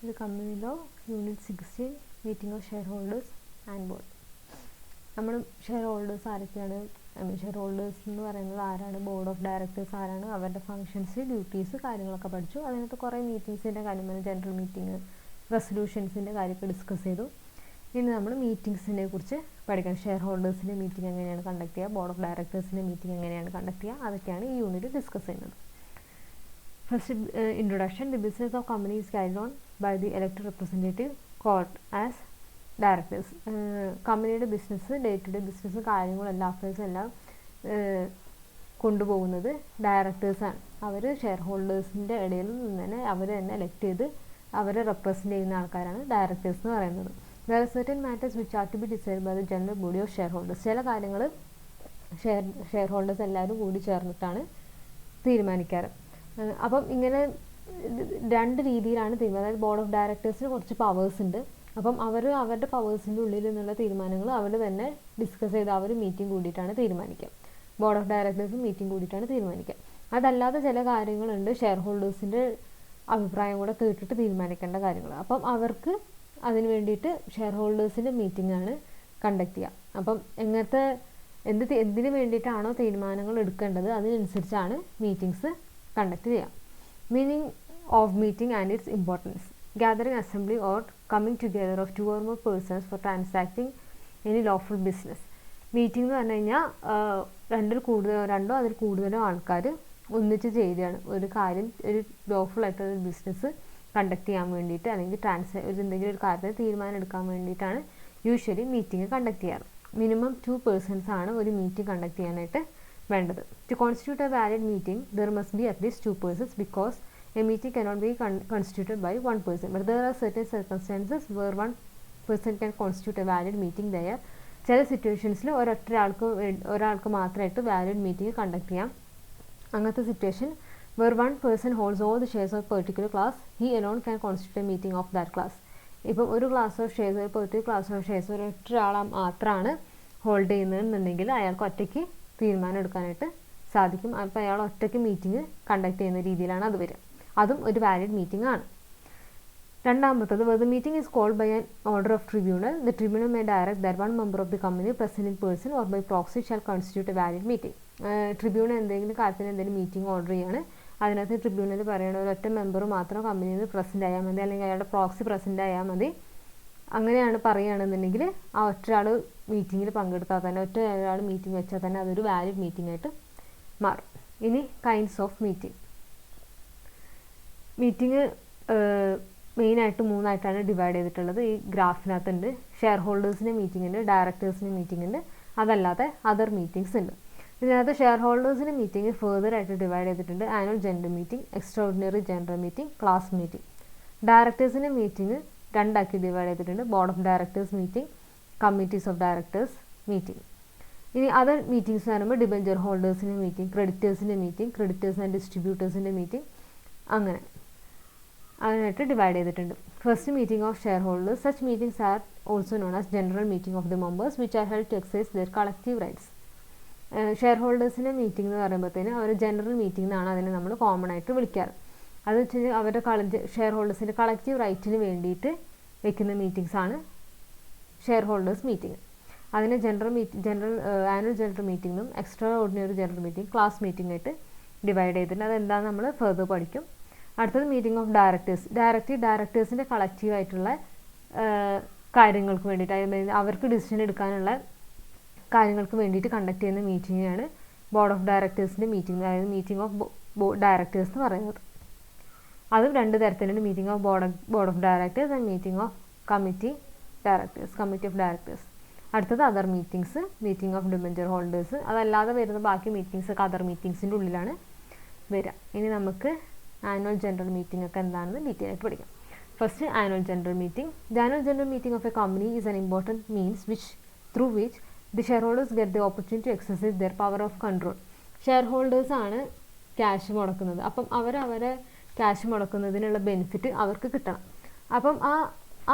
ഇത് company law unit 16 meeting of share holders and board. നമ്മൾ share holders ആരൊക്കെയാണ്, share holders എന്ന് പറയുന്നത് ആരാണ്, ബോർഡ് ഓഫ് ഡയറക്ടേഴ്സ് ആരാണ്, അവരുടെ ഫങ്ഷൻസ്, ഡ്യൂട്ടീസ്, കാര്യങ്ങളൊക്കെ പഠിച്ചു. അതിനകത്ത് കുറേ മീറ്റിംഗ്സിൻ്റെ കാര്യം പറഞ്ഞു, ജനറൽ മീറ്റിംഗ്, റെസൊല്യൂഷൻസിൻ്റെ കാര്യമൊക്കെ ഡിസ്കസ് ചെയ്തു. ഇനി നമ്മൾ മീറ്റിംഗ്സിനെ കുറിച്ച് പഠിക്കണം. ഷെയർ ഹോൾഡേഴ്സിൻ്റെ മീറ്റിംഗ് എങ്ങനെയാണ് കണ്ടക്ട് ചെയ്യുക, ബോർഡ് ഓഫ് ഡയറക്ടേഴ്സിൻ്റെ മീറ്റിംഗ് എങ്ങനെയാണ് കണ്ടക്ട് ചെയ്യുക, അതൊക്കെയാണ് ഈ യൂണിറ്റ് ഡിസ്കസ് ചെയ്യുന്നത്. First introduction. The business of company is carried on by the elected representative called as directors. കമ്പനിയുടെ business, day to day business കാര്യങ്ങളെല്ലാം അഫയേഴ്സും എല്ലാം കൊണ്ടുപോകുന്നത് ഡയറക്ടേഴ്സാണ്. അവർ ഷെയർ ഹോൾഡേഴ്സിൻ്റെ ഇടയിൽ നിന്ന് തന്നെ അവർ തന്നെ എലക്ട് ചെയ്ത് അവരെ റെപ്രസെൻറ്റ് ചെയ്യുന്ന ആൾക്കാരാണ് ഡയറക്ടേഴ്സ് എന്ന് പറയുന്നത്. There are certain matters which are to be decided by the general body of shareholders. ചില കാര്യങ്ങൾ ഷെയർ ഹോൾഡേഴ്സ് എല്ലാവരും കൂടി ചേർന്നിട്ടാണ് തീരുമാനിക്കാറ്. അപ്പം ഇങ്ങനെ രണ്ട് രീതിയിലാണ് തീരുമാനം. അതായത് ബോർഡ് ഓഫ് ഡയറക്ടേഴ്സിന് കുറച്ച് പവേഴ്സ് ഉണ്ട്. അപ്പം അവരുടെ പവേഴ്സിൻ്റെ ഉള്ളിൽ നിന്നുള്ള തീരുമാനങ്ങൾ അവർ തന്നെ ഡിസ്കസ് ചെയ്ത് അവർ മീറ്റിംഗ് കൂടിയിട്ടാണ് തീരുമാനിക്കുക. ബോർഡ് ഓഫ് ഡയറക്ടേഴ്സ് മീറ്റിംഗ് കൂടിയിട്ടാണ് തീരുമാനിക്കുക. അതല്ലാതെ ചില കാര്യങ്ങളുണ്ട് ഷെയർ ഹോൾഡേഴ്സിൻ്റെ അഭിപ്രായം കൂടെ കേട്ടിട്ട് തീരുമാനിക്കേണ്ട കാര്യങ്ങൾ. അപ്പം അവർക്ക് അതിന് വേണ്ടിയിട്ട് ഷെയർ ഹോൾഡേഴ്സിൻ്റെ മീറ്റിംഗ് ആണ് കണ്ടക്ട് ചെയ്യുക. അപ്പം എന്തിനു വേണ്ടിയിട്ടാണോ തീരുമാനങ്ങൾ എടുക്കേണ്ടത് അതിനനുസരിച്ചാണ് മീറ്റിംഗ്സ് കണ്ടക്ട് ചെയ്യുക. Meaning of meeting and its importance. Gathering assembly or coming together of 2 or more persons for transacting any lawful business. Meeting എന്ന് പറഞ്ഞു കഴിഞ്ഞാൽ രണ്ടോ അതിൽ കൂടുതലോ ആൾക്കാർ ഒന്നിച്ച് ചെയ്യുകയാണ് ഒരു കാര്യം, ഒരു ലോഫുൾ ആയിട്ടുള്ള ബിസിനസ് കണ്ടക്ട് ചെയ്യാൻ വേണ്ടിയിട്ട്, അല്ലെങ്കിൽ എന്തെങ്കിലും ഒരു കാര്യത്തിൽ തീരുമാനം എടുക്കാൻ വേണ്ടിയിട്ടാണ് യൂഷ്വലി മീറ്റിംഗ് കണ്ടക്ട് ചെയ്യാറ്. മിനിമം 2 persons ആണ് ഒരു മീറ്റിംഗ് കണ്ടക്ട് ചെയ്യാനായിട്ട് വേണ്ടത്. To constitute a valid meeting there must be at least 2 persons because a meeting cannot be constituted by 1 person. But there are certain circumstances where 1 person can constitute a valid meeting there. ചില സിറ്റുവേഷൻസിൽ ഒരാൾക്ക് മാത്രമായിട്ട് valid meeting conduct ചെയ്യാം. അങ്ങനത്തെ situation where 1 person holds all the shares of a particular class, he alone can constitute a meeting of that class. ഇപ്പം ഒരു class of shares, ഒരു particular class of shares ഒരാൾ മാത്രമാണ് ഹോൾഡ് ചെയ്യുന്നതെന്നുണ്ടെങ്കിൽ അയാൾക്ക് ഒറ്റയ്ക്ക് തീരുമാനം എടുക്കാനായിട്ട് സാധിക്കും. അപ്പോൾ അയാൾ ഒറ്റയ്ക്ക് മീറ്റിംഗ് കണ്ടക്ട് ചെയ്യുന്ന രീതിയിലാണ് അത് വരിക. അതും ഒരു വാലിഡ് മീറ്റിംഗ് ആണ്. രണ്ടാമത്തത്, where the meeting is called by an order of tribunal, the tribunal may direct that one member of the company present in person or by proxy shall constitute a valid meeting. Tribunal എന്തെങ്കിലും കാര്യത്തിന് എന്തെങ്കിലും meeting order ചെയ്യാണ്, അതിനകത്ത് tribunal പറയണ ഒരൊറ്റ member മാത്രം കമ്പനിയിൽ നിന്ന് പ്രസൻറ്റ് ആയാൽ മതി, അല്ലെങ്കിൽ അയാളുടെ പ്രോക്സി പ്രസൻറ്റ് ആയാൽ മതി. അങ്ങനെയാണ് പറയുകയാണെന്നുണ്ടെങ്കിൽ ആ ഒറ്റയാൾ മീറ്റിങ്ങിൽ പങ്കെടുത്താൽ തന്നെ, ഒരാൾ മീറ്റിംഗ് വെച്ചാൽ തന്നെ അതൊരു വാലിഡ് മീറ്റിംഗ് ആയിട്ട് മാറും. ഇനി കൈൻഡ്സ് ഓഫ് മീറ്റിംഗ്. മീറ്റിംഗ് മെയിനായിട്ട് 3ആയിട്ടാണ് ഡിവൈഡ് ചെയ്തിട്ടുള്ളത്. ഈ ഗ്രാഫിനകത്തുണ്ട്. ഷെയർ ഹോൾഡേഴ്സിൻ്റെ മീറ്റിംഗ് ഉണ്ട്, ഡയറക്ടേഴ്സിൻ്റെ മീറ്റിംഗ് ഉണ്ട്, അതല്ലാതെ അതർ മീറ്റിംഗ്സ് ഉണ്ട്. ഇതിനകത്ത് ഷെയർ ഹോൾഡേഴ്സിൻ്റെ മീറ്റിംഗ് ഫെർദർ ആയിട്ട് ഡിവൈഡ് ചെയ്തിട്ടുണ്ട്. Annual general meeting, extraordinary general meeting, class meeting. ഡയറക്ടേഴ്സിൻ്റെ മീറ്റിംഗ് 2 ആക്കി ഡിവൈഡ് ചെയ്തിട്ടുണ്ട്. Board of directors meeting, committees of directors meeting. ഇനി അതർ മീറ്റിംഗ്സ് പറയുമ്പോൾ ഡിബഞ്ചർ ഹോൾഡേഴ്സിൻ്റെ മീറ്റിംഗ്, ക്രെഡിറ്റേഴ്സിൻ്റെ മീറ്റിംഗ്, ക്രെഡിറ്റേഴ്സ് ആൻഡ് ഡിസ്ട്രിബ്യൂട്ടേഴ്സിൻ്റെ മീറ്റിംഗ്, അങ്ങനെ അതിനായിട്ട് ഡിവൈഡ് ചെയ്തിട്ടുണ്ട്. First meeting of shareholders. Such meetings are also known as general meeting of the members which are held to excise their collective rights. Share ഹോൾഡേഴ്സിൻ്റെ meeting എന്ന് പറയുമ്പോഴത്തേന് അവർ general meeting എന്നാണ് അതിനെ നമ്മൾ കോമൺ ആയിട്ട് വിളിക്കാറ്. അത് വെച്ച് കഴിഞ്ഞാൽ അവരുടെ ഷെയർ ഹോൾഡേഴ്സിൻ്റെ കളക്റ്റീവ് റൈറ്റിന് വേണ്ടിയിട്ട് വെക്കുന്ന മീറ്റിംഗ്സ് ആണ് ഷെയർ ഹോൾഡേഴ്സ് മീറ്റിംഗ്. അതിനെ ആനുവൽ ജനറൽ മീറ്റിംഗും extraordinary general meeting, class meeting ആയിട്ട് ഡിവൈഡ് ചെയ്തിട്ടുണ്ട്. അതെന്താണെന്ന് നമ്മൾ ഫെർദർ പഠിക്കും. അടുത്തത് മീറ്റിംഗ് ഓഫ് ഡയറക്ടേഴ്സ്. ഡയറക്ടേഴ്സിൻ്റെ കളക്റ്റീവായിട്ടുള്ള കാര്യങ്ങൾക്ക് വേണ്ടിയിട്ട്, അവർക്ക് ഡിസിഷൻ എടുക്കാനുള്ള കാര്യങ്ങൾക്ക് വേണ്ടിയിട്ട് കണ്ടക്ട് ചെയ്യുന്ന മീറ്റിംഗാണ് ബോർഡ് ഓഫ് ഡയറക്ടേഴ്സിൻ്റെ മീറ്റിംഗ്, അതായത് മീറ്റിംഗ് ഓഫ് ഡയറക്ടേഴ്സ് എന്ന് പറയുന്നത്. അതും 2 തരത്തിലുണ്ട്. Meeting of board of directors and meeting of committee of directors. അടുത്തത് other meetings, meeting of debenture holders. അതല്ലാതെ വരുന്ന ബാക്കി മീറ്റിംഗ്സ് ഒക്കെ അതർ മീറ്റിംഗ്സിൻ്റെ ഉള്ളിലാണ് വരിക. ഇനി നമുക്ക് ആനുവൽ ജനറൽ മീറ്റിംഗ് ഒക്കെ എന്താണെന്ന് ഡീറ്റെയിൽ ആയിട്ട് പഠിക്കാം. First, annual general meeting. The annual general meeting of a company is an important means through which the share holders get the opportunity to exercise their power of control. Share ഹോൾഡേഴ്സാണ് cash മുടക്കുന്നത്. അപ്പം അവരെ cash മുടക്കുന്നതിനുള്ള benefit അവർക്ക് കിട്ടണം. അപ്പം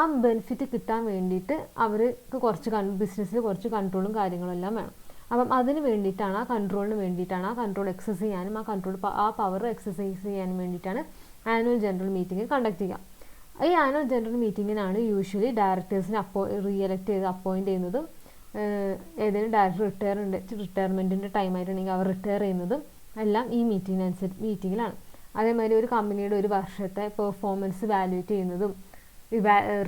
ആ benefit കിട്ടാൻ വേണ്ടിയിട്ട് അവർക്ക് ബിസിനസ്സിൽ കുറച്ച് കൺട്രോളും കാര്യങ്ങളും എല്ലാം വേണം. അപ്പം അതിന് വേണ്ടിയിട്ടാണ്, ആ കൺട്രോളിന് വേണ്ടിയിട്ടാണ്, ആ കൺട്രോൾ എക്സസൈസ് ചെയ്യാനും ആ പവർ എക്സസൈസ് ചെയ്യാനും വേണ്ടിയിട്ടാണ് ആനുവൽ ജനറൽ മീറ്റിംഗ് കണ്ടക്ട് ചെയ്യുക. ഈ ആനുവൽ ജനറൽ മീറ്റിങ്ങിനാണ് യൂഷ്വലി ഡയറക്ടേഴ്സിനെ റീഎലക്ട് ചെയ്ത് അപ്പോയിൻറ്റ് ചെയ്യുന്നതും ഏതെങ്കിലും ഡയറക്ടർ റിട്ടയർമെൻറ്റിൻ്റെ ടൈം ആയിട്ടുണ്ടെങ്കിൽ അവർ റിട്ടയർ ചെയ്യുന്നതും എല്ലാം ഈ മീറ്റിങ്ങിലാണ്. അതേമാതിരി ഒരു കമ്പനിയുടെ ഒരു വർഷത്തെ പെർഫോമൻസ് വാല്യൂറ്റ് ചെയ്യുന്നതും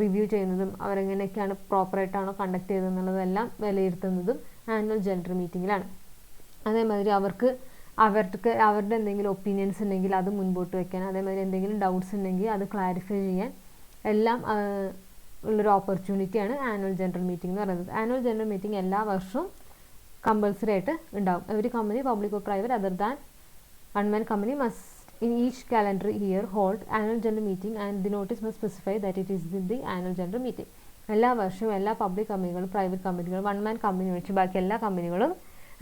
റിവ്യൂ ചെയ്യുന്നതും അവരെങ്ങനെയൊക്കെയാണ് പ്രോപ്പറായിട്ടാണോ കണ്ടക്ട് ചെയ്തതെന്നുള്ളതെല്ലാം വിലയിരുത്തുന്നതും ആനുവൽ ജനറൽ മീറ്റിങ്ങിലാണ്. അതേമാതിരി അവരുടെ എന്തെങ്കിലും ഒപ്പീനിയൻസ് ഉണ്ടെങ്കിൽ അത് മുൻപോട്ട് വയ്ക്കാൻ, അതേമാതിരി എന്തെങ്കിലും ഡൗട്ട്സ് ഉണ്ടെങ്കിൽ അത് ക്ലാരിഫൈ ചെയ്യാൻ എല്ലാം ഉള്ളൊരു ഓപ്പർച്യൂണിറ്റിയാണ് ആനുവൽ ജനറൽ മീറ്റിംഗ് എന്ന് പറയുന്നത്. ആനുവൽ ജനറൽ മീറ്റിംഗ് എല്ലാ വർഷവും കമ്പൾസറി ആയിട്ട് ഉണ്ടാവും. Every company public or private other than one man company must in each calendar year hold annual general meeting and the notice must specify that it is in the annual general meeting. എല്ലാ വർഷവും എല്ലാ public കമ്പനികളും private കമ്പനികളും വൺ-മാൻ company ഒഴിച്ച് ബാക്കി എല്ലാ കമ്പനികളും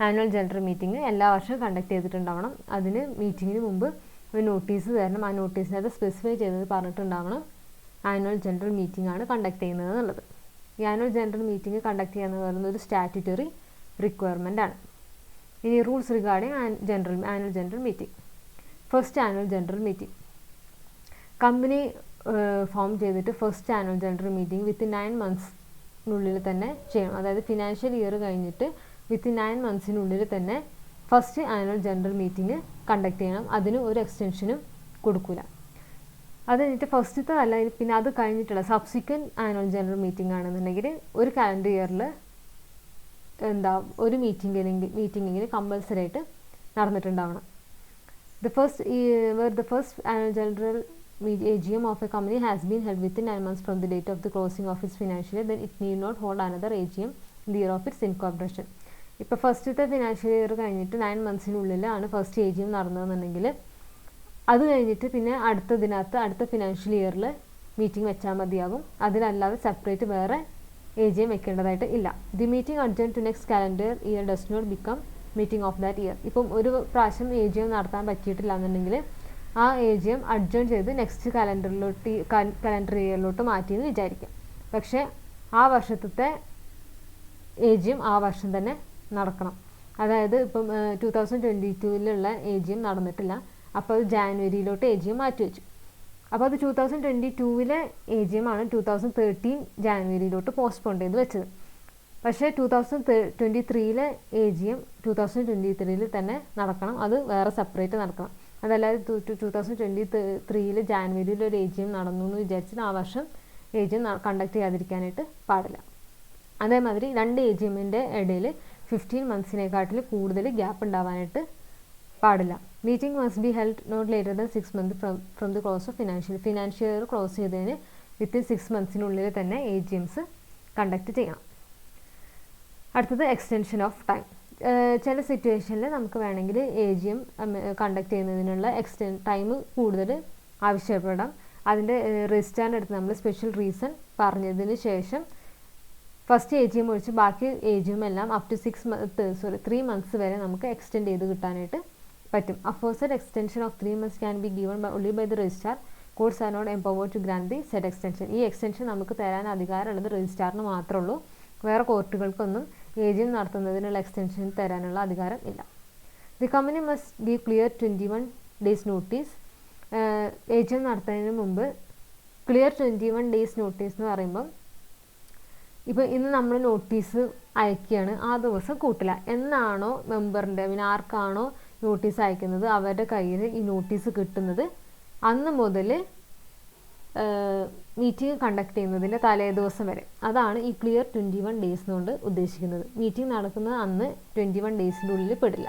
annual general meeting എല്ലാ വർഷവും കണ്ടക്ട് ചെയ്തിട്ടുണ്ടാവണം. അതിന് മീറ്റിങ്ങിന് മുമ്പ് ഒരു നോട്ടീസ് തരണം. ആ നോട്ടീസിനകത്ത് സ്പെസിഫൈ ചെയ്തത് പറഞ്ഞിട്ടുണ്ടാവണം ആനുവൽ ജനറൽ മീറ്റിംഗ് ആണ് കണ്ടക്ട് ചെയ്യുന്നത് എന്നുള്ളത്. ഈ ആനുവൽ ജനറൽ മീറ്റിംഗ് കണ്ടക്ട് ചെയ്യുക എന്ന് പറയുന്നത് ഒരു സ്റ്റാറ്റ്യൂട്ടറി റിക്വയർമെൻ്റ് ആണ്. ഇനി rules regarding annual general meeting. First annual general meeting. Company form ചെയ്തിട്ട് first annual general meeting within 9 months തന്നെ ചെയ്യണം. അതായത് ഫിനാൻഷ്യൽ ഇയർ കഴിഞ്ഞിട്ട് വിത്തിൻ 9 months തന്നെ first annual general meeting conduct ചെയ്യണം. അതിന് ഒരു എക്സ്റ്റൻഷനും കൊടുക്കില്ല. അത് കഴിഞ്ഞിട്ട് ഫസ്റ്റത്തെ അല്ല, പിന്നെ അത് കഴിഞ്ഞിട്ടുള്ള സബ്സിക്വൻറ്റ് ആനുവൽ ജനറൽ മീറ്റിംഗ് ആണെന്നുണ്ടെങ്കിൽ ഒരു കാലണ്ടർ ഇയറിൽ ഒരു മീറ്റിംഗെങ്കിലും കമ്പൾസറി ആയിട്ട് നടന്നിട്ടുണ്ടാവണം. The first annual general AGM of a company has been held within 9 months from the date of the closing of its financial year, then it need not hold another AGM in the year of its incorporation. ഇപ്പോൾ ഫസ്റ്റത്തെ financial year കഴിഞ്ഞിട്ട് 9 months first AGM നടന്നതെന്നുണ്ടെങ്കിൽ അത് കഴിഞ്ഞിട്ട് പിന്നെ അടുത്ത financial ഇയറിൽ meeting വെച്ചാൽ മതിയാകും. അതിലല്ലാതെ സെപ്പറേറ്റ് വേറെ AGM വെക്കേണ്ടതായിട്ട് ഇല്ല. The meeting adjourn to next calendar year does not become meeting of that year. ഇപ്പം ഒരു പ്രാവശ്യം AGM നടത്താൻ പറ്റിയിട്ടില്ല എന്നുണ്ടെങ്കിൽ ആ AGM അഡ്ജേൺ ചെയ്ത് നെക്സ്റ്റ് കലണ്ടർ ഇയറിലോട്ട് മാറ്റിയെന്ന് വിചാരിക്കാം. പക്ഷേ ആ വർഷത്തെ AGM ആ വർഷം തന്നെ നടക്കണം. അതായത് ഇപ്പം 2022 AGM നടന്നിട്ടില്ല, അപ്പോൾ അത് ജാനുവരിയിലോട്ട് AGM മാറ്റി വെച്ചു. അപ്പോൾ അത് 2022 AGM ആണ് 2013 ജാനുവരിയിലോട്ട് പോസ്റ്റ്പോൺ ചെയ്ത് വെച്ചത്. പക്ഷേ 2023 AGM 2023 തന്നെ നടക്കണം. അത് വേറെ സെപ്പറേറ്റ് നടക്കണം. അതല്ലാതെ 2023 ജാനുവരിയിൽ ഒരു AGM നടന്നു എന്ന് വിചാരിച്ചിട്ട് ആ വർഷം AGM കണ്ടക്ട് ചെയ്യാതിരിക്കാനായിട്ട് പാടില്ല. അതേമാതിരി രണ്ട് AGMൻ്റെ ഇടയിൽ 15 months കൂടുതൽ ഗ്യാപ്പ് ഉണ്ടാവാനായിട്ട് പാടില്ല. Meeting must be held not later than 6 months from the close of financial year close ചെയ്തതിന് വിത്തിൻ 6 months തന്നെ AGMs കണ്ടക്ട് ചെയ്യണം. അടുത്തത് എക്സ്റ്റൻഷൻ ഓഫ് ടൈം. ചില സിറ്റുവേഷനിൽ നമുക്ക് വേണമെങ്കിൽ AGM കണ്ടക്ട് ചെയ്യുന്നതിനുള്ള ടൈം കൂടുതൽ ആവശ്യപ്പെടാം. അതിൻ്റെ രജിസ്റ്ററിൻ്റെ അടുത്ത് നമ്മൾ സ്പെഷ്യൽ റീസൺ പറഞ്ഞതിന് ശേഷം ഫസ്റ്റ് AGM ഒഴിച്ച് ബാക്കി AGM എല്ലാം അപ് ടു 3 months വരെ നമുക്ക് എക്സ്റ്റെൻഡ് ചെയ്ത് കിട്ടാനായിട്ട് പറ്റും. A forced extension of 3 months can be given only by the registrar. Courts are not empowered to grant the said extension. ഈ എക്സ്റ്റൻഷൻ നമുക്ക് തരാൻ അധികാരമുള്ളത് രജിസ്ട്രാറിന് മാത്രമേ ഉള്ളൂ. വേറെ കോർട്ടുകൾക്കൊന്നും AGM നടത്തുന്നതിനുള്ള എക്സ്റ്റൻഷൻ തരാനുള്ള അധികാരം ഇല്ല. The company must give clear 21 days notice. AGM നടത്തുന്നതിന് മുമ്പ് ക്ലിയർ 21 days നോട്ടീസ് എന്ന് പറയുമ്പം ഇപ്പോൾ ഇന്ന് നമ്മൾ നോട്ടീസ് അയക്കുകയാണ്, ആ ദിവസം കൂട്ടില്ല. എന്നാണോ മെമ്പറിൻ്റെ പിന്നെ ആർക്കാണോ നോട്ടീസ് അയക്കുന്നത് അവരുടെ കയ്യിൽ ഈ നോട്ടീസ് കിട്ടുന്നത് അന്ന് മുതൽ മീറ്റിംഗ് കണ്ടക്ട് ചെയ്യുന്നതിൻ്റെ തലേ ദിവസം വരെ. അതാണ് ഈ ക്ലിയർ 21 days കൊണ്ട് ഉദ്ദേശിക്കുന്നത്. മീറ്റിംഗ് നടക്കുന്നത് അന്ന് 21 days-ൻ്റെ ഉള്ളിൽ പെടില്ല.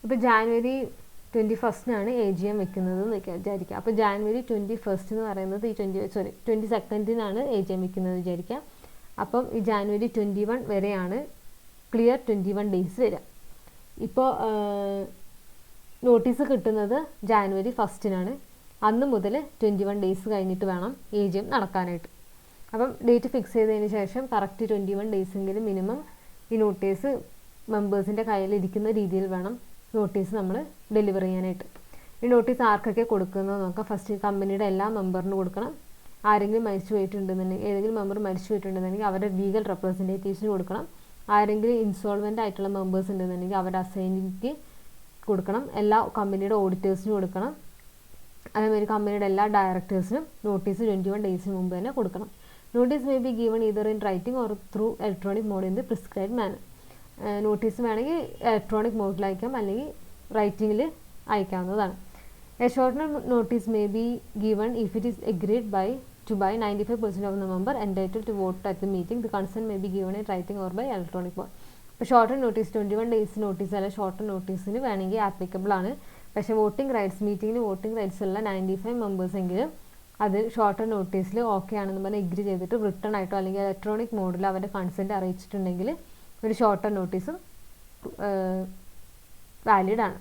ഇപ്പോൾ ജാനുവരി 21 AGM വെക്കുന്നത് എന്ന് വിചാരിക്കുക. അപ്പോൾ ജാനുവരി 21 എന്ന് പറയുന്നത് 22 AGM വെക്കുന്നത് വിചാരിക്കുക. അപ്പം ഈ ജാനുവരി 21 വരെയാണ് ക്ലിയർ 21 days വരിക. ഇപ്പോൾ നോട്ടീസ് കിട്ടുന്നത് ജാനുവരി 1 അന്ന് മുതൽ 21 days കഴിഞ്ഞിട്ട് വേണം AGM നടക്കാനായിട്ട്. അപ്പം ഡേറ്റ് ഫിക്സ് ചെയ്തതിന് ശേഷം കറക്റ്റ് 21 days എങ്കിലും മിനിമം ഈ നോട്ടീസ് മെമ്പേഴ്സിൻ്റെ കയ്യിലിരിക്കുന്ന രീതിയിൽ വേണം നോട്ടീസ് നമ്മൾ ഡെലിവർ ചെയ്യാനായിട്ട്. ഈ നോട്ടീസ് ആർക്കൊക്കെ കൊടുക്കുന്നത് നോക്കാം. ഫസ്റ്റ് കമ്പനിയുടെ എല്ലാ മെമ്പറിനും കൊടുക്കണം. ആരെങ്കിലും മരിച്ചു പോയിട്ടുണ്ടെന്നുണ്ടെങ്കിൽ ഏതെങ്കിലും മെമ്പർ മരിച്ചു പോയിട്ടുണ്ടെന്നുണ്ടെങ്കിൽ അവരുടെ ലീഗൽ റെപ്രസെൻറ്റേറ്റീവ്സിന് കൊടുക്കണം. ആരെങ്കിലും ഇൻസോൾവെൻ്റ് ആയിട്ടുള്ള മെമ്പേഴ്സ് ഉണ്ടെന്നുണ്ടെങ്കിൽ അവരുടെ അസൈനിക്ക് കൊടുക്കണം. എല്ലാ കമ്പനിയുടെ ഓഡിറ്റേഴ്സിന് കൊടുക്കണം. അതേമാതിരി കമ്പനിയുടെ എല്ലാ ഡയറക്ടേഴ്സിനും നോട്ടീസ് 21 ഡേയ്സിന് മുമ്പ് തന്നെ കൊടുക്കണം. Notice may be given either in writing or through electronic mode in the prescribe manner. Notice വേണമെങ്കിൽ ഇലക്ട്രോണിക് മോഡിൽ അയക്കാം, അല്ലെങ്കിൽ റൈറ്റിങ്ങിൽ അയക്കാവുന്നതാണ്. A shorter notice may be given if it is agreed to by 95% of the member entitled to vote at the meeting. The consent may be given in writing or by electronic mode. ഇപ്പോൾ shorter notice 21 days notice അല്ല shorter നോട്ടീസിന് വേണമെങ്കിൽ applicable ആണ്. പക്ഷേ voting rights മീറ്റിങ്ങിന് voting rights ഉള്ള 95 members എങ്കിൽ അത് ഷോർട്ടർ നോട്ടീസിൽ ഓക്കെ ആണെന്ന് പറഞ്ഞാൽ എഗ്രി ചെയ്തിട്ട് റിട്ടേൺ ആയിട്ടോ അല്ലെങ്കിൽ ഇലക്ട്രോണിക് മോഡിൽ അവരുടെ കൺസെൻറ്റ് അറിയിച്ചിട്ടുണ്ടെങ്കിൽ ഒരു ഷോർട്ടർ നോട്ടീസും വാലിഡ് ആണ്.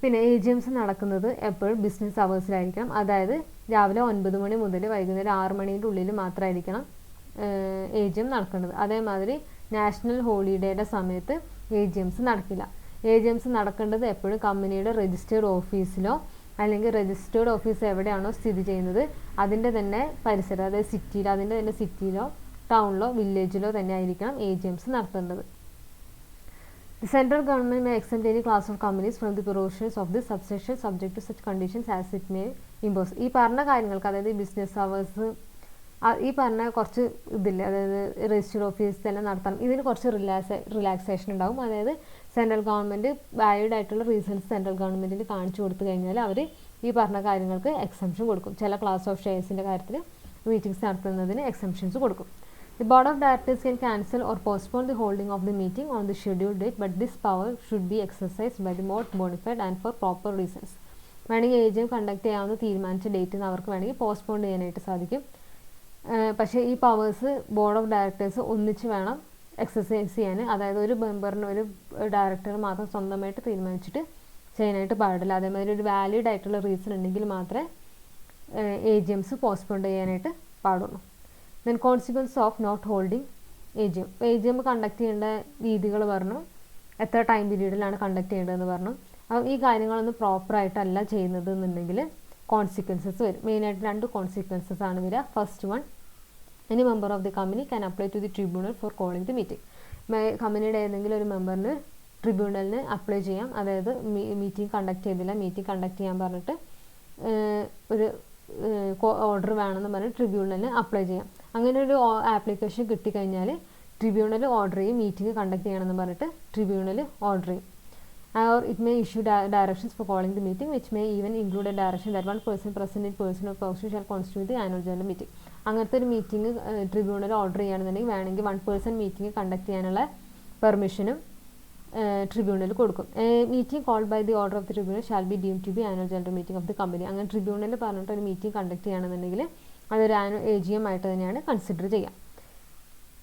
പിന്നെ AGMs നടക്കുന്നത് എപ്പോഴും ബിസിനസ് അവേഴ്സിലായിരിക്കണം. അതായത് രാവിലെ 9 മണി മുതൽ വൈകുന്നേരം 6 മണിയുടെ ഉള്ളിൽ മാത്രമായിരിക്കണം AGM നടക്കേണ്ടത്. അതേമാതിരി നാഷണൽ ഹോളിഡേയുടെ സമയത്ത് AGMs നടക്കില്ല. AGMs നടക്കേണ്ടത് എപ്പോഴും കമ്പനിയുടെ രജിസ്റ്റേർഡ് ഓഫീസിലോ അല്ലെങ്കിൽ രജിസ്റ്റേർഡ് ഓഫീസ് എവിടെയാണോ സ്ഥിതി ചെയ്യുന്നത് അതിൻ്റെ തന്നെ പരിസരം, അതായത് സിറ്റിയിൽ, അതിൻ്റെ തന്നെ സിറ്റിയിലോ ടൗണിലോ വില്ലേജിലോ തന്നെ ആയിരിക്കണം AGMs നടത്തേണ്ടത്. The central government may exempt any class of companies from the provisions of this subsection subject to such conditions as it may impose. ഈ പറഞ്ഞ കാര്യങ്ങൾക്ക്, അതായത് ബിസിനസ് അവേഴ്സ്, ഈ പറഞ്ഞ കുറച്ച് ഇതില്ല, അതായത് രജിസ്റ്റർ ഓഫീസ് തന്നെ നടത്തണം, ഇതിന് കുറച്ച് റിലാക്സേഷൻ ഉണ്ടാകും. അതായത് സെൻട്രൽ ഗവൺമെൻറ് വാലിഡ് ആയിട്ടുള്ള റീസൺസ് സെൻട്രൽ ഗവൺമെൻറ്റിന് കാണിച്ചു കൊടുത്തു കഴിഞ്ഞാൽ അവർ ഈ പറഞ്ഞ കാര്യങ്ങൾക്ക് എക്സംഷൻ കൊടുക്കും. ചില ക്ലാസ് ഓഫ് ഷെയർസിൻ്റെ കാര്യത്തിൽ മീറ്റിംഗ്സ് നടത്തുന്നതിന് എക്സംഷൻസ് കൊടുക്കും. The board of directors can cancel or postpone the holding of the meeting on the scheduled date, but this power should be exercised by the board bona fide and for proper reasons. വേണമെങ്കിൽ AGM conduct ചെയ്യാവുന്ന തീരുമാനിച്ച ഡേറ്റിൽ അവർക്ക് വേണമെങ്കിൽ postpone ചെയ്യാനായിട്ട് സാധിക്കും. പക്ഷേ ഈ powers board of directors ഒന്നിച്ച് വേണം എക്സസൈസ് ചെയ്യാൻ. അതായത് ഒരു മെമ്പറിന്, ഒരു ഡയറക്ടർ മാത്രം സ്വന്തമായിട്ട് തീരുമാനിച്ചിട്ട് ചെയ്യാനായിട്ട് പാടില്ല. അതേമാതിരി ഒരു വാലിഡ് ആയിട്ടുള്ള റീസൺ ഉണ്ടെങ്കിൽ മാത്രമേ AGMs പോസ്റ്റ്പോൺ ചെയ്യാനായിട്ട് പാടുള്ളൂ. Then consequence of not holding AGM. AGM conduct ചെയ്യേണ്ട രീതികൾ പറഞ്ഞു, എത്ര ടൈം പീരീഡിലാണ് കണ്ടക്ട് ചെയ്യേണ്ടതെന്ന് പറഞ്ഞു. അപ്പം ഈ കാര്യങ്ങളൊന്നും പ്രോപ്പറായിട്ടല്ല ചെയ്യുന്നത് എന്നുണ്ടെങ്കിൽ കോൺസിക്വൻസസ് വരും. മെയിനായിട്ട് 2 കോൺസിക്വൻസസ് ആണ് വരിക. First one, any member of the company can apply to the tribunal for calling the meeting. കമ്പനിയുടെ ഏതെങ്കിലും ഒരു മെമ്പറിന് ട്രിബ്യൂണലിന് അപ്ലൈ ചെയ്യാം. അതായത് മീറ്റിംഗ് കണ്ടക്ട് ചെയ്തില്ല, മീറ്റിംഗ് കണ്ടക്ട് ചെയ്യാൻ പറഞ്ഞിട്ട് ഒരു ഓർഡർ വേണമെന്ന് പറഞ്ഞ് ട്രിബ്യൂണലിന് അപ്ലൈ ചെയ്യാം. അങ്ങനെ ഒരു ആപ്ലിക്കേഷൻ കിട്ടിക്കഴിഞ്ഞാൽ ട്രിബ്യൂണൽ ഓർഡർ ചെയ്യും, മീറ്റിംഗ് കണ്ടക്ട് ചെയ്യണമെന്ന് പറഞ്ഞിട്ട് ട്രിബ്യൂണൽ ഓർഡർ ചെയ്യും. or it may issue directions for calling the meeting, which may even include a direction that one person present in person or person shall constitute the annual general meeting. അങ്ങനത്തെ ഒരു meeting tribunal order ചെയ്യുകയാണെന്നുണ്ടെങ്കിൽ വേണമെങ്കിൽ 1 person meeting conduct ചെയ്യാനുള്ള പെർമിഷനും tribunal കൊടുക്കും. Meeting called by the order of the tribunal shall be deemed to be annual general meeting of the company. അങ്ങനെ tribunal പറഞ്ഞിട്ട് ഒരു മീറ്റിംഗ് കണ്ടക്ട് ചെയ്യുകയാണെന്നുണ്ടെങ്കിൽ അതൊരു AGM ആയിട്ട് തന്നെയാണ് കൺസിഡർ ചെയ്യുക.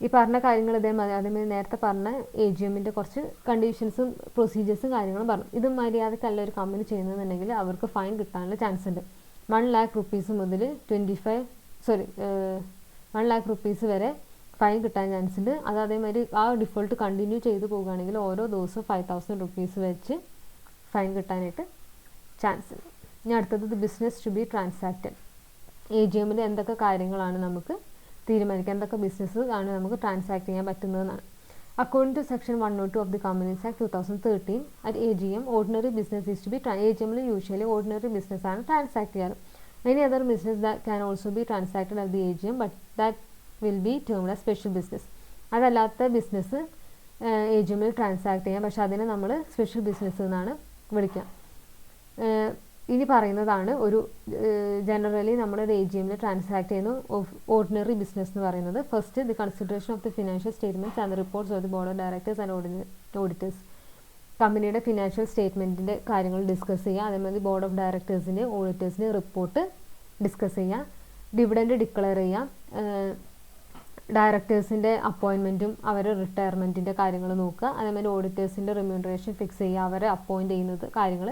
ഈ പറഞ്ഞ കാര്യങ്ങൾ അതേമാതിരി നേരത്തെ പറഞ്ഞ AGMൻ്റെ കുറച്ച് കണ്ടീഷൻസും പ്രൊസീജിയേഴ്സും കാര്യങ്ങളും പറഞ്ഞു. ഇത് മര്യാദക്കല്ല ഒരു കമ്പനി ചെയ്യുന്നതെന്നുണ്ടെങ്കിൽ അവർക്ക് ഫൈൻ കിട്ടാനുള്ള ചാൻസ് ഉണ്ട്. 1 lakh rupees മുതൽ 1 lakh rupees വരെ ഫൈൻ കിട്ടാൻ ചാൻസ് ഉണ്ട്. അത് അതേമാതിരി ആ ഡിഫോൾട്ട് കണ്ടിന്യൂ ചെയ്ത് പോകുകയാണെങ്കിൽ ഓരോ ദിവസവും 5,000 rupees വെച്ച് ഫൈൻ കിട്ടാനായിട്ട് ചാൻസ് ഉണ്ട്. ഇനി അടുത്തത് ബിസിനസ് ടു ബി ട്രാൻസാക്റ്റഡ്. AGMൽ എന്തൊക്കെ കാര്യങ്ങളാണ് നമുക്ക് തീരുമാനിക്കാം, എന്തൊക്കെ ബിസിനസ് ആണ് നമുക്ക് ട്രാൻസാക്ട് ചെയ്യാൻ പറ്റുന്നതെന്നാണ്. According to section 102 of the companies act 2013 at AGM ordinary business is to be AGMൽ യൂഷ്വലി ഓർഡിനറി ബിസിനസ് ആണ് ട്രാൻസാക്ട് ചെയ്യാറ്. Any other business that can also be transacted at the AGM but that will be termed as special business. അതല്ലാത്ത business AGMൽ transact ചെയ്യാം, പക്ഷെ അതിനെ നമ്മൾ special business എന്നാണ് വിളിക്കുക. ഇനി പറയുന്നതാണ് ഒരു ജനറലി നമ്മളൊരു AGMൽ ട്രാൻസാക്ട് ചെയ്യുന്ന ഓർഡിനറി ബിസിനസ് എന്ന് പറയുന്നത്. First, the consideration of the financial statements and reports of the board of directors and auditors. കമ്പനിയുടെ ഫിനാൻഷ്യൽ സ്റ്റേറ്റ്മെൻറ്റിൻ്റെ കാര്യങ്ങൾ ഡിസ്കസ് ചെയ്യുക. അതേമാതിരി ബോർഡ് ഓഫ് ഡയറക്ടേഴ്സിൻ്റെ ഓഡിറ്റേഴ്സിൻ്റെ റിപ്പോർട്ട് ഡിസ്കസ് ചെയ്യുക. ഡിവിഡൻഡ് ഡിക്ലെയർ ചെയ്യുക. ഡയറക്ടേഴ്സിൻ്റെ അപ്പോയിൻമെൻറ്റും അവരുടെ റിട്ടയർമെൻറ്റിൻ്റെ കാര്യങ്ങൾ നോക്കുക. അതേമാതിരി ഓഡിറ്റേഴ്സിൻ്റെ റിമ്യൂണറേഷൻ ഫിക്സ് ചെയ്യുക, അവരെ അപ്പോയിൻറ്റ് ചെയ്യുന്നത് കാര്യങ്ങൾ.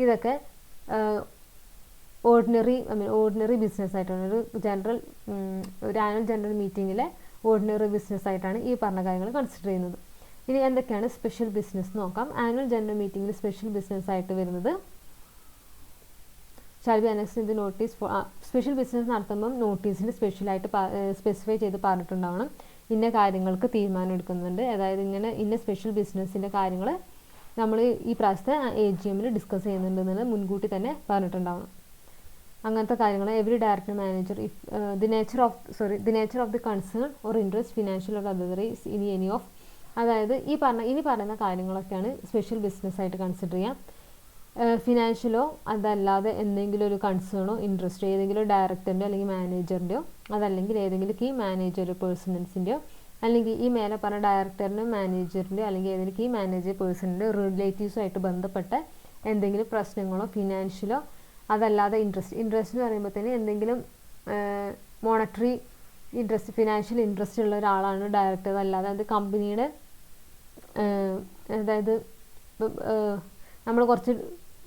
ഇതൊക്കെ ഓർഡിനറി ബിസിനസ് ആയിട്ടാണ് ഒരു ആനുവൽ ജനറൽ മീറ്റിങ്ങിലെ ഓർഡിനറി ബിസിനസ് ആയിട്ടാണ് ഈ പറഞ്ഞ കാര്യങ്ങൾ കൺസിഡർ ചെയ്യുന്നത്. ഇനി എന്തൊക്കെയാണ് സ്പെഷ്യൽ ബിസിനസ് നോക്കാം. ആനുവൽ ജനറൽ മീറ്റിങ്ങിൽ സ്പെഷ്യൽ ബിസിനസ് ആയിട്ട് വരുന്നത് shall be annexed in the notice for. Special business നടത്തുമ്പം നോട്ടീസിൽ സ്പെഷ്യലായിട്ട് സ്പെസിഫൈ ചെയ്ത് പറഞ്ഞിട്ടുണ്ടാവണം ഇന്ന കാര്യങ്ങൾക്ക് തീരുമാനം എടുക്കുന്നുണ്ട്, അതായത് ഇന്ന സ്പെഷ്യൽ ബിസിനസ്സിൻ്റെ കാര്യങ്ങൾ നമ്മൾ ഈ പ്രാവശ്യത്തെ AGM-ൽ ഡിസ്കസ് ചെയ്യുന്നുണ്ടെന്നുള്ളത് മുൻകൂട്ടി തന്നെ പറഞ്ഞിട്ടുണ്ടാവണം. അങ്ങനത്തെ കാര്യങ്ങൾ every director manager the nature of the concern or interest financial or otherwise ഇനി എനി ഓഫ്, അതായത് ഇനി പറയുന്ന കാര്യങ്ങളൊക്കെയാണ് സ്പെഷ്യൽ ബിസിനസ് ആയിട്ട് കൺസിഡർ ചെയ്യാം. ഫിനാൻഷ്യലോ അതല്ലാതെ എന്തെങ്കിലും ഒരു കൺസേണോ ഇൻട്രസ്റ്റോ ഏതെങ്കിലും ഡയറക്ടറിൻ്റെയോ അല്ലെങ്കിൽ മാനേജറിൻ്റെയോ അതല്ലെങ്കിൽ ഏതെങ്കിലും കീ മാനേജർ പേഴ്സൺസിൻ്റെയോ അല്ലെങ്കിൽ ഈ മേലെ പറഞ്ഞ ഡയറക്ടറിൻ്റെയോ മാനേജറിൻ്റെയോ അല്ലെങ്കിൽ ഏതെങ്കിലും കീ മാനേജർ പേഴ്സണിൻ്റെ റിലേറ്റീവ്സുമായിട്ട് ബന്ധപ്പെട്ട എന്തെങ്കിലും പ്രശ്നങ്ങളോ ഫിനാൻഷ്യലോ അതല്ലാതെ ഇൻട്രസ്റ്റ് എന്ന് പറയുമ്പോഴത്തേന് എന്തെങ്കിലും മോണിറ്ററി ഇൻട്രസ്റ്റ് ഫിനാൻഷ്യൽ ഇൻട്രസ്റ്റ് ഉള്ള ഒരാളാണ് ഡയറക്ടർ, അല്ലാതെ അത് കമ്പനിയുടെ അതായത് നമ്മൾ കുറച്ച്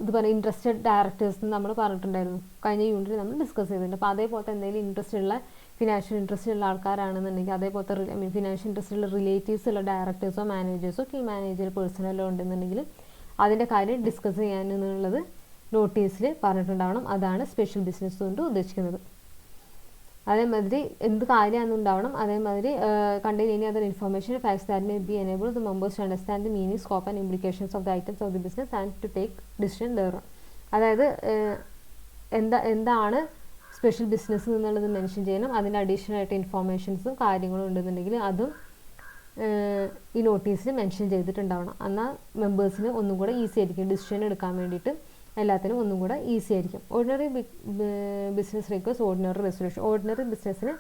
ഇത് പറയും ഇൻട്രസ്റ്റഡ് ഡയറക്ടേഴ്സ് നമ്മൾ പറഞ്ഞിട്ടുണ്ടായിരുന്നു കഴിഞ്ഞ യൂണിറ്റിൽ നമ്മൾ ഡിസ്കസ് ചെയ്തിട്ടുണ്ട്. അപ്പോൾ അതേപോലത്തെ എന്തെങ്കിലും ഇൻട്രസ്റ്റ് ഉള്ള ഫിനാൻഷ്യൽ ഇൻട്രസ്റ്റ് ഉള്ള ആൾക്കാരാണെന്നുണ്ടെങ്കിൽ അതേപോലത്തെ ഫിനാൻഷ്യൽ ഇൻട്രസ്റ്റ് ഉള്ള റിലേറ്റീവ്സ് ഉള്ള ഡയറക്ടേഴ്സോ മാനേജേഴ്സോ കീ മാനേജർ പേഴ്സണലോ ഉണ്ടെന്നുണ്ടെങ്കിൽ അതിൻ്റെ കാര്യം ഡിസ്കസ് ചെയ്യാനെന്നുള്ളത് നോട്ടീസിൽ പറഞ്ഞിട്ടുണ്ടാവണം. അതാണ് സ്പെഷ്യൽ ബിസിനസ് കൊണ്ട് ഉദ്ദേശിക്കുന്നത്. അതേമാതിരി എന്ത് കാര്യമാണെന്നുണ്ടാവണം. അതേമാതിരി contain any other information facts that may be enable the members to understand the meaning scope and implications of the items of the business and to take decision there. അതായത് എന്താണ് special business എന്നുള്ളത് mention ചെയ്യണം. അതിൻ്റെ additional ആയിട്ട് ഇൻഫോർമേഷൻസും കാര്യങ്ങളും ഉണ്ടെന്നുണ്ടെങ്കിൽ അതും ഈ നോട്ടീസിൽ മെൻഷൻ ചെയ്തിട്ടുണ്ടാവണം. എന്നാൽ മെമ്പേഴ്സിന് ഒന്നും കൂടെ ഈസി ആയിരിക്കും ഡിസിഷൻ എടുക്കാൻ വേണ്ടിയിട്ട്, എല്ലാത്തിനും ഒന്നും കൂടെ ഈസി ആയിരിക്കും. Ordinary business request ordinary resolution. Ordinary ബിസിനസ്സിന്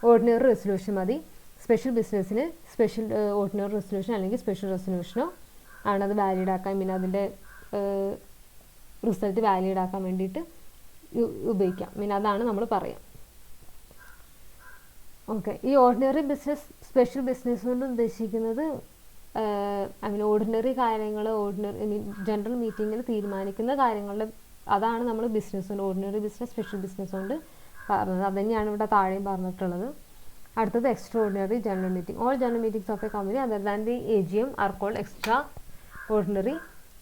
ഓർഡിനറി റെസൊല്യൂഷൻ മതി. സ്പെഷ്യൽ ബിസിനസ്സിന് സ്പെഷ്യൽ ഓർഡിനറി റെസൊല്യൂഷൻ അല്ലെങ്കിൽ സ്പെഷ്യൽ റെസൊല്യൂഷനോ ആണത് വാലിഡ് ആക്കാൻ, പിന്നെ അതിൻ്റെ റിസൾട്ട് വാലിഡ് ആക്കാൻ വേണ്ടിയിട്ട് ഉപയോഗിക്കാം. പിന്നെ അതാണ് നമ്മൾ പറയാം. ഓക്കെ, ഈ ഓർഡിനറി ബിസിനസ് സ്പെഷ്യൽ ബിസിനസ് കൊണ്ട് ഉദ്ദേശിക്കുന്നത് ഓർഡിനറി കാര്യങ്ങൾ ജനറൽ മീറ്റിങ്ങിൽ തീരുമാനിക്കുന്ന കാര്യങ്ങളുടെ അതാണ് നമ്മൾ ബിസിനസ് കൊണ്ട് ഓർഡിനറി ബിസിനസ് സ്പെഷ്യൽ ബിസിനസ് കൊണ്ട് പറഞ്ഞത്. അത് തന്നെയാണ് ഇവിടെ താഴെയും പറഞ്ഞിട്ടുള്ളത്. അടുത്തത് extraordinary general meeting. All general meetings of a company other than the AGM are called extraordinary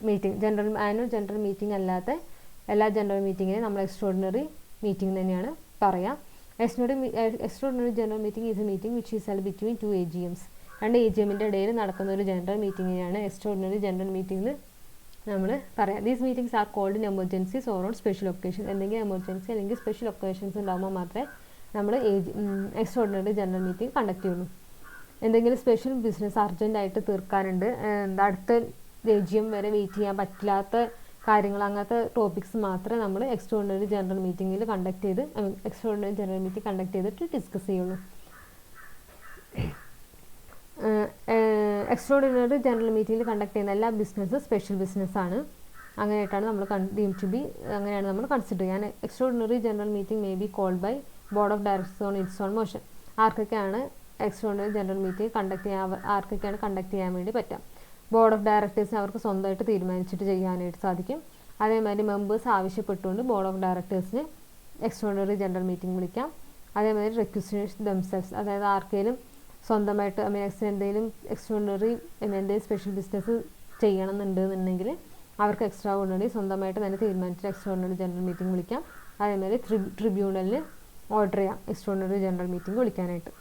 meeting. Annual general meeting അല്ലാത്ത എല്ലാ ജനറൽ മീറ്റിങ്ങിനും നമ്മൾ എക്സ്ട്രാ ഓർഡിനറി മീറ്റിംഗ് തന്നെയാണ് പറയാം. Extra general meeting is a meeting which is held between 2 AGMs. 2 AGM-ൻ്റെ ഇടയിൽ നടക്കുന്ന ഒരു general മീറ്റിങ്ങിനെയാണ് എക്സ്ട്രാ ജനറൽ മീറ്റിംഗ് നമ്മൾ പറയാം. These meetings are called in emergencies or on special occasion. എന്തെങ്കിലും എമർജൻസി അല്ലെങ്കിൽ സ്പെഷ്യൽ ഒക്കേഷൻസ് ഉണ്ടാകുമ്പോൾ മാത്രമേ നമ്മൾ എക്സ്ട്രാ ജനറൽ മീറ്റിംഗ് കണ്ടക്ട് ചെയ്യുള്ളൂ. എന്തെങ്കിലും സ്പെഷ്യൽ ബിസിനസ് അർജൻറ്റായിട്ട് തീർക്കാനുണ്ട്, അടുത്ത AGM വരെ വെയിറ്റ് ചെയ്യാൻ പറ്റില്ലാത്ത കാര്യങ്ങൾ, അങ്ങനത്തെ ടോപ്പിക്സ് മാത്രമേ നമ്മൾ എക്സ്ട്രാ ജനറൽ മീറ്റിംഗിൽ എക്സ്ട്രാ ജനറൽ മീറ്റിംഗ് കണ്ടക്ട് ചെയ്തിട്ട് ഡിസ്കസ് ചെയ്യുള്ളൂ. എക്സ്ട്രാ ജനറൽ മീറ്റിംഗിൽ കണ്ടക്ട് ചെയ്യുന്ന എല്ലാ ബിസിനസ്സും സ്പെഷ്യൽ ബിസിനസ്സാണ്. അങ്ങനെയായിട്ടാണ് നമ്മൾ അങ്ങനെയാണ് നമ്മൾ കൺസിഡർ ചെയ്യാൻ. Extra general meeting may be called by board of directors on its own motion. ആർക്കൊക്കെയാണ് എക്സ്ട്രാ ജനറൽ മീറ്റിംഗ് കണ്ടക്ട് ചെയ്യാൻ വേണ്ടി പറ്റാം. ബോർഡ് ഓഫ് ഡയറക്ടേഴ്സിന് അവർക്ക് സ്വന്തമായിട്ട് തീരുമാനിച്ചിട്ട് ചെയ്യാനായിട്ട് സാധിക്കും. അതേമാതിരി മെമ്പേഴ്സ് ആവശ്യപ്പെട്ടുകൊണ്ട് ബോർഡ് ഓഫ് ഡയറക്ടേഴ്സിന് എക്സ്ട്രാ ജനറൽ മീറ്റിംഗ് വിളിക്കാം. അതേമാതിരി റിക്വസ്റ്റേഴ്സ് ദംസെൽസ്, അതായത് ആർക്കെങ്കിലും സ്വന്തമായിട്ട് എന്തെങ്കിലും എന്തെങ്കിലും സ്പെഷ്യൽ ബിസിനസ് ചെയ്യണമെന്നുണ്ടെന്നുണ്ടെങ്കിൽ അവർക്ക് എക്സ്ട്രാ ഓർഡിനറി സ്വന്തമായിട്ട് തന്നെ തീരുമാനിച്ചിട്ട് എക്സ്ട്രാ ജനറൽ മീറ്റിംഗ് വിളിക്കാം. അതേമാതിരി ട്രിബ്യൂണലിന് ഓർഡർ ചെയ്യാം എക്സ്ട്രാ ജനറൽ മീറ്റിംഗ് വിളിക്കാനായിട്ട്.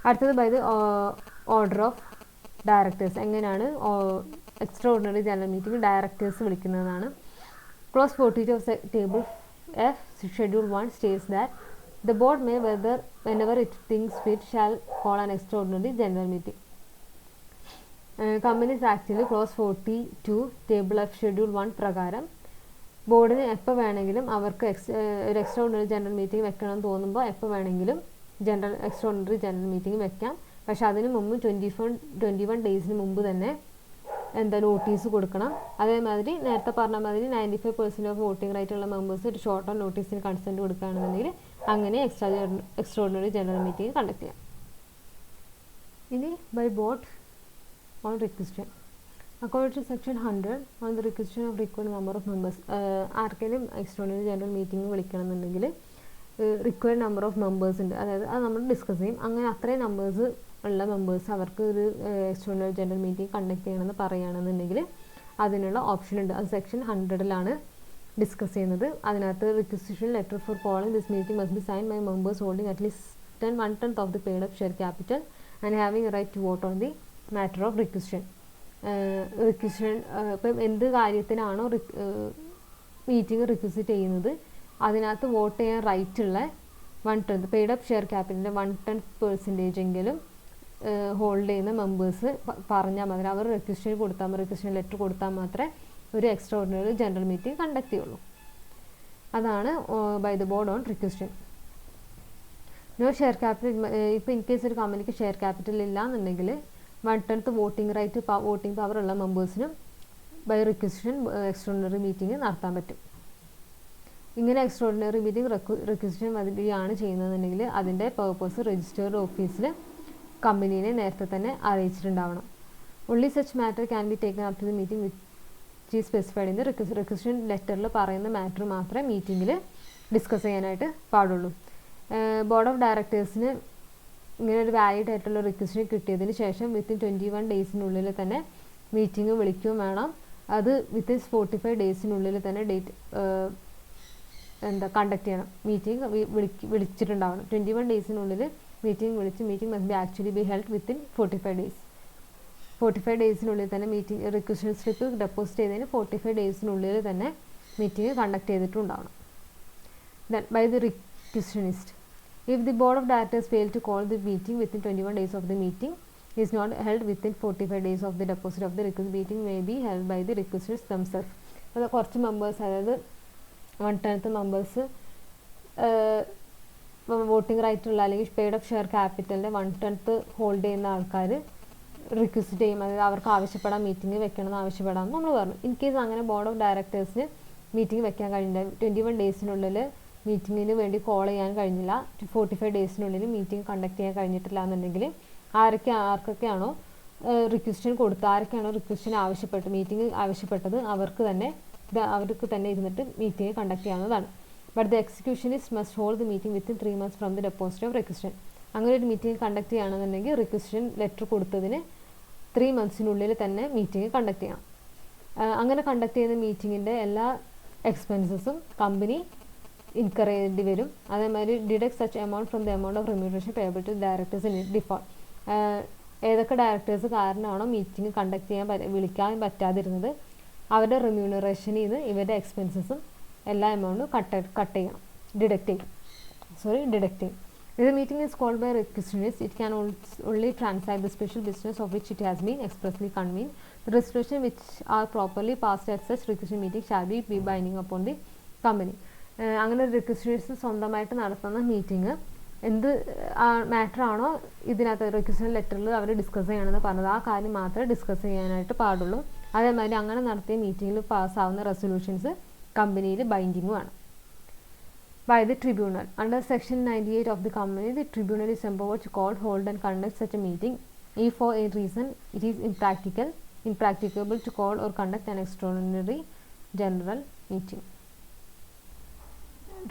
അടുത്തത് by the order of directors. എങ്ങനെയാണ് എക്സ്ട്രാ ജനറൽ മീറ്റിംഗ് ഡയറക്ടേഴ്സ് വിളിക്കുന്നതാണ്. Clause 42 of table F schedule 1 states that the board may whenever it thinks fit shall call an extraordinary general meeting. Companies ആക്ടിൽ clause 42 table F schedule 1 പ്രകാരം ബോർഡിന് എപ്പോൾ വേണമെങ്കിലും അവർക്ക് ഒരു extra general meeting വെക്കണം എന്ന് തോന്നുമ്പോൾ എപ്പോൾ വേണമെങ്കിലും എക്സ്ട്രാ ജനറൽ മീറ്റിംഗ് വെക്കാം. പക്ഷെ അതിന് മുമ്പ് 21 ഡേയ്സിന് മുമ്പ് തന്നെ നോട്ടീസ് കൊടുക്കണം. അതേമാതിരി നേരത്തെ പറഞ്ഞ മാതിരി 95% ഓഫ് വോട്ടിംഗ് റൈറ്റ് ഉള്ള മെമ്പേഴ്സ് ഒരു ഷോർട്ട് ഓൺ നോട്ടീസിന് കൺസെൻറ്റ് കൊടുക്കുകയാണെന്നുണ്ടെങ്കിൽ അങ്ങനെ എക്സ്ട്രാ ജനറൽ മീറ്റിംഗ് കണ്ടക്ട് ചെയ്യാം. ഇനി by board on requisition. According to section 100 on the requisition of required number of members. ആർക്കെങ്കിലും എക്സ്ട്രാ ജനറൽ മീറ്റിംഗ് വിളിക്കണമെന്നുണ്ടെങ്കിൽ റിക്വയർഡ് നമ്പർ ഓഫ് മെമ്പേഴ്സ് ഉണ്ട്, അതായത് അത് നമ്മൾ ഡിസ്കസ് ചെയ്യും. അങ്ങനെ അത്രയും നമ്പേഴ്സ് ഉള്ള മെമ്പേഴ്സ് അവർക്ക് ഒരു എക്സ്ട്രാ ജനറൽ മീറ്റിംഗ് കണ്ടക്ട് ചെയ്യണമെന്ന് പറയുകയാണെന്നുണ്ടെങ്കിൽ അതിനുള്ള ഓപ്ഷൻ ഉണ്ട്. അത് സെക്ഷൻ 100-ലാണ് ഡിസ്കസ് ചെയ്യുന്നത്. അതിനകത്ത് requisition letter for calling this meeting must be sign by members holding at least 1/10 of the paid up share capital and having right to vote on the matter of requisition. Requisition ഇപ്പം എന്ത് കാര്യത്തിനാണോ meeting requisite ചെയ്യുന്നത് അതിനകത്ത് vote ചെയ്യാൻ റൈറ്റുള്ള 1/10 paid up share ക്യാപിറ്റലിൻ്റെ 1/10% എങ്കിലും hold ചെയ്യുന്ന മെമ്പേഴ്സ് പറഞ്ഞാൽ മതി. അവർ റിക്വസിഷൻ കൊടുത്താൽ റിക്വസിഷൻ ലെറ്റർ കൊടുത്താൽ മാത്രമേ ഒരു extraordinary general meeting conduct ചെയ്യുള്ളൂ. അതാണ് by the board on requisition. No share capital. ഇപ്പോൾ ഇൻ കേസ് ഒരു കമ്പനിക്ക് ഷെയർ ക്യാപിറ്റൽ ഇല്ല എന്നുണ്ടെങ്കിൽ 1/10 വോട്ടിംഗ് പവർ ഉള്ള മെമ്പേഴ്സിനും ബൈ റിക്വസിഷൻ എക്സ്ട്രോർഡിനറി മീറ്റിംഗ് നടത്താൻ പറ്റും. ഇങ്ങനെ എക്സ്ട്രോർഡിനറി മീറ്റിംഗ് റിക്വസിഷൻ വഴിയാണ് ചെയ്യുന്നതെന്നുണ്ടെങ്കിൽ അതിൻ്റെ പേർപ്പസ് രജിസ്റ്റേർഡ് ഓഫീസിൽ കമ്പനീനെ നേരത്തെ തന്നെ അറിയിച്ചിട്ടുണ്ടാവണം. Only such matter can be taken up to the meeting which is specified in the requisition ലെറ്ററിൽ പറയുന്ന മാറ്റർ മാത്രമേ മീറ്റിങ്ങിൽ ഡിസ്കസ് ചെയ്യാനായിട്ട് പാടുള്ളൂ. ബോർഡ് ഓഫ് ഡയറക്ടേഴ്സിന് ഇങ്ങനെ ഒരു വാലിഡ് ആയിട്ടുള്ള റിക്വസിഷൻ കിട്ടിയതിന് ശേഷം വിത്തിൻ 21 ഡേയ്സിനുള്ളിൽ തന്നെ മീറ്റിംഗ് വിളിക്കുകയും വേണം. അത് വിത്തിൻ 45 ഡേയ്സിനുള്ളിൽ തന്നെ കണ്ടക്ട് ചെയ്യണം. മീറ്റിംഗ് വിളിച്ചിട്ടുണ്ടാവണം. 21 ഡേയ്സിനുള്ളിൽ meeting must be actually be held within 45 days. 45 ഡേയ്സിനുള്ളിൽ തന്നെ മീറ്റിംഗ് റിക്വസിഷൻ സ്ലിപ്പ് ഡെപ്പോസിറ്റ് ചെയ്തതിന് 45 ഡേയ്സിനുള്ളിൽ തന്നെ മീറ്റിംഗ് കണ്ടക്ട് ചെയ്തിട്ടുണ്ടാവണം. Then by the requisitionist. If the board of directors fail to call the meeting within 21 days of the meeting is not held within 45 days of the deposit of the request, meeting may be held by the requesters themselves. അത് കുറച്ച് members, അതായത് 1/10 members voting right ഉള്ള അല്ലെങ്കിൽ paid up share ക്യാപിറ്റലിൻ്റെ 1/10 hold ചെയ്യുന്ന ആൾക്കാർ request ചെയ്യും. അതായത് അവർക്ക് ആവശ്യപ്പെടാൻ മീറ്റിംഗ് വെക്കണമെന്ന് ആവശ്യപ്പെടാമെന്ന് നമ്മൾ പറഞ്ഞു. ഇൻ കേസ് അങ്ങനെ ബോർഡ് ഓഫ് ഡയറക്ടേഴ്സിന് മീറ്റിംഗ് വെക്കാൻ കഴിഞ്ഞില്ല, 21 ഡേയ്സിനുള്ളിൽ മീറ്റിങ്ങിന് വേണ്ടി കോൾ ചെയ്യാൻ കഴിഞ്ഞില്ല, 45 ഡേയ്സിനുള്ളിൽ മീറ്റിംഗ് കണ്ടക്ട് ചെയ്യാൻ കഴിഞ്ഞിട്ടില്ല എന്നുണ്ടെങ്കിൽ ആർക്കൊക്കെയാണോ റിക്വസ്റ്റിന് കൊടുത്ത് ആരൊക്കെയാണോ റിക്വസ്റ്റിന് മീറ്റിംഗ് ആവശ്യപ്പെട്ടത് അവർക്ക് തന്നെ ഇരുന്നിട്ട് മീറ്റിംഗ് കണ്ടക്ട് ചെയ്യാവുന്നതാണ്. But the executionist must hold the meeting within 3 months from the deposit of requisition. അങ്ങനെ ഒരു മീറ്റിംഗ് കണ്ടക്ട് ചെയ്യുകയാണെന്നുണ്ടെങ്കിൽ റിക്വസ്റ്റൻ ലെറ്റർ കൊടുത്തതിന് 3 monthsനുള്ളിൽ തന്നെ മീറ്റിംഗ് കണ്ടക്ട് ചെയ്യണം. അങ്ങനെ കണ്ടക്ട് ചെയ്യുന്ന മീറ്റിങ്ങിൻ്റെ എല്ലാ എക്സ്പെൻസസും കമ്പനി ഇൻകർ ചെയ്യേണ്ടി വരും. അതേമാതിരി deduct such amount from the amount of remuneration payable to directors in default. ഏതൊക്കെ ഡയറക്ടേഴ്സ് കാരണമാണോ മീറ്റിംഗ് കണ്ടക്ട് വിളിക്കാൻ പറ്റാതിരുന്നത് അവരുടെ റെമ്യൂണറേഷനിൽ നിന്ന് ഇവരുടെ എക്സ്പെൻസസും എല്ലാ എമൗണ്ടും കട്ട് ചെയ്യണം, ഡിഡക്ട് ചെയ്യും. If the meeting is called by requisitionist, it can only transact the special business of which it has been expressly convened. The resolutions which are properly passed at such requisition meeting shall be binding upon the company. അങ്ങനെ റിക്വസിഷൻസ് സ്വന്തമായിട്ട് നടത്തുന്ന meeting എന്ത് matter ആണോ ഇതിനകത്ത് requisition ലെറ്ററിൽ അവർ discuss ചെയ്യണമെന്ന് പറഞ്ഞത് ആ കാര്യം മാത്രമേ ഡിസ്കസ് ചെയ്യാനായിട്ട് പാടുള്ളൂ. അതേമാതിരി അങ്ങനെ നടത്തിയ മീറ്റിങ്ങിൽ പാസ്സാവുന്ന റെസൊല്യൂഷൻസ് കമ്പനിയിൽ ബൈൻഡിങ്ങുമാണ്. By the tribunal. Under section 98 of the company, the tribunal is empowered to call, hold and conduct such a meeting if for a reason it is impracticable to call or conduct an extraordinary general meeting.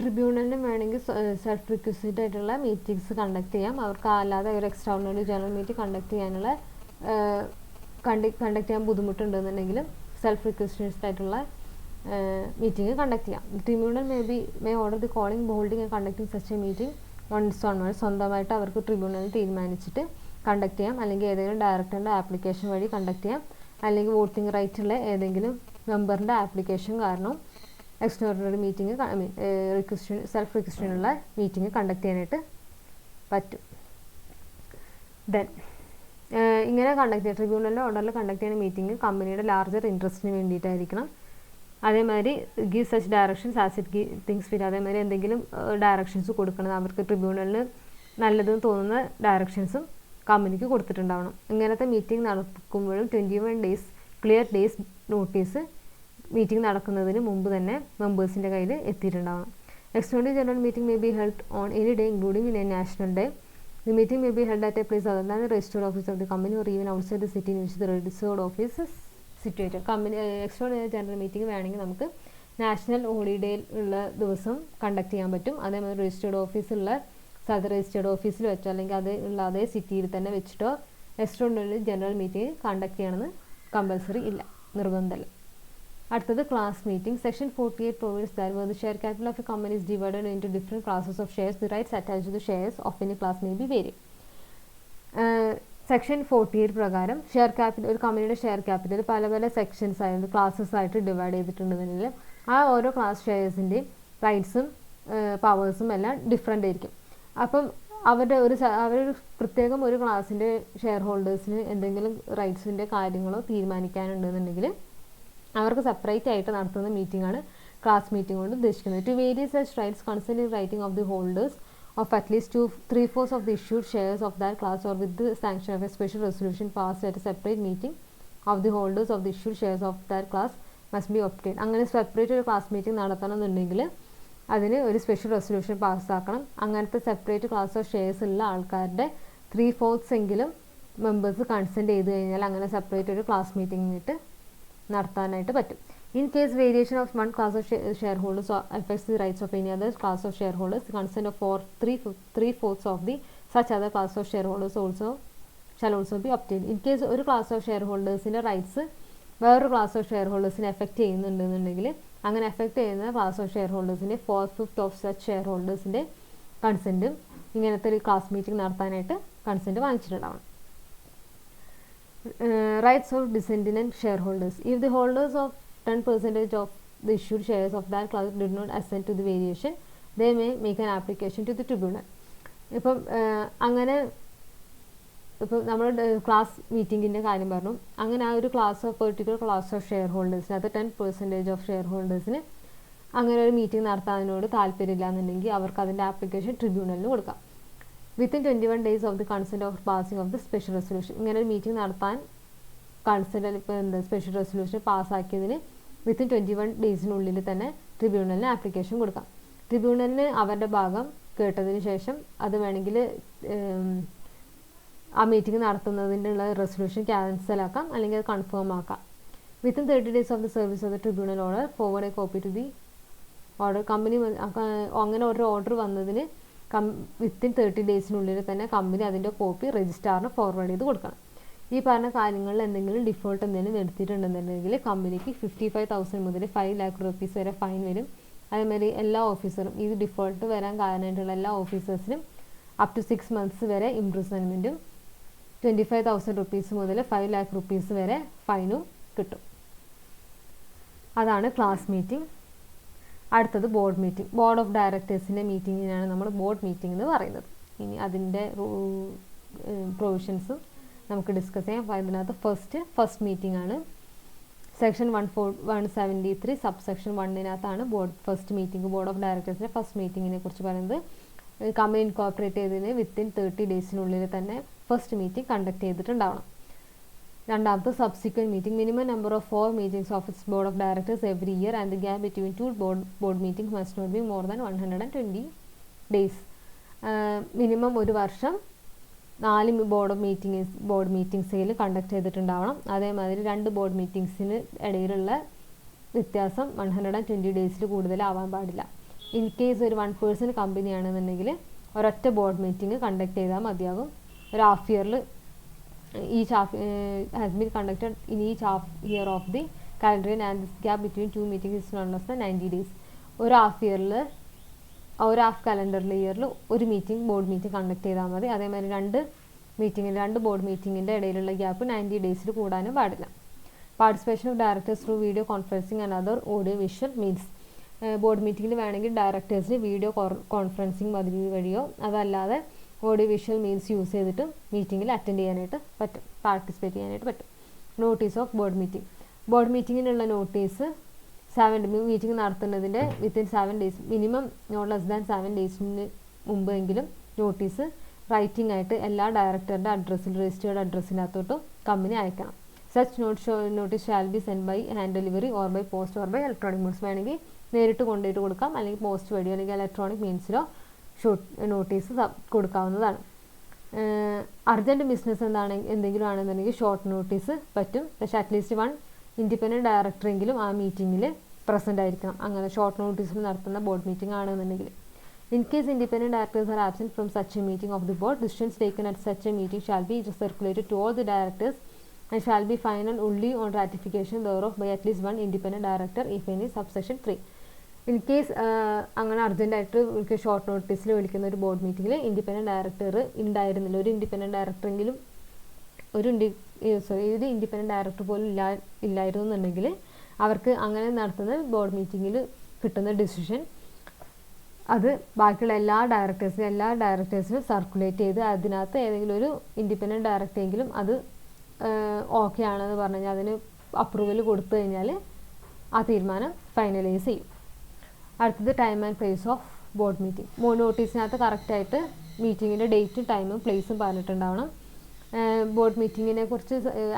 ട്രിബ്യൂണലിന് വേണമെങ്കിൽ self requisite ആയിട്ടുള്ള meetings conduct ചെയ്യാം. അവർക്ക് അല്ലാതെ ഒരു extraordinary general meeting conduct ചെയ്യാൻ ബുദ്ധിമുട്ടുണ്ടെന്നുണ്ടെങ്കിലും self requisite ആയിട്ടുള്ള meeting conduct ചെയ്യാം. Tribunal may order the calling, holding and conducting such a meeting സ്വന്തമായിട്ട് അവർക്ക് ട്രിബ്യൂണൽ തീരുമാനിച്ചിട്ട് കണ്ടക്ട് ചെയ്യാം, അല്ലെങ്കിൽ ഏതെങ്കിലും ഡയറക്ടറിൻ്റെ ആപ്ലിക്കേഷൻ വഴി കണ്ടക്ട് ചെയ്യാം, അല്ലെങ്കിൽ വോട്ടിംഗ് റൈറ്റുള്ള ഏതെങ്കിലും മെമ്പറിൻ്റെ ആപ്ലിക്കേഷൻ കാരണം എക്സ്ട്രാordinary മീറ്റിംഗ് സെൽഫ് റിക്വസ്റ്റിനുള്ള മീറ്റിംഗ് കണ്ടക്ട് ചെയ്യാനായിട്ട് പറ്റും. ദെൻ ഇങ്ങനെ കണ്ടക്ട് ചെയ്യുക ട്രിബ്യൂണലിൻ്റെ ഓർഡറിൽ കണ്ടക്ട് ചെയ്യുന്ന മീറ്റിംഗ് കമ്പനിയുടെ ലാർജർ ഇൻട്രസ്റ്റിന് വേണ്ടിയിട്ടായിരിക്കണം. അതേമാതിരി give such directions as it things fit. അതേമാതിരി എന്തെങ്കിലും ഡയറക്ഷൻസ് കൊടുക്കണം, അവർക്ക് ട്രിബ്യൂണലിന് നല്ലതെന്ന് തോന്നുന്ന ഡയറക്ഷൻസും കമ്പനിക്ക് കൊടുത്തിട്ടുണ്ടാവണം. ഇങ്ങനത്തെ മീറ്റിംഗ് നടക്കുമ്പോഴും 21 days clear days notice meeting നടക്കുന്നതിന് മുമ്പ് തന്നെ മെമ്പേഴ്സിൻ്റെ കയ്യിൽ എത്തിയിട്ടുണ്ടാവണം. Extraordinary general meeting may be held on any day including in a national day. The meeting may be held at a place other than the registered office of the company or even outside the city in which the registered office is situated. Extraordinary general meeting വേണമെങ്കിൽ നമുക്ക് national holiday ഉള്ള ദിവസം conduct ചെയ്യാൻ പറ്റും. അതേമാതിരി registered ഓഫീസുള്ള സ്ഥലത്ത് registered ഓഫീസിൽ വെച്ചോ അല്ലെങ്കിൽ അതേ സിറ്റിയിൽ തന്നെ വെച്ചിട്ടോ എക്സ്ട്രാordinary ജനറൽ മീറ്റിംഗ് കണ്ടക്ട് ചെയ്യണമെന്ന് കമ്പൽസറി ഇല്ല, നിർബന്ധമല്ല. അടുത്തത് class meeting. Section 48 provides that where the share capital of a company is divided into different classes of shares, the rights attached to the shares of any class may be varied. Section 48 പ്രകാരം share capital, ഒരു കമ്പനിയുടെ share capital പല പല sections ആയിട്ട് classes ആയിട്ട് divide ചെയ്തിട്ടുണ്ടെങ്കിൽ ആ ഓരോ ക്ലാസ് ഷെയർസിൻ്റെയും റൈറ്റ്സും പവേഴ്സും എല്ലാം ഡിഫറെൻ്റ് ആയിരിക്കും. അപ്പം അവരൊരു പ്രത്യേകം ഒരു ക്ലാസ്സിൻ്റെ ഷെയർ ഹോൾഡേഴ്സിന് എന്തെങ്കിലും റൈറ്റ്സിൻ്റെ കാര്യങ്ങളോ തീരുമാനിക്കാനുണ്ടെന്നുണ്ടെങ്കിൽ അവർക്ക് സെപ്പറേറ്റ് ആയിട്ട് നടത്തുന്ന മീറ്റിംഗ് ആണ് ക്ലാസ് മീറ്റിംഗ് കൊണ്ട് ഉദ്ദേശിക്കുന്നത്. To vary such rights concern in writing of the holders of at least 3/4 of the issued shares of that class or with the sanction of a special resolution passed at a separate meeting of the holders of the issued shares of that class must be obtained. അങ്ങനെ separate ഒരു class meeting നടത്തണമെന്നുണ്ടെങ്കിൽ അതിന് ഒരു special resolution പാസ്സാക്കണം. അങ്ങനത്തെ separate class of shares ഉള്ള ആൾക്കാരുടെ 3/4 എങ്കിലും members consent ചെയ്ത് കഴിഞ്ഞാൽ അങ്ങനെ സെപ്പറേറ്റ് ഒരു ക്ലാസ് മീറ്റിംഗ് നടത്താനായിട്ട് പറ്റും. In case variation of one class of shareholders affects the rights of any other class of shareholders, the consent of 3/4 of the such other class of shareholders shall also be obtained. In case ഒരു class of share ഹോൾഡേഴ്സിൻ്റെ rights വേറൊരു class of share ഹോൾഡേഴ്സിനെ effect ചെയ്യുന്നുണ്ടെന്നുണ്ടെങ്കിൽ അങ്ങനെ effect ചെയ്യുന്ന class of share ഹോൾഡേഴ്സിൻ്റെ 4/5 of such share ഹോൾഡേഴ്സിൻ്റെ കൺസെൻറ്റും ഇങ്ങനത്തെ ഒരു ക്ലാസ് മീറ്റിംഗ് നടത്താനായിട്ട് കൺസെൻറ്റ് വാങ്ങിച്ചിട്ടുണ്ടാവണം. Rights of dissentient share holders. If the holders of 10% of the issued shares of that class did not assent to the variation, they may make an application to the tribunal. ഇപ്പം അങ്ങനെ ഇപ്പോൾ നമ്മൾ class മീറ്റിങ്ങിൻ്റെ കാര്യം പറഞ്ഞു. അങ്ങനെ ആ ഒരു particular class of share ഹോൾഡേഴ്സിന്, അത് 10% ഓഫ് ഷെയർ ഹോൾഡേഴ്സിന് അങ്ങനെ ഒരു മീറ്റിംഗ് നടത്താനോട് താല്പര്യമില്ല എന്നുണ്ടെങ്കിൽ അവർക്ക് അതിൻ്റെ ആപ്ലിക്കേഷൻ ട്രിബ്യൂണലിന് കൊടുക്കാം. Within 21 days of the consent of passing of the special resolution. ഇങ്ങനെ ഒരു മീറ്റിംഗ് നടത്താൻ കൺസെൻറ്റ് ഇപ്പോൾ സ്പെഷ്യൽ റെസൊല്യൂഷൻ പാസ്സാക്കിയതിന് വിത്തിൻ 21 daysനുള്ളിൽ തന്നെ ട്രിബ്യൂണലിന് ആപ്ലിക്കേഷൻ കൊടുക്കാം. ട്രിബ്യൂണലിന് അവരുടെ ഭാഗം കേട്ടതിന് ശേഷം അത് വേണമെങ്കിൽ ആ മീറ്റിംഗ് നടത്തുന്നതിനുള്ള റെസൊല്യൂഷൻ ക്യാൻസലാക്കാം, അല്ലെങ്കിൽ അത് കൺഫേം ആക്കാം. Within 30 days of the service of the tribunal order forward a copy to the order. Company അങ്ങനെ ഒരു ഓർഡർ വന്നതിന് വിത്തിൻ 30 daysനുള്ളിൽ തന്നെ കമ്പനി അതിൻ്റെ കോപ്പി രജിസ്ട്രാറിന് ഫോർവേഡ് ചെയ്ത് കൊടുക്കണം. ഈ പറഞ്ഞ കാര്യങ്ങളിൽ എന്തെങ്കിലും ഡിഫോൾട്ട് എന്തെങ്കിലും വരുത്തിയിട്ടുണ്ടെന്നുണ്ടെങ്കിൽ കമ്പനിക്ക് 55,000 മുതൽ 5 lakh rupees വരെ ഫൈൻ വരും. അതേമാതിരി എല്ലാ ഓഫീസറും ഇത് ഡിഫോൾട്ട് വരാൻ കാരണമായിട്ടുള്ള എല്ലാ ഓഫീസേഴ്സിനും അപ് ടു 6 months വരെ ഇംപ്രിസൺമെൻറ്റും 25,000 rupees മുതൽ 5 lakh rupees വരെ ഫൈനും കിട്ടും. അതാണ് ക്ലാസ് മീറ്റിംഗ്. അടുത്തത് ബോർഡ് മീറ്റിംഗ്. ബോർഡ് ഓഫ് ഡയറക്ടേഴ്സിൻ്റെ മീറ്റിങ്ങിനാണ് നമ്മൾ ബോർഡ് മീറ്റിംഗ് എന്ന് പറയുന്നത്. ഇനി അതിൻ്റെ പ്രൊവിഷൻസും നമുക്ക് ഡിസ്കസ് ചെയ്യാം. അപ്പോൾ ഇതിനകത്ത് ഫസ്റ്റ് മീറ്റിംഗ് ആണ്. Section 173 subsection 1 first meeting, board of ഡയറക്ടേഴ്സിൻ്റെ ഫസ്റ്റ് മീറ്റിങ്ങിനെ കുറിച്ച് പറയുന്നത്. കമ്പനി ഇൻകോർപ്പറേറ്റ് ചെയ്തതിന് വിത്തിൻ 30 daysനുള്ളിൽ തന്നെ ഫസ്റ്റ് മീറ്റിംഗ് കണ്ടക്ട് ചെയ്തിട്ടുണ്ടാവണം. രണ്ടാമത്തെ subsequent meeting. Minimum number of 4 meetings of its board of directors every year and the gap between 2 board meetings must not be more than 120 days. Minimum ഒരു വർഷം 4 board മീറ്റിംഗ്സിൽ conduct ചെയ്തിട്ടുണ്ടാവണം. അതേമാതിരി 2 board മീറ്റിംഗ്സിന് ഇടയിലുള്ള വ്യത്യാസം 120 daysൽ കൂടുതലാവാൻ പാടില്ല. In case ഒരു 1% കമ്പനിയാണെന്നുണ്ടെങ്കിൽ ഒരൊറ്റ board meeting conduct ചെയ്താൽ മതിയാകും. ഒരു ഹാഫ് ഇയറിൽ each has been conducted in each half year of the calendar year and this gap between 2 meetings is not less than 90 days. ഒരു ഹാഫ് കലണ്ടർ ഇയറിൽ ഒരു ബോർഡ് മീറ്റിംഗ് കണ്ടക്ട് ചെയ്താൽ മതി. അതേമാതിരി 2 ബോർഡ് മീറ്റിങ്ങിൻ്റെ ഇടയിലുള്ള ഗ്യാപ്പ് 90 daysൽ കൂടാനും പാടില്ല. Participation of directors through video conferencing and other audio visual means. Board മീറ്റിങ്ങിൽ വേണമെങ്കിൽ ഡയറക്ടേഴ്സിന് വീഡിയോ കോൺഫറൻസിങ് വഴിയോ അതല്ലാതെ ഓഡിയോ വിഷ്വൽ മീൻസ് യൂസ് ചെയ്തിട്ട് മീറ്റിങ്ങിൽ അറ്റൻഡ് ചെയ്യാനായിട്ട് പറ്റും, പാർട്ടിസിപ്പേറ്റ് ചെയ്യാനായിട്ട് പറ്റും. Notice of board meeting. Board മീറ്റിങ്ങിനുള്ള നോട്ടീസ് മീറ്റിംഗ് നടത്തുന്നതിൻ്റെ within 7 days, minimum not less than 7 daysന് മുമ്പെങ്കിലും നോട്ടീസ് റൈറ്റിംഗ് ആയിട്ട് എല്ലാ ഡയറക്ടറുടെ അഡ്രസ്സിൽ രജിസ്റ്റേർഡ് അഡ്രസ്സിനകത്തോട്ടും കമ്പനി അയക്കണം. Such notice shall be send by hand delivery or by post or by electronic means. വേണമെങ്കിൽ നേരിട്ട് കൊണ്ടുപോയിട്ട് കൊടുക്കാം, അല്ലെങ്കിൽ പോസ്റ്റ് വഴിയോ അല്ലെങ്കിൽ ഇലക്ട്രോണിക് മീൻസിലോ നോട്ടീസ് കൊടുക്കാവുന്നതാണ്. അർജൻറ്റ് ബിസിനസ് എന്തെങ്കിലും ആണെന്നുണ്ടെങ്കിൽ ഷോർട്ട് നോട്ടീസ് പറ്റും. പക്ഷേ അറ്റ്ലീസ്റ്റ് 1 ഇൻഡിപെൻഡൻറ്റ് ഡയറക്ടറെങ്കിലും ആ മീറ്റിങ്ങിൽ പ്രസൻ്റ് ആയിരിക്കണം. അങ്ങനെ ഷോർട്ട് നോട്ടീസിൽ നടത്തുന്ന ബോർഡ് മീറ്റിംഗ് ആണെന്നുണ്ടെങ്കിൽ. In case independent directors are absent from such a meeting of the board, decisions taken at such a meeting shall be circulated to all the directors and shall be final only on ratification thereof by at least 1 independent director if any. subsection 3. In case അങ്ങനെ അർജൻറ്റായിട്ട് short നോട്ടീസിൽ വിളിക്കുന്ന ഒരു board മീറ്റിങ്ങിൽ independent director ഉണ്ടായിരുന്നില്ല, ഒരു independent ഡയറക്ടറെങ്കിലും ഒരു independent director പോലും ഇല്ലായിരുന്നു എന്നുണ്ടെങ്കിൽ അവർക്ക് അങ്ങനെ നടത്തുന്ന ബോർഡ് മീറ്റിങ്ങിൽ കിട്ടുന്ന ഡിസിഷൻ അത് ബാക്കിയുള്ള എല്ലാ ഡയറക്ടേഴ്സിനും സർക്കുലേറ്റ് ചെയ്ത് അതിനകത്ത് ഏതെങ്കിലും ഒരു ഇൻഡിപെൻഡൻറ്റ് ഡയറക്ടറെങ്കിലും അത് ഓക്കെ ആണെന്ന് പറഞ്ഞു കഴിഞ്ഞാൽ അതിന് അപ്രൂവൽ കൊടുത്തു കഴിഞ്ഞാൽ ആ തീരുമാനം ഫൈനലൈസ് ചെയ്യും. അടുത്തത് time and place of board meeting. നോട്ടീസിനകത്ത് കറക്റ്റായിട്ട് മീറ്റിങ്ങിൻ്റെ ഡേറ്റും ടൈമും പ്ലേസും പറഞ്ഞിട്ടുണ്ടാവണം. ബോർഡ് മീറ്റിങ്ങിനെ കുറിച്ച്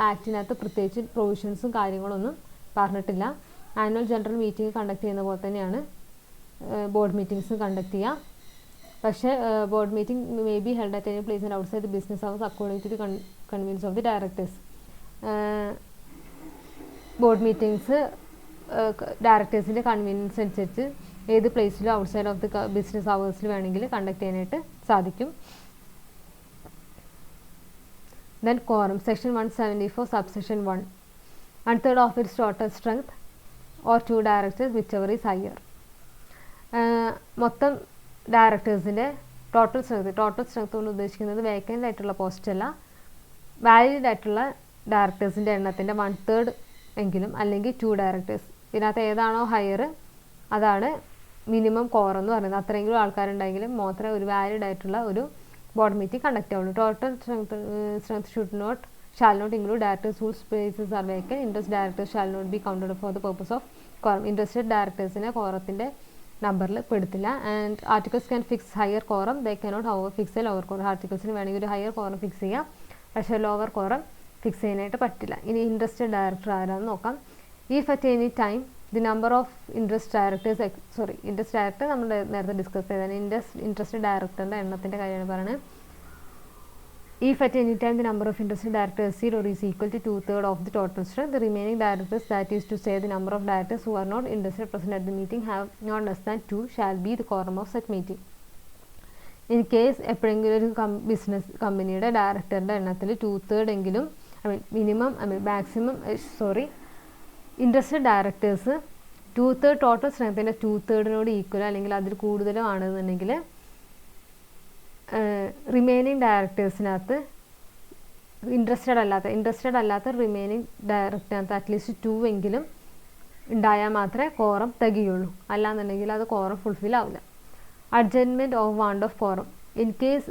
ആക്ടിനകത്ത് പ്രത്യേകിച്ച് പ്രൊവിഷൻസും കാര്യങ്ങളൊന്നും പറഞ്ഞിട്ടില്ല. ആനുവൽ ജനറൽ മീറ്റിംഗ് കണ്ടക്ട് ചെയ്യുന്ന പോലെ തന്നെയാണ് ബോർഡ് മീറ്റിംഗ്സ് കണ്ടക്ട് ചെയ്യുക. പക്ഷേ board meeting may be held at any place and outside the business house according to the convenience of the directors. Board meetings ഡയറക്ടേഴ്സിൻ്റെ കൺവീനിയൻസ് അനുസരിച്ച് ഏത് പ്ലേസിലും ഔട്ട്സൈഡ് ഓഫ് ദി ബിസിനസ് ഹവേഴ്സിൽ വേണമെങ്കിൽ കണ്ടക്ട് ചെയ്യാനായിട്ട് സാധിക്കും. Then quorum, section 174 subsection 1, 1/3 of its total strength or 2 directors whichever is higher. മൊത്തം ഡയറക്ടേഴ്സിൻ്റെ total strength കൊണ്ട് ഉദ്ദേശിക്കുന്നത് വേക്കൻ്റ് ആയിട്ടുള്ള പോസ്റ്റ് അല്ല, വാലിഡ് ആയിട്ടുള്ള ഡയറക്ടേഴ്സിൻ്റെ എണ്ണത്തിൻ്റെ 1/3 എങ്കിലും അല്ലെങ്കിൽ 2 ഡയറക്ടേഴ്സ്. ഇതിനകത്ത് ഏതാണോ ഹയർ അതാണ് മിനിമം കോറം എന്ന് പറയുന്നത്. അത്രയെങ്കിലും ആൾക്കാരുണ്ടെങ്കിലും മാത്രമേ ഒരു വാലിഡ് ആയിട്ടുള്ള ഒരു ബോർഡ് മീറ്റിംഗ് കണ്ടക്ട് ആവുള്ളൂ. Total strength shall not include directors whose spaces are vacant. Interest directors shall not be counted for the purpose of quorum. Interested ഡയറക്ടേഴ്സിനെ കോറത്തിൻ്റെ നമ്പറിൽ പെടുത്തില്ല. And articles can fix higher quorum, they cannot however fix a lower quorum. ആർട്ടിക്കിൾസിന് വേണമെങ്കിൽ ഒരു higher quorum fix ചെയ്യാം, പക്ഷേ lower quorum fix ചെയ്യാനായിട്ട് പറ്റില്ല. ഇനി ഇൻട്രസ്റ്റഡ് ഡയറക്ടർ ആരാന്ന് നോക്കാം. If at any time the number of interest director നമ്മൾ നേരത്തെ ഡിസ്കസ് ചെയ്തതാണ്. ഇൻട്രസ്റ്റഡ് ഡയറക്ടറിൻ്റെ എണ്ണത്തിൻ്റെ കാര്യമാണ് പറയുന്നത്. If at any time the number of interested directors exceed or is equal to 2/3 of the total strength, the remaining directors, that is to say the number of directors who are not interested present at the meeting have not less than 2, shall be the quorum of such meeting. In case എപ്പോഴെങ്കിലും ഒരു കമ്പനിയുടെ ഡയറക്ടറിൻ്റെ എണ്ണത്തിൽ 2/3 എങ്കിലും maximum interested directors 2/3 total സ്ട്രെങ്ത്തിൻ്റെ 2/3 ഈക്വലോ അല്ലെങ്കിൽ അതിൽ കൂടുതലോ ആണെന്നുണ്ടെങ്കിൽ റിമൈനിങ് ഡയറക്ടേഴ്സിനകത്ത് ഇൻട്രസ്റ്റഡ് അല്ലാത്ത റിമൈനിങ് ഡയറക്ടറിനകത്ത് അറ്റ്ലീസ്റ്റ് 2 എങ്കിലും ഉണ്ടായാൽ മാത്രമേ കോറം തികയുള്ളൂ. അല്ലാന്നുണ്ടെങ്കിൽ അത് കോറം ഫുൾഫിൽ ആവില്ല. Adjustment of want of quorum. In case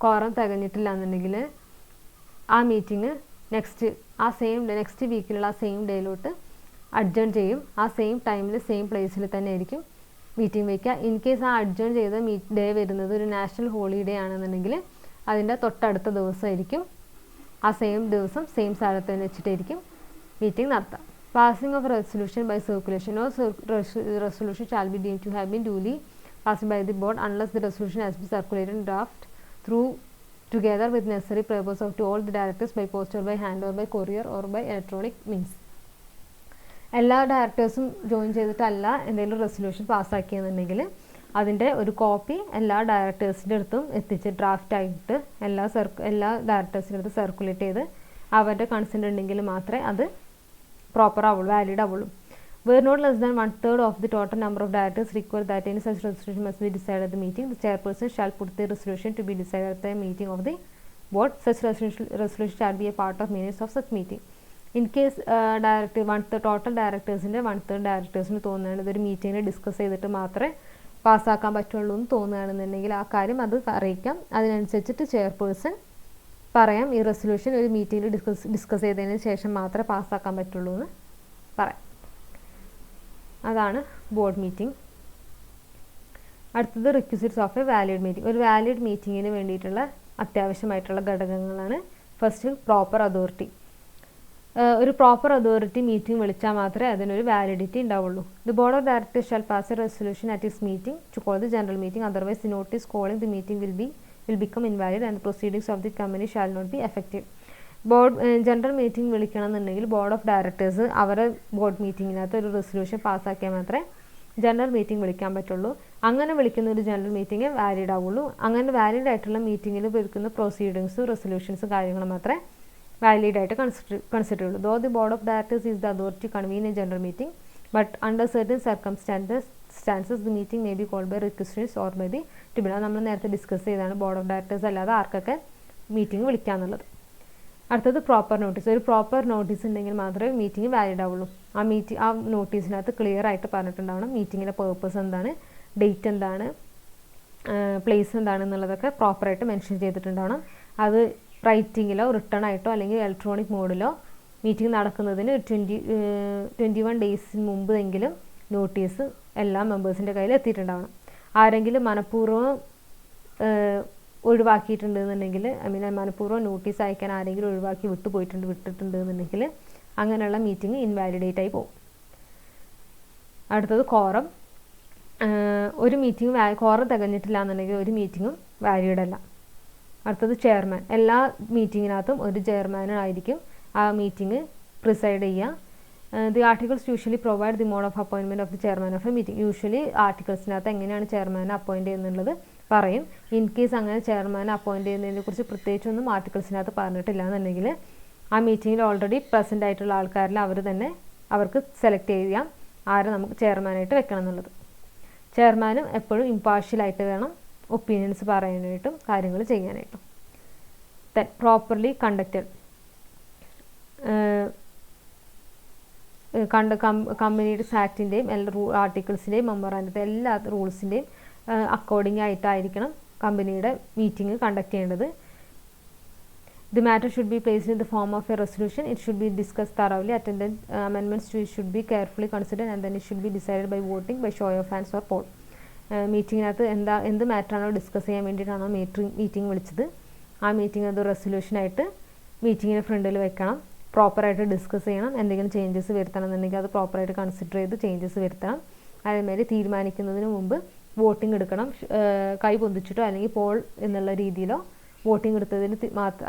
quorum തികഞ്ഞിട്ടില്ല എന്നുണ്ടെങ്കിൽ ആ മീറ്റിംഗ് നെക്സ്റ്റ് വീക്കിലുള്ള ആ സെയിം ഡേയിലോട്ട് അഡ്ജേൺ ചെയ്യും. ആ സെയിം ടൈമിൽ സെയിം പ്ലേസിൽ തന്നെ ആയിരിക്കും മീറ്റിംഗ് വയ്ക്കുക. ഇൻ കേസ് ആ അഡ്ജേൺ ചെയ്ത ഡേ വരുന്നത് ഒരു നാഷണൽ ഹോളിഡേ ആണെന്നുണ്ടെങ്കിൽ അതിൻ്റെ തൊട്ടടുത്ത ദിവസമായിരിക്കും ആ സെയിം ദിവസം സെയിം സ്ഥലത്ത് തന്നെ വെച്ചിട്ടായിരിക്കും മീറ്റിംഗ് നടത്തുക. Passing of resolution by circulation. Or resolution shall be deemed to have been duly passed by the board unless the resolution has been circulated in draft through together with necessary papers to all the directors by post or by hand or by courier or by electronic means. എല്ലാ ഡയറക്ടേഴ്സും join ചെയ്തിട്ടല്ല എന്തെങ്കിലും resolution പാസ്സാക്കിയെന്നുണ്ടെങ്കിൽ അതിൻ്റെ ഒരു copy എല്ലാ ഡയറക്ടേഴ്സിൻ്റെ അടുത്തും എത്തിച്ച് ഡ്രാഫ്റ്റായിട്ട് എല്ലാ ഡയറക്ടേഴ്സിൻ്റെ അടുത്ത് circulate ചെയ്ത് അവരുടെ കൺസെൻ്റ് ഉണ്ടെങ്കിൽ മാത്രമേ അത് പ്രോപ്പർ ആവുള്ളൂ, വാലിഡ് ആവുള്ളൂ. Were not less than 1/3 of the total number of directors require that any such resolution must be decided at the meeting, the chairperson shall put the resolution to be decided at the meeting of the board. Such resolution shall be a part of minutes of such meeting. In case total ഡയറക്ടേഴ്സിൻ്റെ 1/3 ഡയറക്ടേഴ്സിന് തോന്നുകയാണ് ഇതൊരു മീറ്റിങ്ങിൽ discuss ചെയ്തിട്ട് മാത്രമേ പാസ്സാക്കാൻ പറ്റുള്ളൂ എന്ന് തോന്നുകയാണെന്നുണ്ടെങ്കിൽ ആ കാര്യം അത് അറിയിക്കാം. അതിനനുസരിച്ചിട്ട് ചെയർപേഴ്സൺ പറയാം ഈ റെസൊല്യൂഷൻ ഒരു മീറ്റിങ്ങിൽ ഡിസ്കസ് ചെയ്തതിന് ശേഷം മാത്രമേ പാസ്സാക്കാൻ പറ്റുള്ളൂ എന്ന് പറയാം. അതാണ് ബോർഡ് മീറ്റിംഗ്. അടുത്തത് requisites of a valid meeting. ഒരു വാലിഡ് മീറ്റിങ്ങിന് വേണ്ടിയിട്ടുള്ള അത്യാവശ്യമായിട്ടുള്ള ഘടകങ്ങളാണ്. First, proper authority. ഒരു പ്രോപ്പർ അതോറിറ്റി മീറ്റിംഗ് വിളിച്ചാൽ മാത്രമേ അതിനൊരു വാലിഡിറ്റി ഉണ്ടാവുള്ളൂ. The board of directors shall pass a resolution at its meeting to call the general meeting, otherwise the notice calling the meeting will become invalid and the proceedings of the company shall not be effective. General meeting വിളിക്കണം എന്നുണ്ടെങ്കിൽ board of directors അവരുടെ board മീറ്റിങ്ങിനകത്ത് ഒരു resolution പാസ്സാക്കിയാൽ മാത്രമേ general meeting വിളിക്കാൻ പറ്റുള്ളൂ. അങ്ങനെ വിളിക്കുന്ന ഒരു ജനറൽ മീറ്റിംഗ് വാലിഡ് ആവുള്ളൂ. അങ്ങനെ വാലിഡ് ആയിട്ടുള്ള മീറ്റിങ്ങിൽ വിളിക്കുന്ന പ്രൊസീഡിങ്സും റെസൊല്യൂഷൻസും കാര്യങ്ങളും മാത്രമേ വാലിഡ് ആയിട്ട് കൺസിഡർ ചെയ്യുള്ളൂ. Though the board of directors is the authority convene a general meeting, but under certain circumstances the meeting may be called by requesters or by the tribunal. നമ്മൾ നേരത്തെ ഡിസ്കസ് ചെയ്താണ് ബോർഡ് ഓഫ് ഡയറക്ടേഴ്സ് അല്ലാതെ ആർക്കൊക്കെ meeting വിളിക്കാന്നുള്ളത്. അടുത്തത് proper notice. ഒരു proper notice ഉണ്ടെങ്കിൽ മാത്രമേ meeting valid ആവുള്ളൂ. ആ നോട്ടീസിനകത്ത് ക്ലിയർ ആയിട്ട് പറഞ്ഞിട്ടുണ്ടാവണം മീറ്റിങ്ങിൻ്റെ പേർപ്പസ് എന്താണ്, ഡേറ്റ് എന്താണ്, പ്ലേസ് എന്താണെന്നുള്ളതൊക്കെ പ്രോപ്പറായിട്ട് മെൻഷൻ ചെയ്തിട്ടുണ്ടാവണം. അത് റൈറ്റിങ്ങിലോ റിട്ടേൺ ആയിട്ടോ അല്ലെങ്കിൽ ഇലക്ട്രോണിക് മോഡിലോ മീറ്റിംഗ് നടക്കുന്നതിന് 21 ഡേയ്സിന് മുമ്പെങ്കിലും നോട്ടീസ് എല്ലാ മെമ്പേഴ്സിൻ്റെ കയ്യിൽ എത്തിയിട്ടുണ്ടാവണം. ആരെങ്കിലും മനഃപൂർവ്വം ഒഴിവാക്കിയിട്ടുണ്ടെന്നുണ്ടെങ്കിൽ, മനഃപൂർവ്വം നോട്ടീസ് അയക്കാൻ ആരെങ്കിലും ഒഴിവാക്കി വിട്ടിട്ടുണ്ട് എന്നുണ്ടെങ്കിൽ അങ്ങനെയുള്ള മീറ്റിംഗ് ഇൻവാലിഡേറ്റ് ആയി പോകും. അടുത്തത് കോറം. ഒരു മീറ്റിംഗ് കോറം തികഞ്ഞിട്ടില്ല എന്നുണ്ടെങ്കിൽ ഒരു മീറ്റിങ്ങും വാലിഡ് അല്ല. അടുത്തത് ചെയർമാൻ. എല്ലാ മീറ്റിങ്ങിനകത്തും ഒരു ചെയർമാനായിരിക്കും ആ മീറ്റിംഗ് പ്രിസൈഡ് ചെയ്യുക. The articles usually provide the mode of appointment of the chairman of a meeting. Usually ആർട്ടിക്കിൾസിനകത്ത് എങ്ങനെയാണ് ചെയർമാനെ അപ്പോയിൻറ്റ് ചെയ്യുന്നുള്ളത് പറയും. ഇൻ കേസ് അങ്ങനെ ചെയർമാനെ അപ്പോയിൻറ്റ് ചെയ്യുന്നതിനെ കുറിച്ച് പ്രത്യേകിച്ചൊന്നും ആർട്ടിക്കിൾസിനകത്ത് പറഞ്ഞിട്ടില്ല എന്നുണ്ടെങ്കിൽ ആ മീറ്റിങ്ങിൽ ഓൾറെഡി പ്രസൻ്റ് ആയിട്ടുള്ള ആൾക്കാരിൽ അവർക്ക് സെലക്ട് ചെയ്യാം ആരെ നമുക്ക് ചെയർമാനായിട്ട് വെക്കണം എന്നുള്ളത്. ചെയർമാനും എപ്പോഴും ഇമ്പാർഷ്യലായിട്ട് വേണം ഒപ്പീനിയൻസ് പറയാനായിട്ടും കാര്യങ്ങൾ ചെയ്യാനായിട്ടും. Properly conducted. കമ്പനിയുടെ ആക്ടിൻ്റെയും എല്ലാ ആർട്ടിക്കിൾസിൻ്റെയും മെമ്മോറാണ്ടത്തെ എല്ലാ റൂൾസിൻ്റെയും അക്കോർഡിംഗ് ആയിട്ടായിരിക്കണം കമ്പനിയുടെ മീറ്റിംഗ് കണ്ടക്ട് ചെയ്യേണ്ടത്. The matter should be placed in the form of a resolution. It should be discussed thoroughly. Attended amendments to it should be carefully considered and then it should be decided by voting by show of hands or poll. മീറ്റിങ്ങിനകത്ത് എന്ത് മാറ്ററാണോ discuss ചെയ്യാൻ വേണ്ടിയിട്ടാണോ meeting വിളിച്ചത് ആ meeting അത് റെസൊല്യൂഷനായിട്ട് മീറ്റിങ്ങിന് ഫ്രണ്ടിൽ വെക്കണം. പ്രോപ്പറായിട്ട് ഡിസ്കസ് ചെയ്യണം. എന്തെങ്കിലും ചേഞ്ചസ് വരുത്തണം എന്നുണ്ടെങ്കിൽ അത് പ്രോപ്പറായിട്ട് കൺസിഡർ ചെയ്ത് ചേഞ്ചസ് വരുത്തണം. അതേമാതിരി തീരുമാനിക്കുന്നതിന് മുമ്പ് വോട്ടിംഗ് എടുക്കണം. കൈ പൊന്തിച്ചിട്ടോ അല്ലെങ്കിൽ പോൾ എന്നുള്ള രീതിയിലോ വോട്ടിംഗ്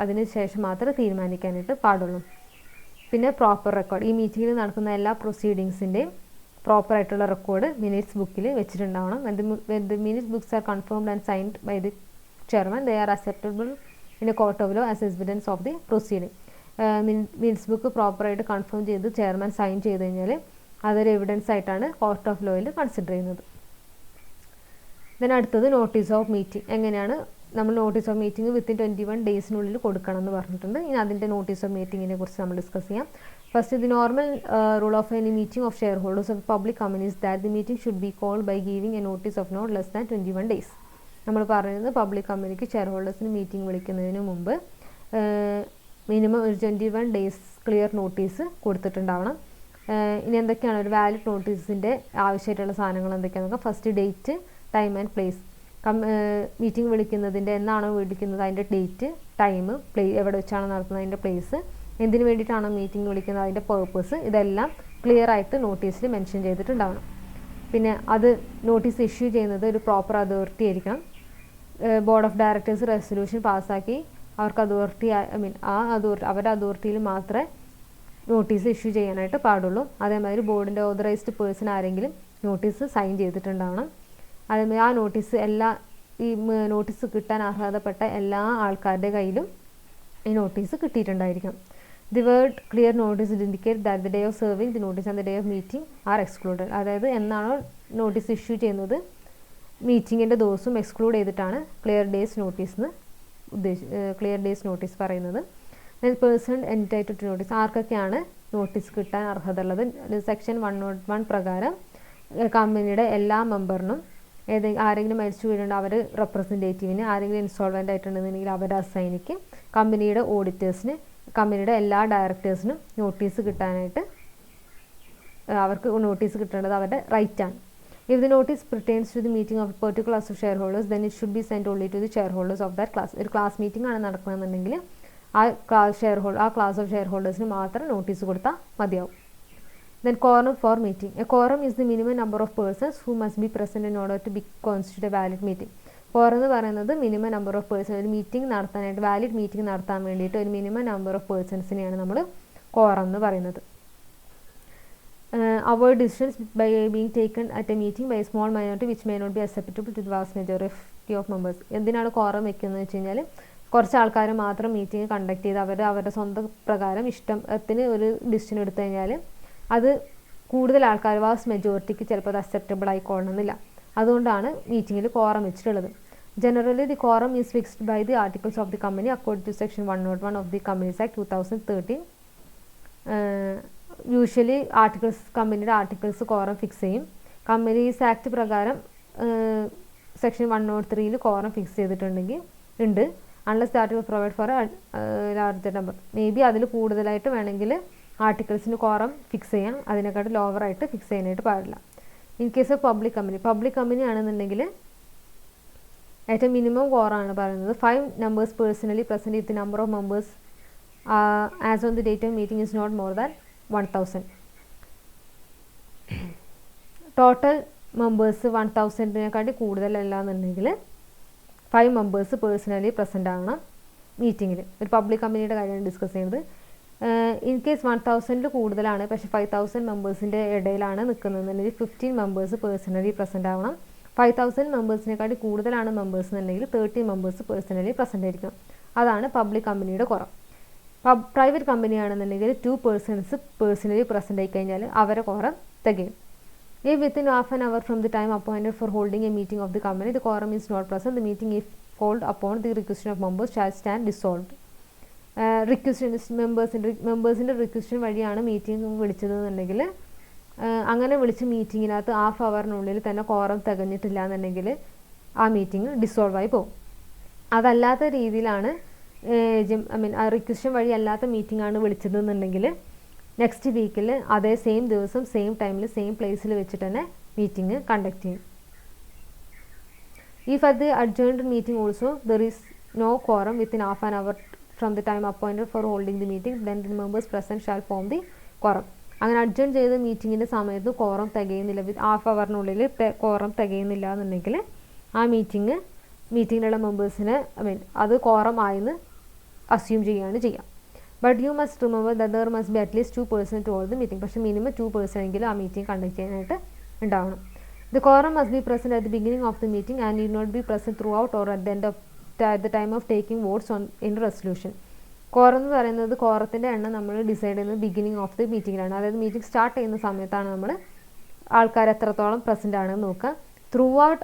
അതിന് ശേഷം മാത്രമേ തീരുമാനിക്കാനായിട്ട് പാടുള്ളൂ. പിന്നെ പ്രോപ്പർ റെക്കോർഡ്. ഈ മീറ്റിങ്ങിൽ നടക്കുന്ന എല്ലാ പ്രൊസീഡിങ്സിൻ്റെയും പ്രോപ്പറായിട്ടുള്ള റെക്കോർഡ് മിനിറ്റ്സ് ബുക്കിൽ വെച്ചിട്ടുണ്ടാവണം. when the minutes books are confirmed and signed by the chairman, they are acceptable in a court of law as evidence of the proceeding. Minutes book പ്രോപ്പറായിട്ട് കൺഫേം ചെയ്ത് chairman sign ചെയ്ത് കഴിഞ്ഞാൽ അതൊരു evidence ആയിട്ടാണ് court of ലോയിൽ consider ചെയ്യുന്നത്. then അടുത്തത് notice of meeting. എങ്ങനെയാണ് നമ്മൾ നോട്ടീസ് ഓഫ് മീറ്റിംഗ് വിത്തിൻ 21 ഡേയ്സിനുള്ളിൽ കൊടുക്കണം എന്ന് പറഞ്ഞിട്ടുണ്ട്. ഇനി അതിൻ്റെ നോട്ടീസ് ഓഫ് മീറ്റിങ്ങിനെ കുറിച്ച് നമ്മൾ ഡിസ്കസ് ചെയ്യാം. First, the normal rule of any meeting of shareholders of public companies that the meeting should be called by giving a notice of not less than 21 days. നമ്മൾ പറയുന്നത് public കമ്പനിക്ക് share ഹോൾഡേഴ്സിന് meeting വിളിക്കുന്നതിന് മുമ്പ് minimum ഒരു 21 days clear notice കൊടുത്തിട്ടുണ്ടാവണം. ഇനി എന്തൊക്കെയാണ് ഒരു valid നോട്ടീസിൻ്റെ ആവശ്യമായിട്ടുള്ള സാധനങ്ങൾ എന്തൊക്കെയാണെന്ന് നോക്കാം. First, date, time and place. Meeting വിളിക്കുന്നതിൻ്റെ എന്നാണോ വിളിക്കുന്നത് അതിൻ്റെ ഡേറ്റ്, ടൈം, എവിടെ വെച്ചാണ് നടത്തുന്നത് അതിൻ്റെ പ്ലേസ്, എന്തിനു വേണ്ടിയിട്ടാണോ മീറ്റിംഗ് വിളിക്കുന്നത് അതിൻ്റെ പേർപ്പസ്, ഇതെല്ലാം ക്ലിയർ ആയിട്ട് നോട്ടീസിൽ മെൻഷൻ ചെയ്തിട്ടുണ്ടാവണം. പിന്നെ അത് നോട്ടീസ് ഇഷ്യൂ ചെയ്യുന്നത് ഒരു പ്രോപ്പർ അതോറിറ്റി ആയിരിക്കണം. ബോർഡ് ഓഫ് ഡയറക്ടേഴ്സ് റെസൊല്യൂഷൻ പാസ്സാക്കി അവർക്ക് അവരുടെ അതോറിറ്റിയിൽ മാത്രമേ നോട്ടീസ് ഇഷ്യൂ ചെയ്യാനായിട്ട് പാടുള്ളൂ. അതേമാതിരി ബോർഡിൻ്റെ ഓതറൈസ്ഡ് പേഴ്സൺ ആരെങ്കിലും നോട്ടീസ് സൈൻ ചെയ്തിട്ടുണ്ടാവണം. അതേമാതിരി ആ നോട്ടീസ് നോട്ടീസ് കിട്ടാൻ അർഹതപ്പെട്ട എല്ലാ ആൾക്കാരുടെ കയ്യിലും ഈ നോട്ടീസ് കിട്ടിയിട്ടുണ്ടായിരിക്കണം. The word clear notice indicate that the day of serving the notice and the day of meeting are excluded. അതായത് എന്നാണോ നോട്ടീസ് ഇഷ്യൂ ചെയ്യുന്നത് മീറ്റിങ്ങിൻ്റെ ദിവസവും എക്സ്ക്ലൂഡ് ചെയ്തിട്ടാണ് ക്ലിയർ ഡേയ്സ് നോട്ടീസ് പറയുന്നത്. Then person entitled to notice. ആർക്കൊക്കെയാണ് notice കിട്ടാൻ അർഹത ഉള്ളത്? സെക്ഷൻ 101 പ്രകാരം കമ്പനിയുടെ എല്ലാ മെമ്പറിനും ആരെങ്കിലും മരിച്ചു വീഴുണ്ട് അവർ റെപ്രസെൻറ്റേറ്റീവിന്, ആരെങ്കിലും ഇൻസോൾവൻ്റ് ആയിട്ടുണ്ടെന്നുണ്ടെങ്കിൽ അവരുടെ അസൈനിക്ക്, കമ്പനിയുടെ ഓഡിറ്റേഴ്സിന്, കമ്പനിയുടെ എല്ലാ ഡയറക്ടേഴ്സിനും നോട്ടീസ് കിട്ടാനായിട്ട് അവർക്ക് നോട്ടീസ് കിട്ടേണ്ടത് അവരുടെ റൈറ്റാണ്. If the notice pertains to the meeting of a particular class of shareholders, then it should be sent only to the shareholders of that class. ഒരു ക്ലാസ് മീറ്റിംഗ് ആണ് നടക്കുന്നതെന്നുണ്ടെങ്കിൽ ആ ക്ലാസ് ഓഫ് ഷെയർ ഹോൾഡേഴ്സിന് മാത്രം notice കൊടുത്താൽ മതിയാവും. Then quorum for meeting. A quorum is the minimum number of persons who must be present in order to be constitute a valid meeting. quorum എന്ന് പറയുന്നത് minimum number of person, ഒരു meeting നടത്താനായിട്ട് valid meeting നടത്താൻ വേണ്ടിയിട്ട് ഒരു minimum number of പേഴ്സൺസിനെയാണ് നമ്മൾ quorum എന്ന് പറയുന്നത്. Avoid decisions by being taken at a meeting by a small minority which may not be acceptable to the vast majority of members. എന്തിനാണ് quorum വെക്കുന്നത് വെച്ച് കഴിഞ്ഞാൽ കുറച്ച് ആൾക്കാർ മാത്രം മീറ്റിംഗ് കണ്ടക്ട് ചെയ്ത് അവരുടെ സ്വന്തം പ്രകാരം ഇഷ്ടത്തിന് ഒരു ഡിസിഷൻ എടുത്തു കഴിഞ്ഞാൽ അത് കൂടുതൽ ആൾക്കാർ വാസ്റ്റ് മെജോറിറ്റിക്ക് ചിലപ്പോൾ അത് അക്സെപ്റ്റബിൾ ആയിക്കൊള്ളണമെന്നില്ല. അതുകൊണ്ടാണ് മീറ്റിങ്ങിൽ quorum വെച്ചിട്ടുള്ളത്. Generally, the quorum is fixed by the articles of the company according to section 101 of the Companies Act 2013. Usually കമ്പനിയുടെ ആർട്ടിക്കിൾസ് കോറം ഫിക്സ് ചെയ്യും. കമ്പനീസ് ആക്ട് പ്രകാരം സെക്ഷൻ 103 കോറം ഫിക്സ് ചെയ്തിട്ടുണ്ടെങ്കിൽ ഉണ്ട്. Unless the article provide four larger number. May be അതിൽ കൂടുതലായിട്ട് വേണമെങ്കിൽ ആർട്ടിക്കിൾസിന് quorum fix ചെയ്യാം. അതിനെക്കാട്ടും ലോവറായിട്ട് fix ചെയ്യാനായിട്ട് പാടില്ല. In case of public company ആണെന്നുണ്ടെങ്കിൽ ഏറ്റവും മിനിമം കോറാണ് പറയുന്നത് 5 members personally present if the number of members as on the date of meeting is not more than 1000. Total members 1000-നേക്കാട്ടി കൂടുതലല്ല എന്നുണ്ടെങ്കിൽ 5 members പേഴ്സണലി പ്രസൻ്റ് ആവണം മീറ്റിങ്ങിൽ. ഒരു പബ്ലിക് കമ്പനിയുടെ കാര്യമാണ് ഡിസ്കസ് ചെയ്യുന്നത്. ഇൻ കേസ് 1000 കൂടുതലാണ് പക്ഷേ 5000 മെമ്പേഴ്സിൻ്റെ ഇടയിലാണ് നിൽക്കുന്നതെന്നുണ്ടെങ്കിൽ 15 members പേഴ്സണലി പ്രസൻ്റ് ആവണം. 5000 മെമ്പേഴ്സിനെക്കാട്ടി കൂടുതലാണ് മെമ്പേഴ്സ് എന്നുണ്ടെങ്കിൽ 30 members പേഴ്സണലി പ്രസൻ്റ് ആയിരിക്കണം. അതാണ് പബ്ലിക് കമ്പനിയുടെ കുറവ്. പ്രൈവറ്റ് കമ്പനി ആണെന്നുണ്ടെങ്കിൽ 2 persons പേഴ്സണലി പ്രസൻ്റ് ആയി കഴിഞ്ഞാൽ അവരെ quorum തികയും. If within half an hour from the time appointed for holding a meeting of the company the quorum is not present, the meeting if called upon the requisition of members shall stand dissolved. മെമ്പേഴ്സിൻ്റെ requisition വഴിയാണ് meeting വിളിച്ചതെന്നുണ്ടെങ്കിൽ അങ്ങനെ വിളിച്ച മീറ്റിങ്ങിനകത്ത് half അവറിനുള്ളിൽ തന്നെ quorum തികഞ്ഞിട്ടില്ല എന്നുണ്ടെങ്കിൽ ആ meeting dissolve ആയി പോകും. അതല്ലാത്ത രീതിയിലാണ് റിക്വസിഷൻ വഴി അല്ലാത്ത മീറ്റിംഗ് ആണ് വിളിച്ചതെന്നുണ്ടെങ്കിൽ നെക്സ്റ്റ് വീക്കിൽ അതേ സെയിം ദിവസം സെയിം ടൈമിൽ സെയിം പ്ലേസിൽ വെച്ചിട്ട് തന്നെ മീറ്റിംഗ് കണ്ടക്ട് ചെയ്യും. If at the adjourned meeting also there is no quorum within half an hour from the time appointed for holding the meeting, then the members present shall form the quorum. അങ്ങനെ adjourn ചെയ്ത മീറ്റിങ്ങിൻ്റെ സമയത്ത് quorum തികയുന്നില്ല, half അവറിനുള്ളിൽ quorum തികയുന്നില്ല എന്നുണ്ടെങ്കിൽ ആ മീറ്റിങ്ങിലുള്ള മെമ്പേഴ്സിന് അത് quorum ആയെന്ന് assume ചെയ്യുകയാണ് ചെയ്യുക. But you must remember that there must be at least 2 persons to hold the meeting. പക്ഷേ മിനിമം 2 person എങ്കിലും ആ മീറ്റിംഗ് കണ്ടക്ട് ചെയ്യാനായിട്ട് ഉണ്ടാവണം. The quorum must be present at the beginning of the meeting and need not be present throughout or at the time of taking votes in resolution. Quorum എന്ന് പറയുന്നത് കോറത്തിൻ്റെ എണ്ണം നമ്മൾ decide ചെയ്യുന്നത് beginning of the മീറ്റിങ്ങിലാണ്. അതായത് meeting start ചെയ്യുന്ന സമയത്താണ് നമ്മൾ ആൾക്കാർ എത്രത്തോളം പ്രസൻ്റ് ആണെന്ന് നോക്കുക. ത്രൂ ഔട്ട്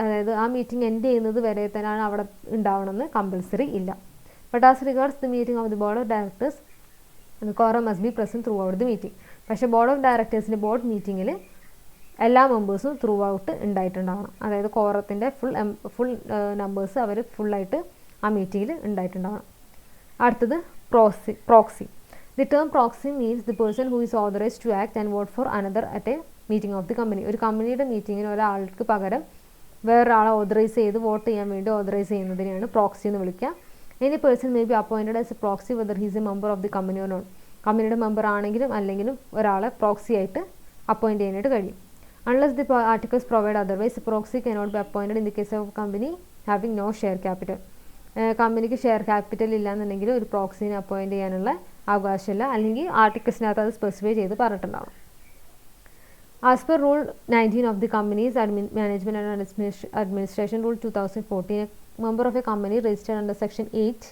അതായത് ആ മീറ്റിംഗ് എൻഡ് ചെയ്യുന്നത് വരെ തന്നെയാണ് അവിടെ ഉണ്ടാവണമെന്ന് കമ്പൽസറി ഇല്ല. But as regards the meeting of the board of directors quorum must be present through out the meeting. പക്ഷേ ബോർഡ് ഓഫ് ഡയറക്ടേഴ്സിൻ്റെ ബോർഡ് മീറ്റിങ്ങിൽ എല്ലാ മെമ്പേഴ്സും ത്രൂ ഔട്ട് ഉണ്ടായിട്ടുണ്ടാവണം. അതായത് കോറത്തിൻ്റെ ഫുൾ നമ്പേഴ്സ് അവർ ഫുള്ളായിട്ട് ആ മീറ്റിങ്ങിൽ ഉണ്ടായിട്ടുണ്ടാവണം. അടുത്തത് proxy. The term proxy means the person who is authorised to act and vote for another at a meeting of the company. ഒരു കമ്പനിയുടെ മീറ്റിങ്ങിന് ഒരാൾക്ക് പകരം വേറൊരാളെ ഓതറൈസ് ചെയ്ത് വോട്ട് ചെയ്യാൻ വേണ്ടി ഓതറൈസ് ചെയ്യുന്നതിനെയാണ് പ്രോക്സി എന്ന് വിളിക്കുക. Any person may be appointed as a proxy whether he's a member of the company or not. കമ്പനിയുടെ മെമ്പർ ആണെങ്കിലും അല്ലെങ്കിലും ഒരാളെ പ്രോക്സി ആയിട്ട് അപ്പോയിൻറ്റ് ചെയ്യാനായിട്ട് കഴിയും. Unless the articles provide otherwise, a proxy cannot be appointed in the case of a company having no share capital. കമ്പനിക്ക് share capital ഇല്ല എന്നുണ്ടെങ്കിൽ ഒരു പ്രോക്സിനെ അപ്പോയിൻറ്റ് ചെയ്യാനുള്ള അവകാശമില്ല, അല്ലെങ്കിൽ ആർട്ടിക്കിൾസിനകത്ത് അത് സ്പെസിഫൈ ചെയ്ത് പറഞ്ഞിട്ടുണ്ടാവും. As per rule 19 of the companies management and administration rule 2014, a member of a company registered under section 8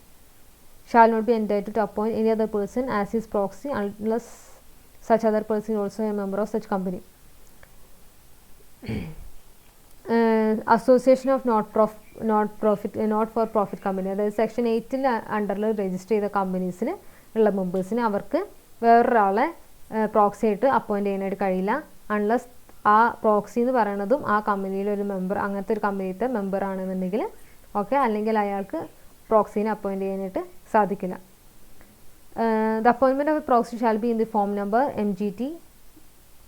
shall not be entitled to appoint any other person as his proxy unless such other person is also a member of such company. Association of not for profit company, അതായത് section 8 അണ്ടറിൽ register ചെയ്ത കമ്പനീസിന് ഉള്ള മെമ്പേഴ്സിന് അവർക്ക് വേറൊരാളെ proxy ആയിട്ട് appoint ചെയ്യാനായിട്ട് കഴിയില്ല. Unless ആ പ്രോക്സി എന്ന് പറയുന്നതും ആ കമ്പനിയിലെ ഒരു മെമ്പർ, അങ്ങനത്തെ ഒരു കമ്പനിയിലത്തെ മെമ്പർ ആണെന്നുണ്ടെങ്കിൽ ഓക്കെ, അല്ലെങ്കിൽ അയാൾക്ക് പ്രോക്സീനെ അപ്പോയിൻറ്റ് ചെയ്യാനായിട്ട് സാധിക്കില്ല. The appointment of A proxy shall be in the form number MGT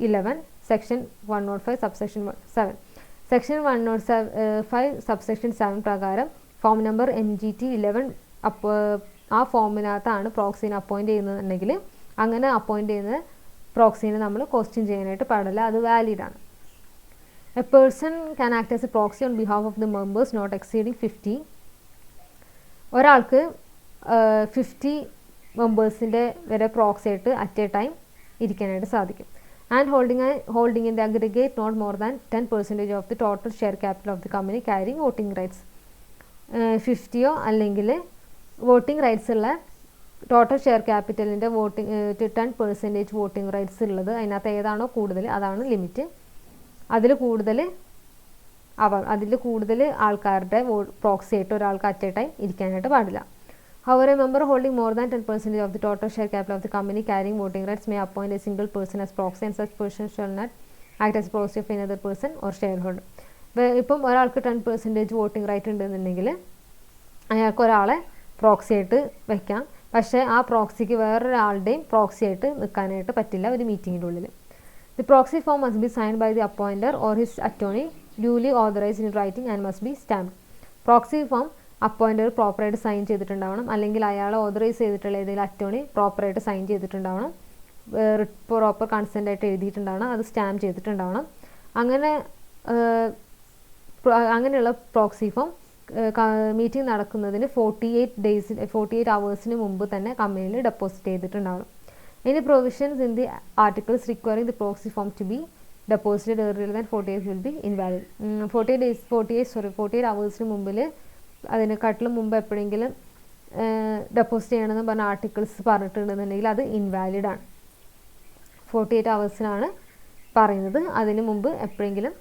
11 section 105 subsection 7. Section 105 subsection 7 പ്രകാരം ഫോം നമ്പർ MGT 11 ആ ഫോമിനകത്താണ് പ്രോക്സീനെ അപ്പോയിൻറ്റ് ചെയ്യുന്നതെന്നുണ്ടെങ്കിൽ അങ്ങനെ അപ്പോയിൻറ്റ് ചെയ്യുന്ന പ്രോക്സീനെ നമ്മൾ ക്വസ്റ്റ്യൻ ചെയ്യാനായിട്ട് പാടില്ല, അത് വാലിഡാണ്. A person can act as a proxy on behalf of the members not exceeding 50. ഒരാൾക്ക് 50 മെമ്പേഴ്സിൻ്റെ വരെ പ്രോക്സി ആയിട്ട് അറ്റ് എ ടൈം ഇരിക്കാനായിട്ട് സാധിക്കും. And holding in the aggregate not more than 10% of the total share capital of the company carrying voting rights. 50യോ അല്ലെങ്കിൽ voting rights ഉള്ള total share ക്യാപിറ്റലിൻ്റെ 10% voting rights ഉള്ളത്, അതിനകത്ത് ഏതാണോ കൂടുതൽ അതാണ് ലിമിറ്റ്. അതിൽ കൂടുതൽ അതിൽ കൂടുതൽ ആൾക്കാരുടെ പ്രോക്സി ആയിട്ട് ഒരാൾക്ക് അറ്റ് എ ടൈം ഇരിക്കാനായിട്ട് പാടില്ല. However, a member holding more than 10% of the total share capital of the company carrying voting rights may appoint a single person as proxy, and such person shall not act as proxy of any other person or shareholder. ഇപ്പം ഒരാൾക്ക് 10% voting right ഉണ്ടെന്നുണ്ടെങ്കിൽ അയാൾക്ക് ഒരാളെ proxy ആയിട്ട് വെക്കാം. പക്ഷേ ആ പ്രോക്സിക്ക് വേറൊരാളുടെയും proxy ആയിട്ട് നിൽക്കാനായിട്ട് പറ്റില്ല ഒരു മീറ്റിങ്ങിൻ്റെ ഉള്ളിൽ. The proxy form must be signed by the appointer or his attorney duly authorised in writing and must be stamped. Proxy form appointer പ്രോപ്പറായിട്ട് സൈൻ ചെയ്തിട്ടുണ്ടാവണം, അല്ലെങ്കിൽ അയാളെ ഓതറൈസ് ചെയ്തിട്ടുള്ള ഏതെങ്കിലും അറ്റോർണി പ്രോപ്പറായിട്ട് സൈൻ ചെയ്തിട്ടുണ്ടാവണം, പ്രോപ്പർ കൺസെൻ്റ് ആയിട്ട് എഴുതിയിട്ടുണ്ടാവണം, അത് സ്റ്റാമ്പ് ചെയ്തിട്ടുണ്ടാവണം. അങ്ങനെയുള്ള പ്രോക്സി ഫോം മീറ്റിംഗ് നടക്കുന്നതിന് 48 hours മുമ്പ് തന്നെ കമ്പനിയിൽ deposit ചെയ്തിട്ടുണ്ടാവണം. Any provisions in the articles requiring the proxy form to be deposited earlier than 48 will be invalid. 48 hours മുമ്പിൽ അതിനെക്കാട്ടിലും മുമ്പ് എപ്പോഴെങ്കിലും ഡെപ്പോസിറ്റ് ചെയ്യണമെന്ന് പറഞ്ഞ ആർട്ടിക്കിൾസ് പറഞ്ഞിട്ടുണ്ടെന്നുണ്ടെങ്കിൽ അത് ഇൻവാലിഡ് ആണ്. 48 hours പറയുന്നത്. അതിന് മുമ്പ് എപ്പോഴെങ്കിലും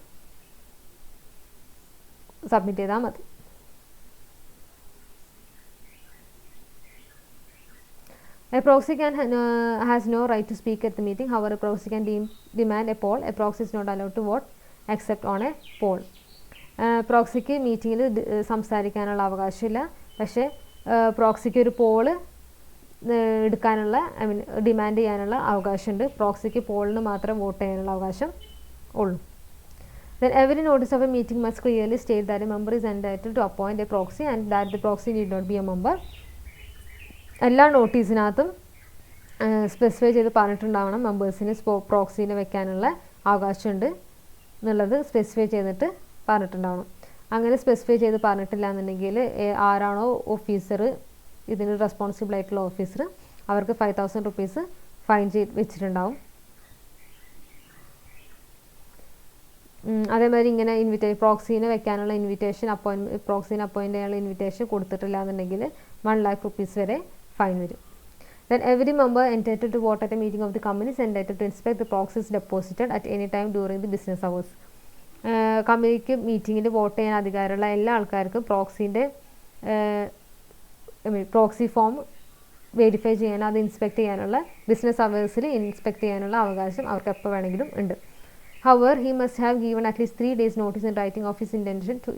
സബ്മിറ്റ് ചെയ്താൽ മതി. A proxy has no right to speak at the meeting. However, a proxy can demand a poll. A proxy is not allowed to vote except on a poll. പ്രോക്സിക്ക് മീറ്റിങ്ങിൽ സംസാരിക്കാനുള്ള അവകാശമില്ല. പക്ഷേ പ്രോക്സിക്ക് ഒരു പോള് എടുക്കാനുള്ള ഡിമാൻഡ് ചെയ്യാനുള്ള അവകാശമുണ്ട്. പ്രോക്സിക്ക് പോളിന് മാത്രം വോട്ട് ചെയ്യാനുള്ള അവകാശം ഉള്ളൂ. Then every notice of a meeting must clearly state that a member is entitled to appoint a proxy and that the proxy need not be a member. എല്ലാ നോട്ടീസിനകത്തും സ്പെസിഫൈ ചെയ്ത് പറഞ്ഞിട്ടുണ്ടാവണം മെമ്പേഴ്സിന് പ്രോക്സീനെ വെക്കാനുള്ള അവകാശമുണ്ട് എന്നുള്ളത് സ്പെസിഫൈ ചെയ്തിട്ട് പറഞ്ഞിട്ടുണ്ടാവണം. അങ്ങനെ സ്പെസിഫൈ ചെയ്ത് പറഞ്ഞിട്ടില്ല എന്നുണ്ടെങ്കിൽ ആരാണോ ഓഫീസർ, ഇതിന് റെസ്പോൺസിബിൾ ആയിട്ടുള്ള ഓഫീസർ, അവർക്ക് 5,000 rupees ഫൈൻ വെച്ചിട്ടുണ്ടാവും. അതേമാതിരി ഇങ്ങനെ പ്രോക്സീനെ വെക്കാനുള്ള പ്രോക്സീനെ അപ്പോയിൻറ്റ് ചെയ്യാനുള്ള ഇൻവിറ്റേഷൻ കൊടുത്തിട്ടില്ല എന്നുണ്ടെങ്കിൽ 1 lakh rupees വരെ ഫൈൻ വരും. Then every member entitled to vote at a meeting of the company is entitled to inspect the proxies deposited at any time during the business hours. കമ്പനിക്ക് മീറ്റിങ്ങിൽ vote ചെയ്യാൻ അധികാരമുള്ള എല്ലാ ആൾക്കാർക്കും പ്രോക്സി ഫോം വെരിഫൈ ചെയ്യാൻ, അത് inspect ചെയ്യാനുള്ള, business അവേഴ്സിൽ inspect ചെയ്യാനുള്ള അവകാശം അവർക്ക് എപ്പോൾ വേണമെങ്കിലും ഉണ്ട്. However, he must have given at least 3 days notice in writing of his intention to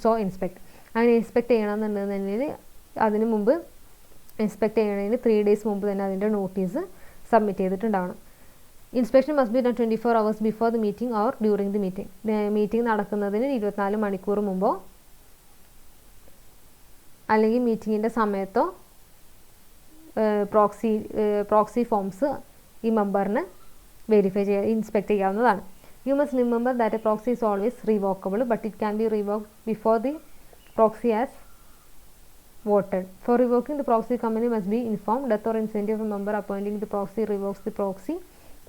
so inspect. അങ്ങനെ ഇൻസ്പെക്ട് ചെയ്യണമെന്നുണ്ടെങ്കിൽ അതിന് മുമ്പ് ഇൻസ്പെക്ട് ചെയ്യണതിന് 3 days മുമ്പ് തന്നെ അതിൻ്റെ നോട്ടീസ് സബ്മിറ്റ് ചെയ്തിട്ടുണ്ടാവണം. Inspection must be done 24 hours before the meeting or during the meeting. Meeting നടക്കുന്നതിന് 24 മണിക്കൂർ മുമ്പോ അല്ലെങ്കിൽ മീറ്റിങ്ങിൻ്റെ സമയത്തോ പ്രോക്സി ഫോംസ് ഈ മെമ്പറിന് വെരിഫൈ ഇൻസ്പെക്ട് ചെയ്യാവുന്നതാണ്. U must remember that A proxy is always revocable but it can be revoked before the proxy has voted. For revoking the proxy, company must be informed. Death or insanity of a member appointing the proxy revokes the proxy,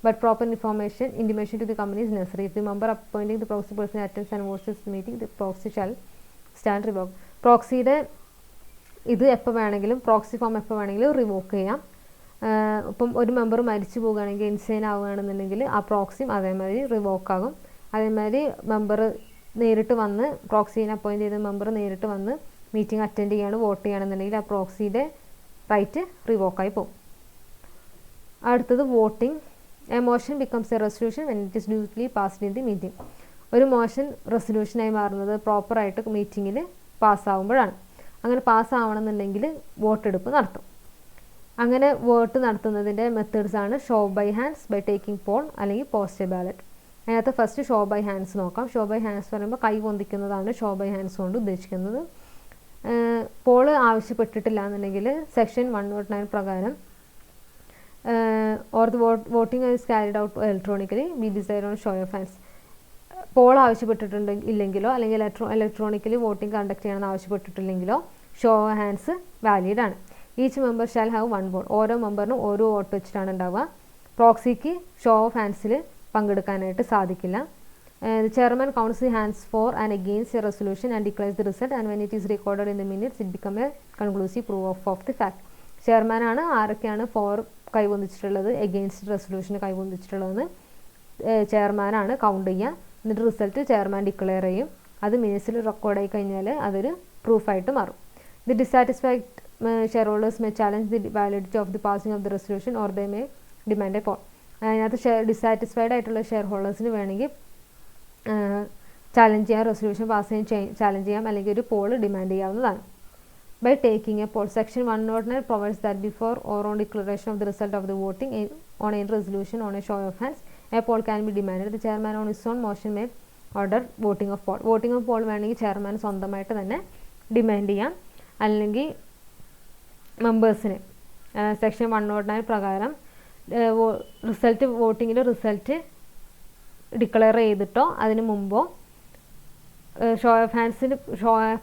but proper intimation to the company is necessary. If the member appointing the proxy person attends and votes the meeting, the proxy shall stand revoked. പ്രോക്സിയുടെ ഇത് എപ്പോൾ വേണമെങ്കിലും, proxy form എപ്പോൾ വേണമെങ്കിലും revoke ചെയ്യാം. ഇപ്പം ഒരു member മരിച്ചു പോകുകയാണെങ്കിൽ, ഇൻസൈൻ ആവുകയാണെന്നുണ്ടെങ്കിൽ ആ പ്രോക്സിയും അതേമാതിരി റിവോക്ക് ആകും. അതേമാതിരി മെമ്പർ നേരിട്ട് വന്ന്, പ്രോക്സീനെ അപ്പോയിൻറ്റ് ചെയ്ത മെമ്പർ നേരിട്ട് വന്ന് മീറ്റിംഗ് അറ്റൻഡ് ചെയ്യാണ്, വോട്ട് ചെയ്യുകയാണെന്നുണ്ടെങ്കിൽ ആ പ്രോക്സിയുടെ റൈറ്റ് റിവോക്കായി പോകും. അടുത്തത് voting. A motion becomes a resolution when it is duly passed in the meeting. ഒരു മോഷൻ റെസൊല്യൂഷനായി മാറുന്നത് പ്രോപ്പറായിട്ട് മീറ്റിങ്ങിൽ പാസ്സാവുമ്പോഴാണ്. അങ്ങനെ പാസ്സാവണമെന്നുണ്ടെങ്കിൽ വോട്ടെടുപ്പ് നടത്തും. അങ്ങനെ വോട്ട് നടത്തുന്നതിൻ്റെ മെത്തേഡ്സാണ് show by hands, by taking poll, അല്ലെങ്കിൽ പോസ്റ്റൽ ബാലറ്റ്. അതിനകത്ത് ഫസ്റ്റ് ഷോ ബൈ ഹാൻഡ്സ് നോക്കാം. ഷോ ബൈ ഹാൻഡ്സ് പറയുമ്പോൾ കൈ പൊന്തിക്കുന്നതാണ് ഷോ ബൈ ഹാൻഡ്സ് കൊണ്ട് ഉദ്ദേശിക്കുന്നത്. പോള് ആവശ്യപ്പെട്ടിട്ടില്ല എന്നുണ്ടെങ്കിൽ സെക്ഷൻ 109 പ്രകാരം or the voting is carried out electronically be decide on show of hands. Poll ആവശ്യപ്പെട്ടിട്ടുണ്ടെങ്കിലോ അല്ലെങ്കിൽ ഇലക്ട്രോണിക്കലി വോട്ടിംഗ് കണ്ടക്ട് ചെയ്യണമെന്ന് ആവശ്യപ്പെട്ടിട്ടില്ലെങ്കിലോ ഷോ ഓഫ് ഹാൻഡ്സ് വാലിഡ് ആണ്. Each member shall have 1 vote. ഓരോ മെമ്പറിനും ഓരോ വോട്ട് വെച്ചിട്ടാണ് ഉണ്ടാവുക. പ്രോക്സിക്ക് ഷോ ഓഫ് ഹാൻഡ്സിൽ പങ്കെടുക്കാനായിട്ട് സാധിക്കില്ല. The chairman counts the hands for and against a resolution and declares the result, and when it is recorded in the minutes it becomes a conclusive proof of the fact. Chairman ആണ് ആരൊക്കെയാണ് four കൈവന്നിച്ചിട്ടുള്ളത്, against resolution കൈവന്നിച്ചിട്ടുള്ളതെന്ന് ചെയർമാനാണ് count ചെയ്യുക. എന്നിട്ട് result chairman declare ചെയ്യും. അത് മിനിറ്റ്സിൽ റെക്കോർഡായി കഴിഞ്ഞാൽ അതൊരു പ്രൂഫായിട്ട് മാറും. The dissatisfied shareholders may challenge the validity of the passing of the resolution or they may demand a poll. അതിനകത്ത് ഡിസാറ്റിസ്ഫൈഡ് ആയിട്ടുള്ള ഷെയർ ഹോൾഡേഴ്സിന് വേണമെങ്കിൽ ചാലഞ്ച് ചെയ്യാം, റെസൊല്യൂഷൻ പാസ് ചെയ്യാൻ ചാലഞ്ച് ചെയ്യാം, അല്ലെങ്കിൽ ഒരു പോൾ ഡിമാൻഡ് ചെയ്യാവുന്നതാണ്. By taking a poll, Section 109 provides that before or on declaration of the result of the voting on any resolution on a show of hands, a poll can be demanded. The chairman on his own motion may order voting of poll. Voting of poll വേണമെങ്കിൽ chairman സ്വന്തമായിട്ട് തന്നെ demand ചെയ്യാം, അല്ലെങ്കിൽ മെമ്പേഴ്സിന് section 109 പ്രകാരം result വോട്ടിങ്ങിൽ result declare ചെയ്തിട്ടോ അതിന് മുമ്പോ show of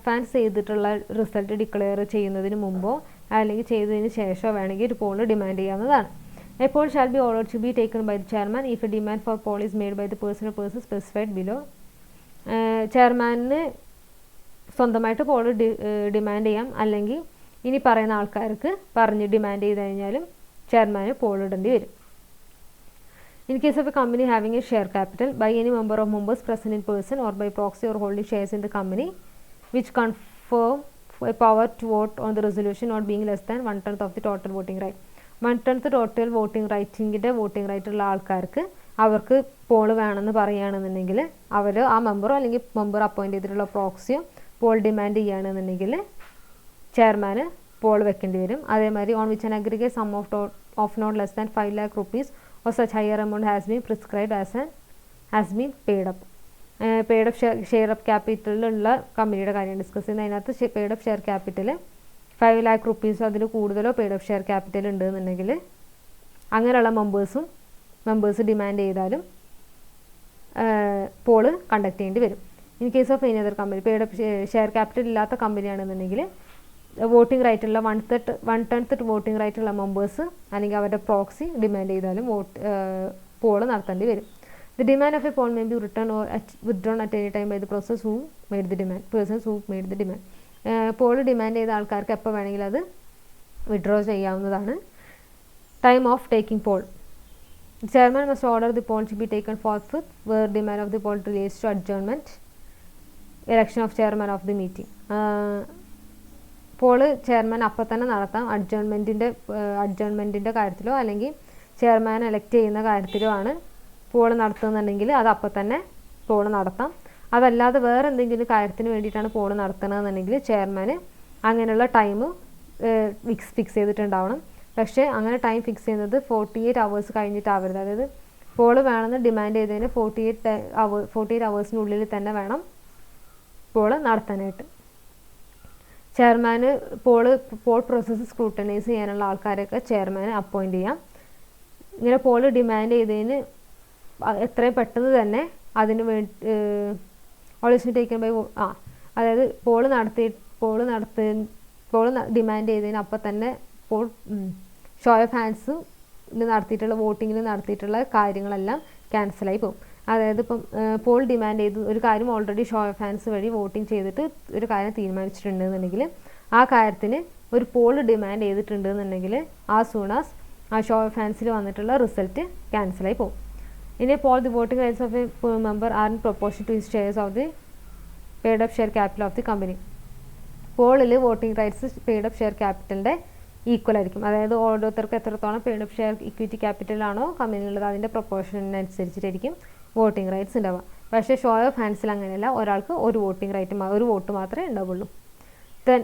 hands ചെയ്തിട്ടുള്ള റിസൾട്ട് ഡിക്ലെയർ ചെയ്യുന്നതിന് മുമ്പോ അല്ലെങ്കിൽ ചെയ്തതിന് ശേഷമോ വേണമെങ്കിൽ ഒരു പോൾ ഡിമാൻഡ് ചെയ്യാവുന്നതാണ്. A poll shall be ordered to be taken by the chairman if a demand for poll is made by the person specified below. ചെയർമാനിന് സ്വന്തമായിട്ട് പോൾ ഡിമാൻഡ് ചെയ്യാം, അല്ലെങ്കിൽ ഇനി പറയുന്ന ആൾക്കാർക്ക് പറഞ്ഞ് ഡിമാൻഡ് ചെയ്ത് കഴിഞ്ഞാലും ചെയർമാന് പോൾ ഇടേണ്ടി വരും. In case of a company having a share capital by any member of members present in person or by proxy or holding shares in the company which confer a power to vote on the resolution not being less than 1/10 of the total voting right. 1/10 total voting റൈറ്റിൻ്റെ voting right ഉള്ള ആൾക്കാർക്ക് അവർക്ക് Paul വേണമെന്ന് പറയുകയാണെന്നുണ്ടെങ്കിൽ അവർ ആ മെമ്പറോ അല്ലെങ്കിൽ member appoint ചെയ്തിട്ടുള്ള പ്രോക്സിയോ Paul demand ചെയ്യുകയാണെന്നുണ്ടെങ്കിൽ ചെയർമാന് പോൾ വെക്കേണ്ടി വരും. അതേമാതിരി on which an aggregate sum of not less than 5 lakh rupees or such higher amount has been prescribed has been paid up. Paid up share up ക്യാപിറ്റലിലുള്ള കമ്പനിയുടെ കാര്യം discuss ചെയ്യുന്നത്. അതിനകത്ത് paid up share capital 5 lakh rupees അതിൽ കൂടുതലോ paid up share capital ഉണ്ടെന്നുണ്ടെങ്കിൽ അങ്ങനെയുള്ള members demand ചെയ്താലും പോള് കണ്ടക്ട് ചെയ്യേണ്ടി വരും. In case of any other company paid up share capital ഇല്ലാത്ത കമ്പനിയാണെന്നുണ്ടെങ്കിൽ വോട്ടിംഗ് റൈറ്റുള്ള 1/10 വോട്ടിംഗ് റൈറ്റുള്ള മെമ്പേഴ്സ് അല്ലെങ്കിൽ അവരുടെ പ്രോക്സി ഡിമാൻഡ് ചെയ്താലും പോൾ നടത്തേണ്ടി വരും. The demand of a poll may be return or withdrawn at any time by the persons who made the demand. Poll demand ചെയ്ത ആൾക്കാർക്ക് എപ്പോൾ വേണമെങ്കിലും അത് വിഡ്രോ ചെയ്യാവുന്നതാണ്. Time of taking Paul. Chairman must order the poll to be taken forthwith where demand of the poll relates to adjournment election of chairman of the meeting. Poll chairman അപ്പം തന്നെ നടത്താം. അഡ്ജേൺമെൻറ്റിൻ്റെ കാര്യത്തിലോ അല്ലെങ്കിൽ ചെയർമാൻ എലക്ട് ചെയ്യുന്ന കാര്യത്തിലോ ആണ് Paul നടത്തുന്നുണ്ടെങ്കിൽ അത് അപ്പം തന്നെ Paul നടത്താം. അതല്ലാതെ വേറെ എന്തെങ്കിലും കാര്യത്തിന് വേണ്ടിയിട്ടാണ് പോള് നടത്തണമെന്നുണ്ടെങ്കിൽ ചെയർമാന് അങ്ങനെയുള്ള ടൈം ഫിക്സ് ചെയ്തിട്ടുണ്ടാവണം. പക്ഷേ അങ്ങനെ ടൈം ഫിക്സ് ചെയ്യുന്നത് 48 hours കഴിഞ്ഞിട്ടാവരുത്. അതായത് പോള് വേണമെന്ന് ഡിമാൻഡ് ചെയ്തതിന് 48 hours തന്നെ വേണം പോള് നടത്താനായിട്ട്. ചെയർമാന് പോൾ പ്രോസസ്സ് സ്ക്രൂട്ടനൈസ് ചെയ്യാനുള്ള ആൾക്കാരൊക്കെ ചെയർമാനെ അപ്പോയിൻറ്റ് ചെയ്യാം. ഇങ്ങനെ പോള് ഡിമാൻഡ് ചെയ്തതിന് എത്രയും പെട്ടെന്ന് തന്നെ അതിന് വേണ്ടി ഓൾവേസ് ടേക്കൺ ബൈ അതായത് പോള് ഡിമാൻഡ് ചെയ്തതിന് അപ്പം തന്നെ ഷോ ഓഫ് ഹാൻഡ്സ് നടത്തിയിട്ടുള്ള വോട്ടിങ്ങിൽ നടത്തിയിട്ടുള്ള കാര്യങ്ങളെല്ലാം ക്യാൻസലായി പോകും. അതായത് ഇപ്പം പോൾ ഡിമാൻഡ് ചെയ്ത് ഒരു കാര്യം ഓൾറെഡി ഷോ ഓഫ് ഹാൻഡ്സ് വഴി വോട്ടിംഗ് ചെയ്തിട്ട് ഒരു കാര്യം തീരുമാനിച്ചിട്ടുണ്ടെന്നുണ്ടെങ്കിൽ ആ കാര്യത്തിന് ഒരു പോൾ ഡിമാൻഡ് ചെയ്തിട്ടുണ്ടെന്നുണ്ടെങ്കിൽ സൂൺ ആസ് ആ ഷോ ഓഫ് ഹാൻഡ്സിൽ വന്നിട്ടുള്ള റിസൾട്ട് ക്യാൻസലായി പോകും. ഇനി poll the voting rights of a member are in proportion to his shares of the paid up share capital of the company. പോളിൽ voting rights paid up share ക്യാപിറ്റലിൻ്റെ equal ആയിരിക്കും. അതായത് ഓരോരുത്തർക്ക് എത്രത്തോളം പെയ്ഡ് അപ്പ് ഷെയർ ഇക്വിറ്റി ക്യാപിറ്റലാണോ കമ്പനിയിലുള്ളത് അതിൻ്റെ പ്രൊപ്പോർഷനനുസരിച്ചിട്ടായിരിക്കും voting rights ഉണ്ടാവുക. പക്ഷേ show of ഹാൻഡ്സിൽ അങ്ങനെയല്ല, ഒരാൾക്ക് ഒരു വോട്ട് മാത്രമേ ഉണ്ടാവുള്ളൂ. Then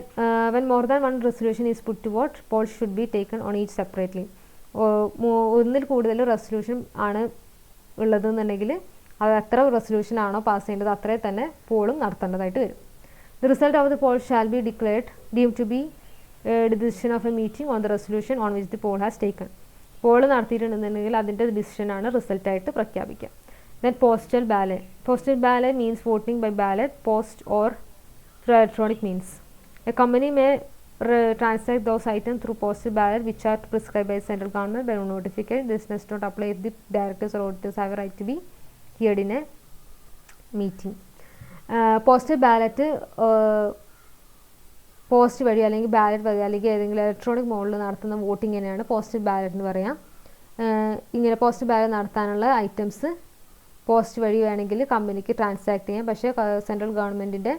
when more than one resolution is put to vote poll should be taken on each separately. ഒന്നിൽ കൂടുതൽ റെസൊല്യൂഷൻ ആണ് ഉള്ളതെന്നുണ്ടെങ്കിൽ അത് എത്ര റെസൊല്യൂഷൻ ആണോ പാസ് ചെയ്യേണ്ടത് അത്രയും തന്നെ പോളും നടത്തേണ്ടതായിട്ട് വരും. The result of the poll shall be deemed to be decision of a meeting on the resolution on which the poll has taken. Poll നടത്തിയിട്ടുണ്ടെന്നുണ്ടെങ്കിൽ അതിൻ്റെ ഡിസിഷനാണ് റിസൾട്ടായിട്ട് പ്രഖ്യാപിക്കുക. Then postal ballot. Postal ballot means voting by ballot, post or through electronic means. A company may transact those items through postal ballot which are prescribed by central government by notification. This does not apply if the directors or auditors have a right to be heard in a meeting. Postal ballot post വഴി അല്ലെങ്കിൽ ballot വഴി അല്ലെങ്കിൽ ഏതെങ്കിലും electronic മോഡിൽ നടത്തുന്ന വോട്ടിങ്ങിനെയാണ് postal ballot എന്ന് പറയാം. ഇങ്ങനെ പോസ്റ്റൽ ബാലറ്റ് നടത്താനുള്ള ഐറ്റംസ് പോസ്റ്റ് വഴി വേണമെങ്കിൽ കമ്പനിക്ക് ട്രാൻസാക്ട് ചെയ്യാം. പക്ഷേ സെൻട്രൽ ഗവൺമെൻറ്റിൻ്റെ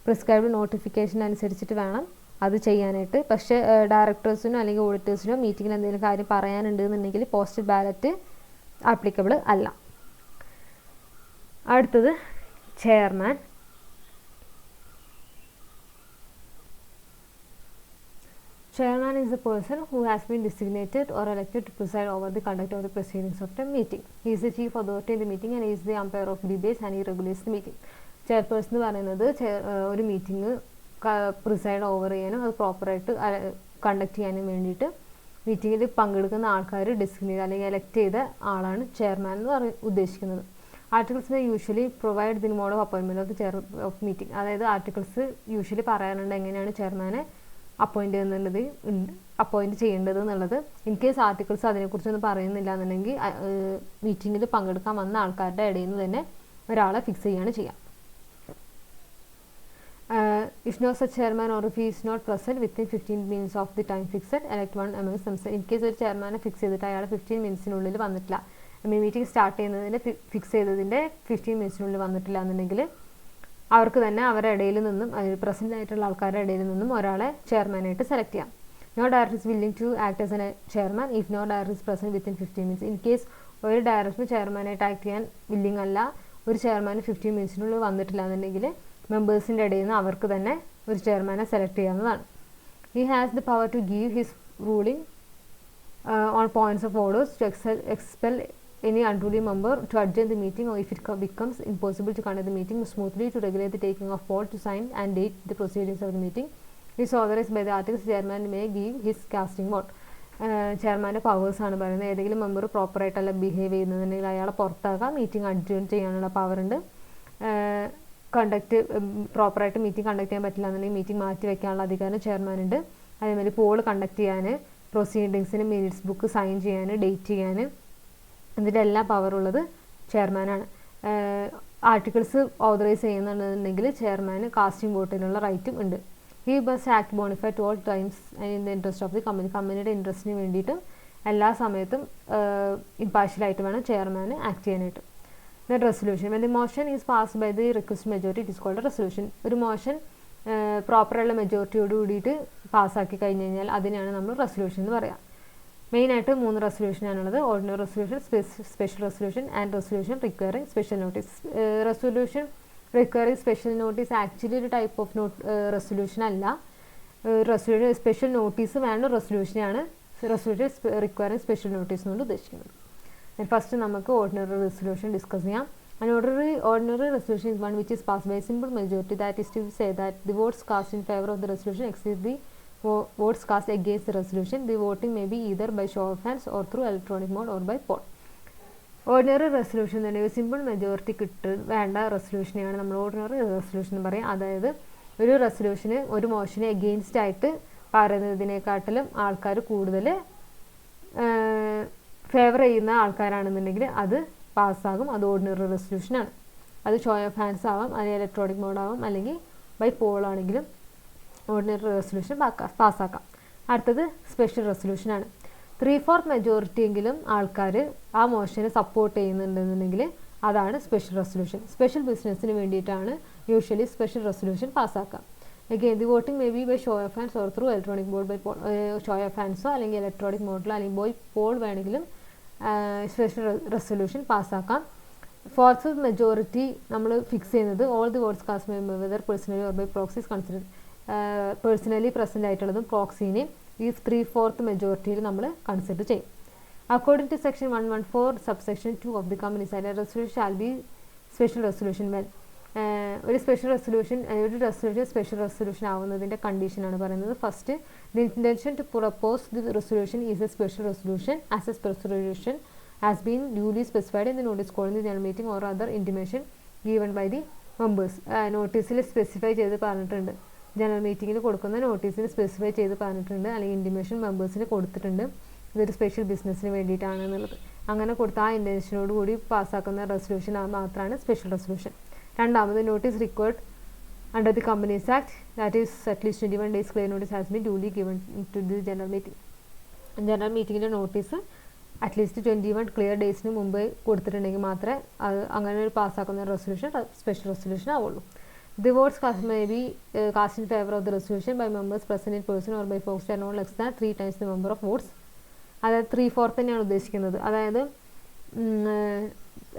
പ്രിസ്ക്രൈബ്ഡ് നോട്ടിഫിക്കേഷൻ അനുസരിച്ചിട്ട് വേണം അത് ചെയ്യാനായിട്ട്. പക്ഷേ ഡയറക്ടേഴ്സിനോ അല്ലെങ്കിൽ ഓഡിറ്റേഴ്സിനോ മീറ്റിങ്ങിൽ എന്തെങ്കിലും കാര്യം പറയാനുണ്ട് എന്നുണ്ടെങ്കിൽ പോസ്റ്റൽ ബാലറ്റ് ആപ്ലിക്കബിൾ അല്ല. അടുത്തത് chairman. Chairman is the person who has been designated or elected to preside over the conduct of the proceedings of the meeting. He is the chief authority in the meeting and he is the umpire of debates and he regulates the meeting. Chairperson എന്ന് പറയുന്നത് ഒരു meeting പ്രിസൈഡ് over ചെയ്യാനും അത് പ്രോപ്പറായിട്ട് conduct ചെയ്യാനും വേണ്ടിയിട്ട് മീറ്റിങ്ങിൽ പങ്കെടുക്കുന്ന ആൾക്കാർ ഡെസിഗ്നേറ്റ് അല്ലെങ്കിൽ എലക്ട് ചെയ്ത ആളാണ് ചെയർമാൻ എന്ന് ഉദ്ദേശിക്കുന്നത്. Articles usually provide the mode of appointment of the chair of meeting. അതായത് ആർട്ടിക്കിൾസ് യൂഷ്വലി പറയാനുണ്ട് എങ്ങനെയാണ് ചെയർമാനെ അപ്പോയിൻറ്റ് ചെയ്യേണ്ടത് എന്നുള്ളത്. ഇൻ കേസ് ആർട്ടിക്കിൾസ് അതിനെക്കുറിച്ചൊന്നും പറയുന്നില്ല എന്നുണ്ടെങ്കിൽ മീറ്റിങ്ങിൽ പങ്കെടുക്കാൻ വന്ന ആൾക്കാരുടെ ഇടയിൽ നിന്ന് തന്നെ ഒരാളെ ഫിക്സ് ചെയ്യുകയാണ് ചെയ്യുക. If no such chairman or if he is not present within 15 minutes of the time fixed, elect one amongst themselves. In case ഒരു ചെയർമാനെ ഫിക്സ് ചെയ്തിട്ട് അയാൾ 15 മിനിറ്റ്സിനുള്ളിൽ വന്നിട്ടില്ല, മീറ്റിംഗ് സ്റ്റാർട്ട് ചെയ്യുന്നതിൻ്റെ ഫിക്സ് ചെയ്തതിൻ്റെ 15 മിനിറ്റ്സിനുള്ളിൽ വന്നിട്ടില്ല എന്നുണ്ടെങ്കിൽ അവർക്ക് തന്നെ അവരുടെ ഇടയിൽ നിന്നും പ്രസൻ്റ് ആയിട്ടുള്ള ആൾക്കാരുടെ ഇടയിൽ നിന്നും ഒരാളെ ചെയർമാനായിട്ട് സെലക്ട് ചെയ്യാം. No director is willing to act as a chairman if no director is present within 15 minutes. In case ഒരു ഡയറക്ടർ ചെയർമാനായിട്ട് ആക്ട് ചെയ്യാൻ വില്ലിംഗ് അല്ല, ഒരു ചെയർമാൻ 15 മിനിറ്റ്സിനുള്ളിൽ വന്നിട്ടില്ല എന്നുണ്ടെങ്കിൽ മെമ്പേഴ്സിൻ്റെ ഇടയിൽ നിന്ന് അവർക്ക് തന്നെ ഒരു ചെയർമാനെ സെലക്ട് ചെയ്യാവുന്നതാണ്. He has the power to give his ruling on points of orders, to expel any unruly member, to adjourn the meeting or if it becomes impossible to conduct the meeting smoothly, to regulate the taking of poll, to sign and date the proceedings of the meeting. Is authorized by the articles. Chairman may give his casting vote. ചെയർമാൻ്റെ powers ആണ് പറയുന്നത്. ഏതെങ്കിലും member പ്രോപ്പറായിട്ടല്ല behave ചെയ്യുന്നതിനെങ്കിൽ അയാളെ പുറത്താക്കാം, meeting adjourn ചെയ്യാനുള്ള പവറുണ്ട്. പ്രോപ്പറായിട്ട് meeting conduct ചെയ്യാൻ പറ്റില്ല എന്നുണ്ടെങ്കിൽ മീറ്റിംഗ് മാറ്റി വയ്ക്കാനുള്ള അധികാരം ചെയർമാനുണ്ട്. അതേമാതിരി പോൾ കണ്ടക്ട് ചെയ്യാൻ, പ്രൊസീഡിങ്സിന് മിനിറ്റ്സ് ബുക്ക് സൈൻ ചെയ്യാൻ, ഡേറ്റ് ചെയ്യാൻ, ഇതിൻ്റെ എല്ലാ പവറുള്ളത് ചെയർമാനാണ്. ആർട്ടിക്കിൾസ് ഓതറൈസ് ചെയ്യുന്നുണ്ടെങ്കിൽ ചെയർമാന് കാസ്റ്റിംഗ് വോട്ടിനുള്ള റൈറ്റും ഉണ്ട്. He must act bona fide to all times in the interest of the company. കമ്പനിയുടെ ഇൻട്രസ്റ്റിന് വേണ്ടിയിട്ട് എല്ലാ സമയത്തും ഇമ്പാർഷ്യലായിട്ട് വേണം ചെയർമാന് ആക്ട് ചെയ്യാനായിട്ട്. The resolution. When the motion is passed by the request majority it is called resolution. ഒരു മോഷൻ പ്രോപ്പറുള്ള മെജോറിറ്റിയോട് കൂടിയിട്ട് പാസ്സാക്കി കഴിഞ്ഞ് കഴിഞ്ഞാൽ അതിനാണ് നമ്മൾ റെസൊല്യൂഷൻ എന്ന് പറയാം. മെയിനായിട്ട് 3 റെസൊല്യൂഷനാണുള്ളത്. Ordinary resolution, special resolution and resolution requiring special notice. Resolution requiring special notice actually ഒരു ടൈപ്പ് ഓഫ് റെസൊല്യൂഷൻ അല്ല. റെസൊല്യൂഷൻ സ്പെഷ്യൽ നോട്ടീസ് വേണ്ട റെസൊല്യൂഷനാണ് റെസൊല്യൂഷൻ റിക്വയറിംഗ് സ്പെഷ്യൽ നോട്ടീസ് കൊണ്ട് ഉദ്ദേശിക്കുന്നത്. ഫസ്റ്റ് നമുക്ക് ഓർഡിനറി റെസൊല്യൂഷൻ ഡിസ്കസ് ചെയ്യാം. An ordinary resolution is one which is passed by a simple majority, that is to say that the votes cast in favor of the resolution exceed the votes cast against the resolution. The voting may be either by show of hands or through electronic mode or by poll. Ordinary resolution തന്നെ ഒരു simple majority വേണ്ട റെസൊല്യൂഷനെയാണ് നമ്മൾ ordinary resolution എന്ന് പറയും. അതായത് ഒരു resolution ഒരു മോഷന് against ആയിട്ട് പറയുന്നതിനെക്കാട്ടിലും ആൾക്കാർ കൂടുതൽ ഫേവർ ചെയ്യുന്ന ആൾക്കാരാണെന്നുണ്ടെങ്കിൽ അത് പാസ്സാകും. അത് ഓർഡിനറി റെസൊല്യൂഷനാണ്. അത് ഷോ ഓഫ് ഹാൻഡ്സ് ആവാം, അല്ലെങ്കിൽ ഇലക്ട്രോണിക് മോഡാവാം, അല്ലെങ്കിൽ ബൈ പോൾ ആണെങ്കിലും ഓർഡിനറി റെസൊല്യൂഷൻ പാസ്സാക്കാം. അടുത്തത് സ്പെഷ്യൽ റെസൊല്യൂഷനാണ്. 3/4 മെജോറിറ്റി എങ്കിലും ആൾക്കാർ ആ മോഷനെ സപ്പോർട്ട് ചെയ്യുന്നുണ്ടെന്നുണ്ടെങ്കിൽ അതാണ് സ്പെഷ്യൽ റെസൊല്യൂഷൻ. സ്പെഷ്യൽ ബിസിനസ്സിന് വേണ്ടിയിട്ടാണ് യൂഷ്വലി സ്പെഷ്യൽ റെസൊല്യൂഷൻ പാസ്സാക്കാം. Again the voting may be by show of hands or through electronic board by poll. Show of ഹാൻഡ്സോ അല്ലെങ്കിൽ ഇലക്ട്രോണിക് മോഡിലോ അല്ലെങ്കിൽ ബൈ പോൾ വേണമെങ്കിലും സ്പെഷ്യൽ റെസൊല്യൂഷൻ പാസ്സാക്കാം. 4th മെജോറിറ്റി നമ്മൾ ഫിക്സ് ചെയ്യുന്നത് all the votes cast by whether personally or by proxies consider. Personally present ആയിട്ടുള്ളതും പ്രോക്സീനെയും ഈ 3/4 മെജോറിറ്റിയിൽ നമ്മൾ കൺസിഡർ ചെയ്യും. According to section 114 subsection 2 of the companies act, resolution shall be special resolution when. ഒരു special resolution special resolution ആവുന്നതിൻ്റെ കണ്ടീഷനാണ് പറയുന്നത്. First, the intention to propose the resolution is a special resolution as a special resolution has been duly specified in the notice calling the general meeting or other intimation given by the members. നോട്ടീസിൽ specify ചെയ്ത് പറഞ്ഞിട്ടുണ്ട്, general മീറ്റിങ്ങിൽ കൊടുക്കുന്ന നോട്ടീസിൽ specify ചെയ്ത് പറഞ്ഞിട്ടുണ്ട്, അല്ലെങ്കിൽ intimation മെമ്പേഴ്സിന് കൊടുത്തിട്ടുണ്ട് ഇതൊരു സ്പെഷ്യൽ ബിസിനസ്സിന് വേണ്ടിയിട്ടാണെന്നുള്ളത്. അങ്ങനെ കൊടുത്ത ആ ഇൻറ്റൻഷനോട് കൂടി പാസ്സാക്കുന്ന റെസൊല്യൂഷൻ മാത്രമാണ് സ്പെഷ്യൽ റെസൊല്യൂഷൻ. രണ്ടാമത്, notice required under the companies Act, that is at least 21 days clear notice has been duly given to the general meeting. General മീറ്റിങ്ങിൻ്റെ നോട്ടീസ് അറ്റ്ലീസ്റ്റ് 21 ക്ലിയർ ഡേയ്സിന് മുമ്പ് കൊടുത്തിട്ടുണ്ടെങ്കിൽ മാത്രമേ അത് അങ്ങനെ ഒരു പാസ്സാക്കുന്ന റെസൊല്യൂഷൻ സ്പെഷ്യൽ റെസൊല്യൂഷൻ ആവുള്ളൂ. The votes cast may be cast in favor of the resolution by members present in person or by folks that are not less than 3 times the number of votes. അതായത് 3/4 തന്നെയാണ് ഉദ്ദേശിക്കുന്നത്. അതായത്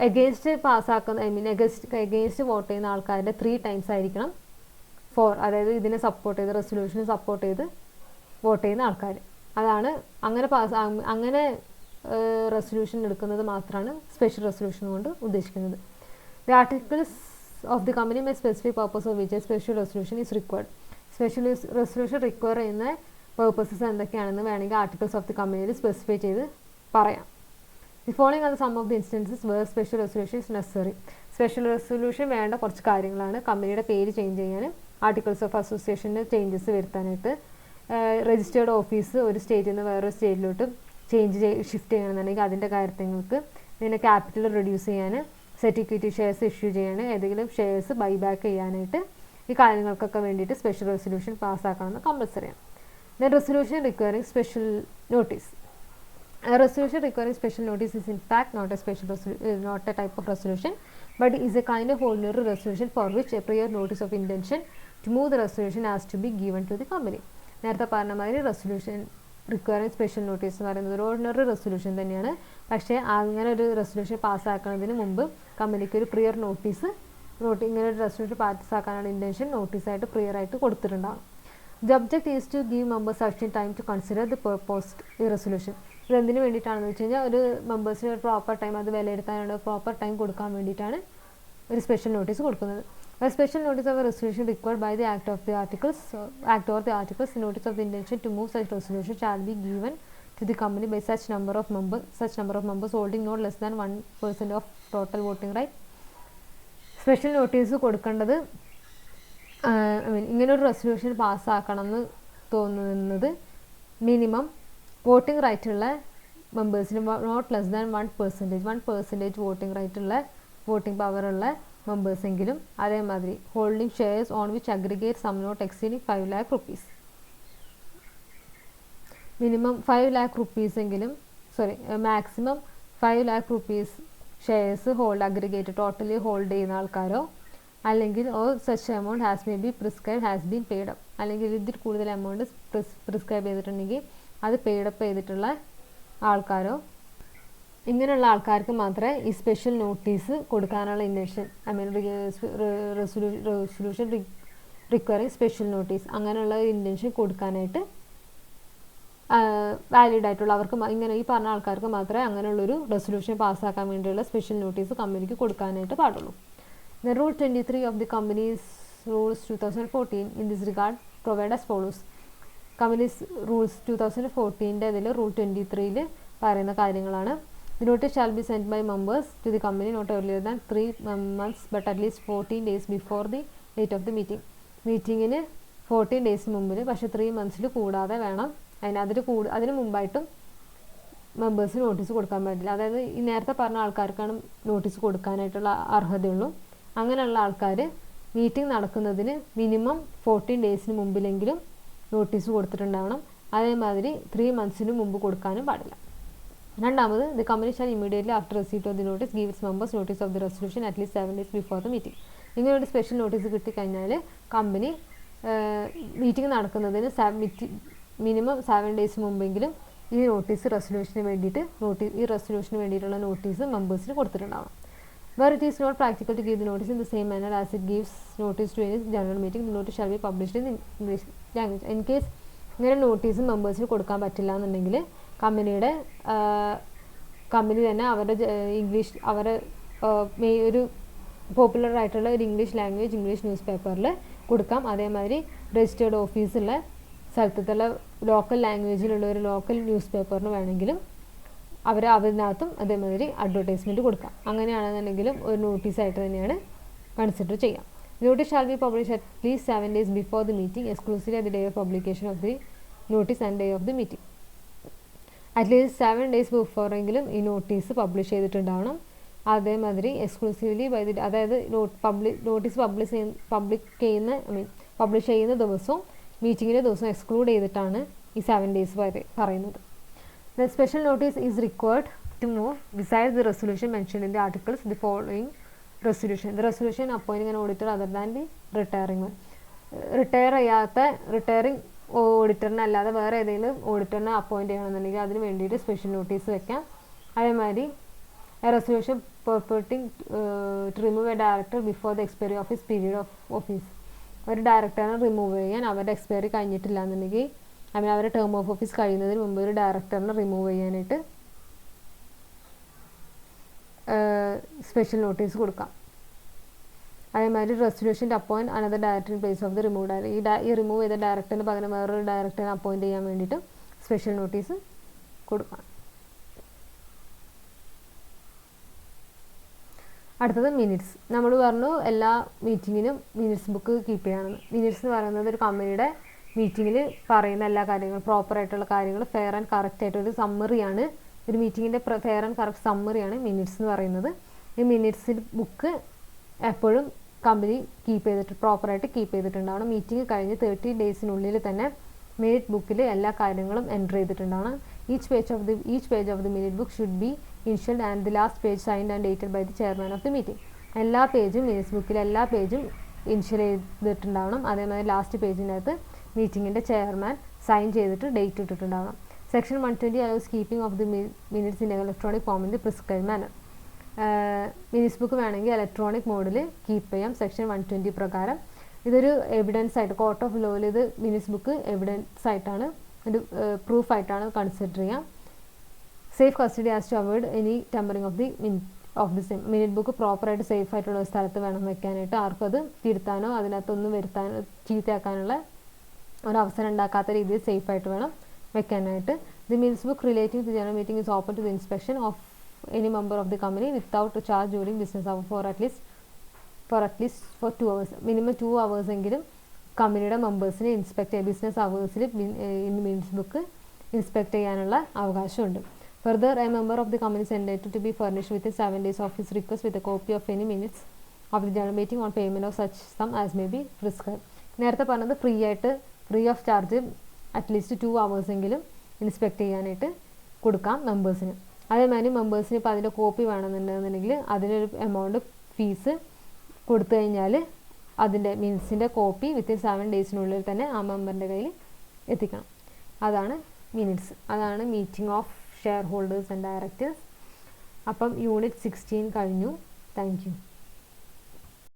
against പാസ്സാക്കുന്ന against vote ചെയ്യുന്ന ആൾക്കാരുടെ 3 times ആയിരിക്കണം അതായത് ഇതിനെ support ചെയ്ത് റെസൊല്യൂഷനെ സപ്പോർട്ട് ചെയ്ത് വോട്ട് ചെയ്യുന്ന ആൾക്കാർ. അതാണ് അങ്ങനെ റെസൊല്യൂഷൻ എടുക്കുന്നത് മാത്രമാണ് സ്പെഷ്യൽ റെസൊല്യൂഷൻ കൊണ്ട് ഉദ്ദേശിക്കുന്നത്. The articles of the company may specify purpose of which a special resolution is required. Special resolution require ചെയ്യുന്ന പേർപ്പസസ് എന്തൊക്കെയാണെന്ന് വേണമെങ്കിൽ ആർട്ടിക്കിൾസ് ഓഫ് ദി കമ്പനിയിൽ സ്പെസിഫൈ ചെയ്ത് പറയാം. The following are some of the instances where special resolution is necessary. Special resolution വേണ്ട കുറച്ച് കാര്യങ്ങളാണ്. കമ്പനിയുടെ പേര് ചേഞ്ച് ചെയ്യാൻ, ആർട്ടിക്കിൾസ് ഓഫ് അസോസിയേഷന് ചേഞ്ചസ് വരുത്താനായിട്ട്, രജിസ്റ്റേർഡ് ഓഫീസ് ഒരു സ്റ്റേറ്റിൽ നിന്ന് വേറൊരു സ്റ്റേറ്റിലോട്ട് ഷിഫ്റ്റ് ചെയ്യണമെന്നുണ്ടെങ്കിൽ അതിൻ്റെ കാര്യങ്ങൾക്ക്, പിന്നെ ക്യാപിറ്റൽ റെഡ്യൂസ് ചെയ്യാൻ, സെക്യൂരിറ്റി ഷെയർസ് ഇഷ്യൂ ചെയ്യാൻ, ഏതെങ്കിലും ഷെയർസ് ബൈബാക്ക് ചെയ്യാനായിട്ട്, ഈ കാര്യങ്ങൾക്കൊക്കെ വേണ്ടിയിട്ട് സ്പെഷ്യൽ റെസൊല്യൂഷൻ പാസ്സാക്കണമെന്ന് കമ്പൽസറിയാണ്. Then resolution requiring special notice. A resolution requiring special notice is in fact not a type of resolution, but is a kind of ordinary resolution for which a prior notice of intention to move the resolution has to be given to the company. നേരത്തെ പറഞ്ഞ മാതിരി resolution requiring special notice എന്ന് പറയുന്നത് ഒരു ordinary resolution തന്നെയാണ്. പക്ഷേ അങ്ങനെ ഒരു റെസൊല്യൂഷൻ പാസ്സാക്കുന്നതിന് മുമ്പ് കമ്പനിക്ക് ഒരു പ്രിയർ നോട്ടീസ് ഇങ്ങനെ ഒരു റെസൊല്യൂഷൻ പാസ്സാക്കാനാണ് ഇൻറ്റൻഷൻ നോട്ടീസായിട്ട് പ്രിയർ ആയിട്ട് കൊടുത്തിട്ടുണ്ടാകും. The object is to give members sufficient time to consider the proposed resolution. ഇതെന്തിനു വേണ്ടിയിട്ടാണെന്ന് വെച്ച് കഴിഞ്ഞാൽ ഒരു മെമ്പേഴ്സിന് ഒരു പ്രോപ്പർ ടൈം അത് വിലയിരുത്താനാണ് പ്രോപ്പർ ടൈം കൊടുക്കാൻ വേണ്ടിയിട്ടാണ് ഒരു സ്പെഷ്യൽ നോട്ടീസ് കൊടുക്കുന്നത്. A special notice of a resolution required by the act or the articles, notice of the intention to move such resolution shall be given to the company by such number of members holding not less than 1% of total voting right. Special notice കൊടുക്കേണ്ടത് ഇങ്ങനൊരു resolution പാസ്സാക്കണം എന്ന് തോന്നുന്നത് minimum voting റൈറ്റുള്ള മെമ്പേഴ്സിന് not less than 1% voting റൈറ്റുള്ള voting പവറുള്ള മെമ്പേഴ്സെങ്കിലും, അതേമാതിരി holding shares on which aggregate sum not exceeding 5 lakh rupees. Minimum 5 lakh rupees എങ്കിലും maximum 5 lakh rupees shares totally hold ചെയ്യുന്ന ആൾക്കാരോ, അല്ലെങ്കിൽ such amount has been paid up, അല്ലെങ്കിൽ ഇതിൽ കൂടുതൽ എമൗണ്ട് പ്രിസ്ക്രൈബ് ചെയ്തിട്ടുണ്ടെങ്കിൽ അത് പെയ്ഡപ്പ് ചെയ്തിട്ടുള്ള ആൾക്കാരോ, ഇങ്ങനെയുള്ള ആൾക്കാർക്ക് മാത്രമേ ഈ സ്പെഷ്യൽ നോട്ടീസ് കൊടുക്കാനുള്ള intention resolution requiring special notice അങ്ങനെയുള്ള ഇൻറ്റൻഷൻ കൊടുക്കാനായിട്ട് വാലിഡ് ആയിട്ടുള്ള അവർക്ക് ഇങ്ങനെ ഈ പറഞ്ഞ ആൾക്കാർക്ക് മാത്രമേ അങ്ങനെയുള്ളൊരു റെസൊല്യൂഷൻ പാസ്സാക്കാൻ വേണ്ടിയുള്ള സ്പെഷ്യൽ നോട്ടീസ് കമ്പനിക്ക് കൊടുക്കാനായിട്ട് പാടുള്ളൂ. The Rule 23 of the Companies Rules 2014 in this regard provide as follows. Companies Rules 2014 ഇതിൽ Rule 23 പറയുന്ന കാര്യങ്ങളാണ്. The notice shall be sent by members to the company not earlier than 3 months but at least 14 days before the date of the meeting. മീറ്റിങ്ങിന് 14 days മുമ്പിൽ, പക്ഷേ 3 months കൂടാതെ വേണം. അതിന് മുമ്പായിട്ടും മെമ്പേഴ്സിന് notice കൊടുക്കാൻ പറ്റില്ല. അതായത് ഈ നേരത്തെ പറഞ്ഞ ആൾക്കാർക്കാണ് നോട്ടീസ് കൊടുക്കാനായിട്ടുള്ള അർഹതയുള്ളൂ. അങ്ങനെയുള്ള ആൾക്കാർ മീറ്റിംഗ് നടക്കുന്നതിന് മിനിമം 14 days മുമ്പിലെങ്കിലും നോട്ടീസ് കൊടുത്തിട്ടുണ്ടാവണം. അതേമാതിരി 3 months മുമ്പ് കൊടുക്കാനും പാടില്ല. രണ്ടാമത്, the company shall immediately after receipt of the notice give it's members notice of the resolution at least 7 days before the meeting. ഇങ്ങനെയൊരു സ്പെഷ്യൽ നോട്ടീസ് കിട്ടിക്കഴിഞ്ഞാൽ കമ്പനി മീറ്റിംഗ് നടക്കുന്നതിന് മിനിമം 7 days മുമ്പെങ്കിലും ഈ റെസൊല്യൂഷന് വേണ്ടിയിട്ടുള്ള notice മെമ്പേഴ്സിന് കൊടുത്തിട്ടുണ്ടാവണം. Where it is not practical to give the notice in the same manner as it gives notice to any general meeting, the notice shall be published in English language. In case ഇങ്ങനെ notice മെമ്പേഴ്സിന് കൊടുക്കാൻ പറ്റില്ല എന്നുണ്ടെങ്കിൽ company തന്നെ അവരുടെ ഒരു popular ആയിട്ടുള്ള ഒരു English news പേപ്പറിൽ കൊടുക്കാം. അതേമാതിരി രജിസ്റ്റേർഡ് ഓഫീസുള്ള സ്ഥലത്തുള്ള ലോക്കൽ ലാംഗ്വേജിലുള്ള ഒരു ലോക്കൽ ന്യൂസ് പേപ്പറിന് വേണമെങ്കിലും അതിനകത്തും അതേമാതിരി അഡ്വർടൈസ്മെൻറ്റ് കൊടുക്കാം. അങ്ങനെയാണെന്നുണ്ടെങ്കിലും ഒരു നോട്ടീസായിട്ട് തന്നെയാണ് കൺസിഡർ ചെയ്യാം. Notice shall B publish at least 7 days before the meeting exclusively at the day of publication of the notice and day of the meeting. At least 7 days ബിഫോറെങ്കിലും ഈ നോട്ടീസ് പബ്ലിഷ് ചെയ്തിട്ടുണ്ടാവണം. അതേമാതിരി exclusively അതായത് നോട്ടീസ് പബ്ലിഷ് ചെയ്യുന്ന ദിവസവും മീറ്റിങ്ങിൻ്റെ ദിവസവും exclude ചെയ്തിട്ടാണ് ഈ 7 days പറയുന്നത്. The special notice is required to move besides the resolution mentioned in the articles the following resolution. The resolution appointing an auditor other than the retiring one. Retiring ഓഡിറ്ററിനെ അല്ലാതെ വേറെ ഏതെങ്കിലും ഓഡിറ്ററിനെ അപ്പോയിൻറ്റ് ചെയ്യണമെന്നുണ്ടെങ്കിൽ അതിന് വേണ്ടിയിട്ട് സ്പെഷ്യൽ നോട്ടീസ് വെക്കാം. അതേമാതിരി resolution purporting to remove a director before the expiry of his period of office. ഒരു ഡയറക്ടറിനെ റിമൂവ് ചെയ്യാൻ അവരുടെ എക്സ്പയറി കഴിഞ്ഞിട്ടില്ല എന്നുണ്ടെങ്കിൽ അവരുടെ ടേം ഓഫ് ഓഫീസ് കഴിയുന്നതിന് മുമ്പ് ഒരു ഡയറക്ടറിനെ റിമൂവ് ചെയ്യാനായിട്ട് സ്പെഷ്യൽ നോട്ടീസ് കൊടുക്കാം. അതേമാതിരി resolution to appoint another director in place of the remove director. ഈ റിമൂവ് ചെയ്ത ഡയറക്ടറിന് പകരം വേറൊരു ഡയറക്ടറിനെ അപ്പോയിൻറ്റ് ചെയ്യാൻ വേണ്ടിയിട്ട് സ്പെഷ്യൽ നോട്ടീസ് കൊടുക്കാം. അടുത്തത് മിനിറ്റ്സ്. നമ്മൾ പറഞ്ഞു എല്ലാ മീറ്റിങ്ങിനും മിനിറ്റ്സ് ബുക്ക് കീപ്പ് ചെയ്യണമെന്ന്. മിനിറ്റ്സ് എന്ന് പറയുന്നത് ഒരു കമ്പനിയുടെ മീറ്റിങ്ങിൽ പറയുന്ന എല്ലാ കാര്യങ്ങളും പ്രോപ്പറായിട്ടുള്ള കാര്യങ്ങൾ ഫെയർ ആൻഡ് കറക്റ്റ് ആയിട്ടൊരു സമ്മറിയാണ്. ഒരു മീറ്റിങ്ങിൻ്റെ ഫെയർ ആൻഡ് കറക്റ്റ് സമ്മറിയാണ് മിനിറ്റ്സ് എന്ന് പറയുന്നത്. ഈ മിനിറ്റ്സിൽ ബുക്ക് എപ്പോഴും കമ്പനി പ്രോപ്പറായിട്ട് കീപ്പ് ചെയ്തിട്ടുണ്ടാവണം. മീറ്റിംഗ് കഴിഞ്ഞ് 30 ഡേയ്സിനുള്ളിൽ തന്നെ മിനിറ്റ് ബുക്കിൽ എല്ലാ കാര്യങ്ങളും എൻ്റർ ചെയ്തിട്ടുണ്ടാവണം. Each page of the minute book should be initialled and the last page signed and dated by the chairman of the meeting. എല്ലാ പേജും മിനിറ്റ്സ് ബുക്കിൽ എല്ലാ പേജും ഇൻഷ്യൽ ചെയ്തിട്ടുണ്ടാവണം. അതേമാതിരി ലാസ്റ്റ് പേജിനകത്ത് മീറ്റിങ്ങിൻ്റെ ചെയർമാൻ സൈൻ ചെയ്തിട്ട് date ഇട്ടിട്ടുണ്ടാവണം. Section 120 allows keeping of the minutes in electronic form in the prescribe manner. Minutes book വേണമെങ്കിൽ ഇലക്ട്രോണിക് മോഡിൽ കീപ്പ് ചെയ്യാം സെക്ഷൻ 120 പ്രകാരം. ഇതൊരു എവിഡൻസ് ആയിട്ട് കോർട്ട് ഓഫ് ലോയിൽ ഇത് മിനിറ്റ്സ് ബുക്ക് എവിഡൻസ് ആയിട്ടാണ് ഒരു പ്രൂഫായിട്ടാണ് കൺസിഡർ ചെയ്യാം. Safe custody as to avoid any tampering of the same. Minute book പ്രോപ്പറായിട്ട് സേഫ് ആയിട്ടുള്ള ഒരു സ്ഥലത്ത് വേണം വെക്കാനായിട്ട്. ആർക്കും അത് തിരുത്താനോ അതിനകത്തൊന്നും വരുത്താനോ ചീത്തയാക്കാനുള്ള ഒരു അവസരം ഉണ്ടാക്കാത്ത രീതിയിൽ സേഫായിട്ട് വേണം വെക്കാനായിട്ട്. The minutes book relating to general meeting is open to the inspection of any member of the company without a charge during business hour for at least 2 hours. Minimum 2 hours എങ്കിലും കമ്പനിയുടെ മെമ്പേഴ്സിനെ ബിസിനസ് അവേഴ്സിൽ മിനിറ്റ്സ് ബുക്ക് ഇൻസ്പെക്ട് ചെയ്യാനുള്ള അവകാശമുണ്ട്. Further A member of the company is entitled to be furnished within 7 days of his request with a copy of any minutes of the general meeting on payment of such sum as may be prescribed. നേരത്തെ പറഞ്ഞത് free of charge at least 2 hours എങ്കിലും inspect ചെയ്യാനായിട്ട് കൊടുക്കാം മെമ്പേഴ്സിന്. അതേമാതിരി മെമ്പേഴ്സിന് ഇപ്പോൾ അതിൻ്റെ copy വേണമെന്നുണ്ടെന്നുണ്ടെങ്കിൽ അതിനൊരു amount fees കൊടുത്തു കഴിഞ്ഞാൽ അതിൻ്റെ മിനിറ്റ്സിൻ്റെ കോപ്പി വിത്തിൻ 7 ഡേയ്സിനുള്ളിൽ തന്നെ ആ മെമ്പറിൻ്റെ കയ്യിൽ എത്തിക്കണം. അതാണ് മിനിറ്റ്സ്. അതാണ് meeting of share holders and directors. അപ്പം യൂണിറ്റ് 16 കഴിഞ്ഞു. Thank you.